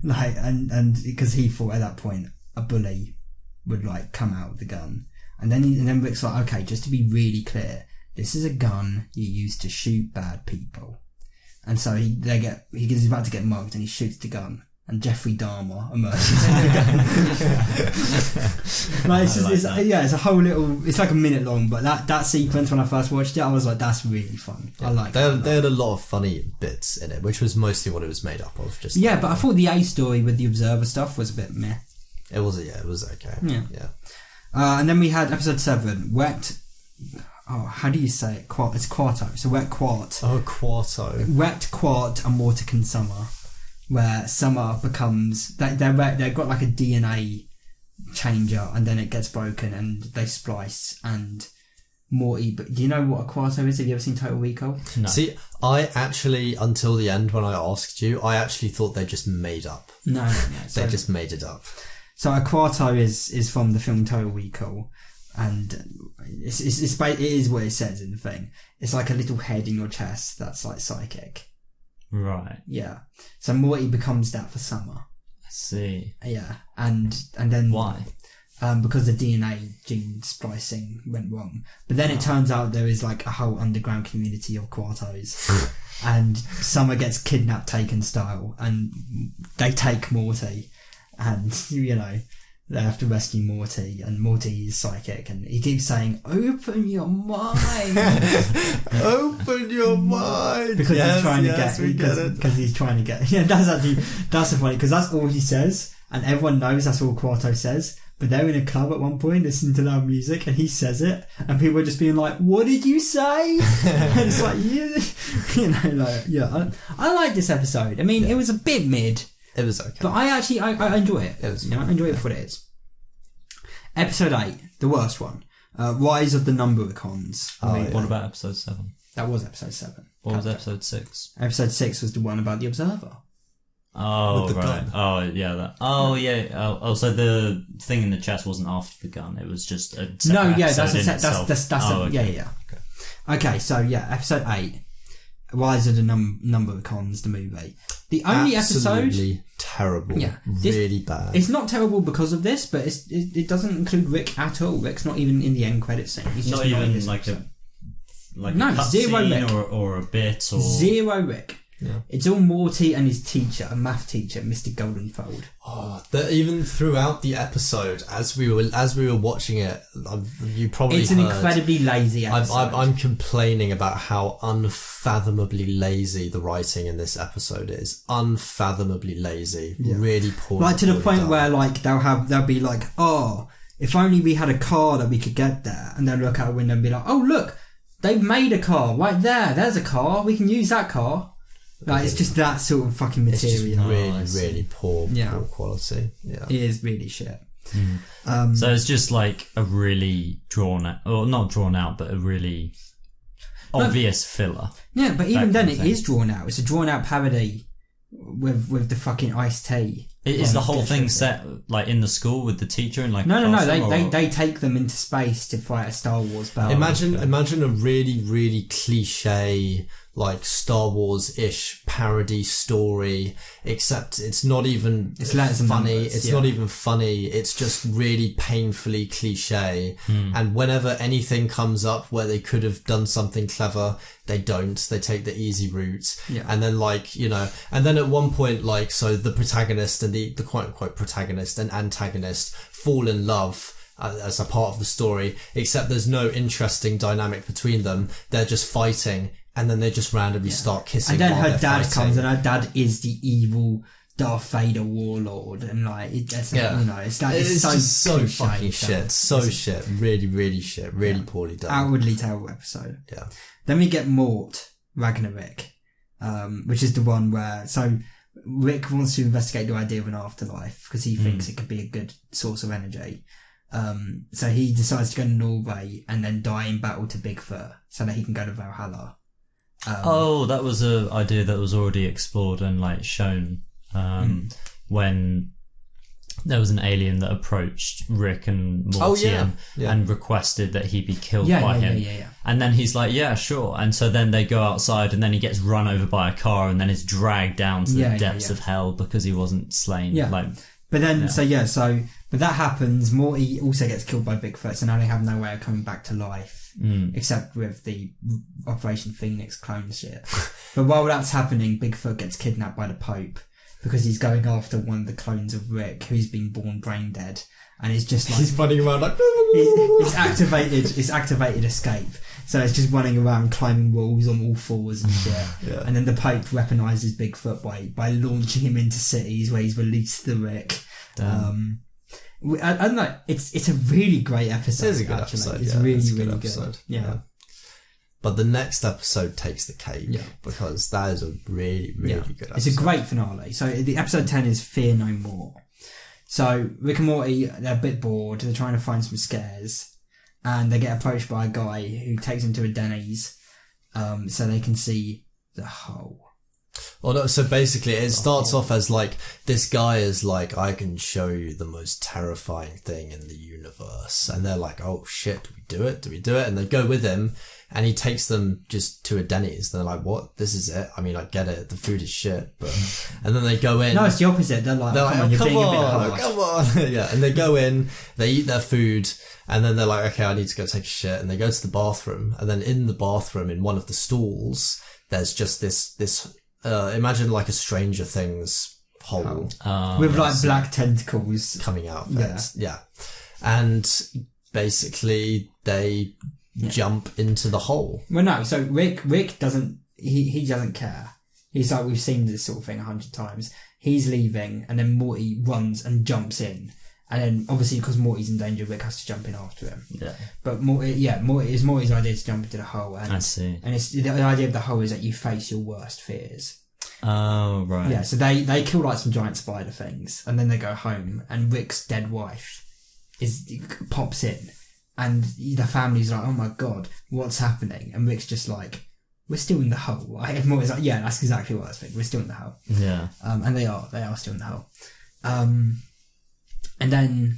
Like, and because he thought at that point a bully would like come out with the gun, and then Rick's like, okay, just to be really clear, this is a gun you use to shoot bad people. And so he's about to get mugged, and he shoots the gun, and Jeffrey Dahmer emerges. Like, it's a whole little. It's like a minute long, but that sequence when I first watched it, I was like, that's really fun. Yeah. I like. They had a lot of funny bits in it, which was mostly what it was made up of. Just but I thought the A story with the Observer stuff was a bit meh. It was okay. Yeah. And then we had episode 7, Wet. Oh, how do you say it? It's Quarto. So Wet Quart. Oh, Quarto. Wet Quart and Mortican Summer, where Summer becomes they've got like a DNA changer, and then it gets broken and they splice, and Morty. But do you know what a Quarto is? Have you ever seen Total Recall? No. See, I actually, until the end when I asked you, I actually thought they just made up. No. They just made it up. So a Quarto is from the film Total Recall, and it is what it says in the thing. It's like a little head in your chest that's like psychic. Right. Yeah. So Morty becomes that for Summer. I see. Yeah. And then why? Because the DNA gene splicing went wrong. But then it turns out there is like a whole underground community of Quartos. And Summer gets kidnapped Taken style, and they take Morty. And, you know, they have to rescue Morty, and Morty is psychic, and he keeps saying, open your mind! Open your mind! Because he's trying to get... Yeah, that's so funny, because that's all he says, and everyone knows that's all Quarto says, but they're in a club at one point listening to loud music, and he says it, and people are just being like, what did you say? And it's like, I like this episode. I mean, it was a bit mid. It was okay. But I enjoy it. I enjoy it for what it is. Episode 8, the worst one. Rise of the Numbericons. What about episode 7? That was episode 7. What was episode 6? Episode 6 was the one about the Observer. Oh, With the right. gun. Oh, yeah. So the thing in the chest wasn't after the gun. It was just a separate episode. Yeah. Okay, so yeah, episode 8. Rise of the Numbericons, the movie. The only Absolutely episode... terrible. Yeah. Really bad. It's not terrible because of this, but it doesn't include Rick at all. Rick's not even in the end credit scene. He's not just even like a zero cutscene Rick. or a bit or... Zero Rick. Yeah. It's all Morty and his teacher, a math teacher, Mr. Goldenfold. Even throughout the episode, as we were watching it, you probably it's an incredibly lazy episode. I'm complaining about how unfathomably lazy the writing in this episode is. Unfathomably lazy. Yeah. Really poor. Like to the point where like they'll be like, oh, if only we had a car that we could get there, and they'll look out a window and be like, oh look, they've made a car right there. There's a car. We can use that car. Like, it's just that sort of fucking material. It's just really poor quality. Yeah. It is really shit. So it's just like a really drawn out, or not drawn out, but a really obvious filler. Yeah, but even then it is drawn out. It's a drawn out parody with the fucking iced tea. Is the whole thing set like in the school with the teacher and like no they take them into space to fight a Star Wars battle. Imagine a really, really cliche like Star Wars-ish parody story, except it's not even funny. It's not even funny. It's just really painfully cliche. And whenever anything comes up where they could have done something clever, they don't. They take the easy route. Yeah. And then and then at one point, like, so the protagonist and the quote-unquote protagonist and antagonist fall in love as a part of the story, except there's no interesting dynamic between them. They're just fighting, and then they just randomly start kissing. And then while her they're dad fighting. comes, and her dad is the evil Darth Vader warlord, and like it's so fucking shit. So shit. Really, really shit. Really poorly done. Outwardly terrible episode. Yeah. Then we get Mort Ragnarok, which is the one where Rick wants to investigate the idea of an afterlife because he thinks it could be a good source of energy. So he decides to go to Norway and then die in battle to Bigfoot so that he can go to Valhalla. That was an idea that was already explored and like shown when there was an alien that approached Rick and Morty and requested that he be killed by him. Yeah. And then he's like, yeah, sure. And so then they go outside and then he gets run over by a car and then is dragged down to the depths of hell because he wasn't slain. Yeah. But then, but that happens. Morty also gets killed by Bigfoot, so now they have no way of coming back to life, except with the Operation Phoenix clone shit. But while that's happening, Bigfoot gets kidnapped by the Pope because he's going after one of the clones of Rick, who's been born brain dead, and it's just like he's running around like it's activated escape. So it's just running around climbing walls on all fours and shit. And then the Pope weaponizes Bigfoot by launching him into cities where he's released the Rick. I don't know. It's a really great episode. It is a good episode. It's really good. Yeah. But the next episode takes the cake because that is a really good episode. It's a great finale. So the episode 10 is Fear No More. So Rick and Morty, they're a bit bored. They're trying to find some scares, and they get approached by a guy who takes them to a Denny's, so they can see the hole. Well, no, so basically it starts off as like, this guy is like, I can show you the most terrifying thing in the universe. And they're like, oh shit, do we do it? And they go with him and he takes them just to a Denny's. They're like, what? This is it? I mean, I get it. The food is shit, but... And then they go in. No, it's the opposite. They're like, come on. Yeah. And they go in, they eat their food, and then they're like, okay, I need to go take a shit. And they go to the bathroom. And then in the bathroom, in one of the stalls, there's just this imagine like a Stranger Things hole. With like black tentacles coming out of it. Yeah. And basically they jump into the hole. Well, no, so Rick doesn't, he doesn't care. He's like, we've seen this sort of thing 100 times. He's leaving, and then Morty runs and jumps in. And then, obviously, because Morty's in danger, Rick has to jump in after him. Yeah. But it's Morty's idea to jump into the hole. And, I see. And it's the idea of the hole is that you face your worst fears. Oh, right. Yeah, so they kill like some giant spider things, and then they go home, and Rick's dead wife pops in, and the family's like, oh my god, what's happening? And Rick's just like, we're still in the hole, right? And Morty's like, yeah, that's exactly what I was thinking, we're still in the hole. Yeah. And they are still in the hole. And then,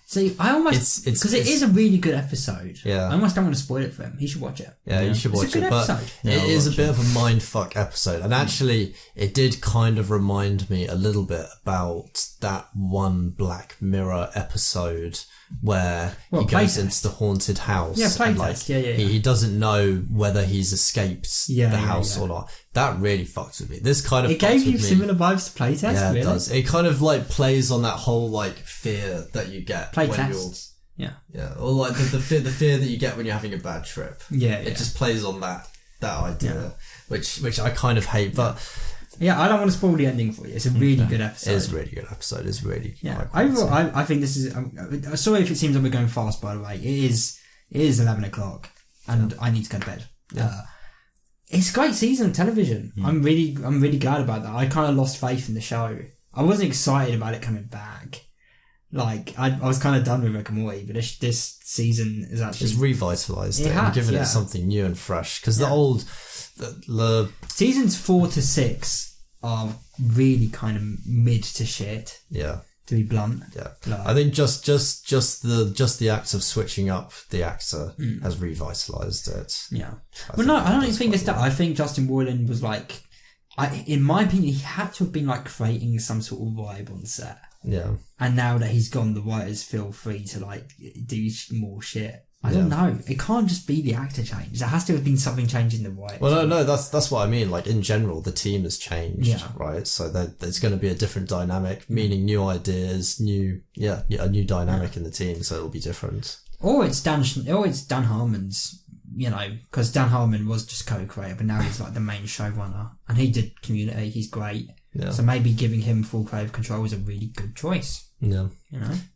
so I almost, because it is a really good episode. Yeah. I almost don't want to spoil it for him. He should watch it. Yeah, you should watch it's a good it. But episode. it is a bit of a mindfuck episode. And actually, it did kind of remind me a little bit about that one Black Mirror episode where he goes into the haunted house. Yeah, playtest. Like, he doesn't know whether he's escaped the house or not. That really fucks with me. This kind of it gave you similar vibes to playtest. Yeah, really? It does. It kind of like plays on that whole like fear that you get playtests. Yeah, or like the fear that you get when you're having a bad trip. It just plays on that idea, which I kind of hate, but. Yeah, I don't want to spoil the ending for you. It's a really good episode. It is a really good episode. It's really Overall, I think this is. Sorry if it seems like we're going fast. By the way, it is 11 o'clock, and I need to go to bed. Yeah. It's a great season of television. I'm really glad about that. I kind of lost faith in the show. I wasn't excited about it coming back. Like I was kind of done with Rick and Morty, but this season is actually it's revitalised it and given it something new and fresh. Because the old. The seasons 4 to 6 are really kind of mid to shit. Yeah. To be blunt. Yeah. I think just the act of switching up the actor has revitalised it. Yeah. I don't even think it's that. I think Justin Roiland was like, in my opinion, he had to have been like creating some sort of vibe on set. Yeah. And now that he's gone, the writers feel free to like do more shit. I don't know. It can't just be the actor change. There has to have been something changing the writers. Well, no, that's what I mean. Like in general, the team has changed, right? So there's going to be a different dynamic, meaning new ideas, a new dynamic in the team. So it'll be different. Or it's Dan Harmon's. Because Dan Harmon was just co-creator, but now he's like the main showrunner, and he did Community. He's great. Yeah. So maybe giving him full creative control is a really good choice. Yeah.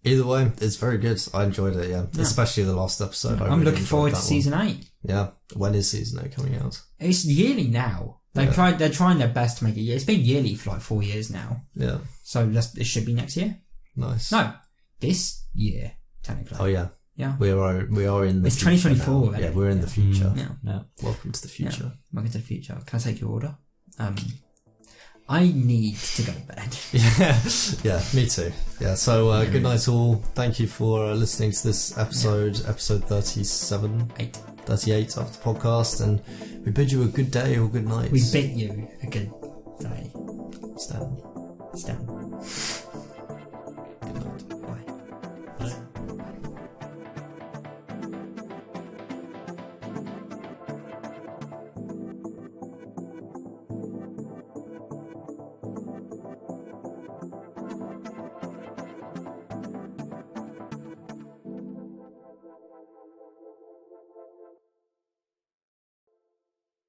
Either way, it's very good. I enjoyed it, especially the last episode. I'm looking forward to season 8. Yeah. When is season 8 coming out? It's yearly now. They're trying their best to make it yearly. It's been yearly for like 4 years now. Yeah. So it should be next year. Nice. No, this year, technically. Oh, yeah. Yeah. We are in the It's 2024. Yeah, we're in the future. Yeah. Welcome to the future. Welcome to the future. Can I take your order? I need to go to bed. Yeah, me too. Yeah, so good night all. Thank you for listening to this episode, episode 38 of the podcast, and we bid you a good day or good night. We bid you a good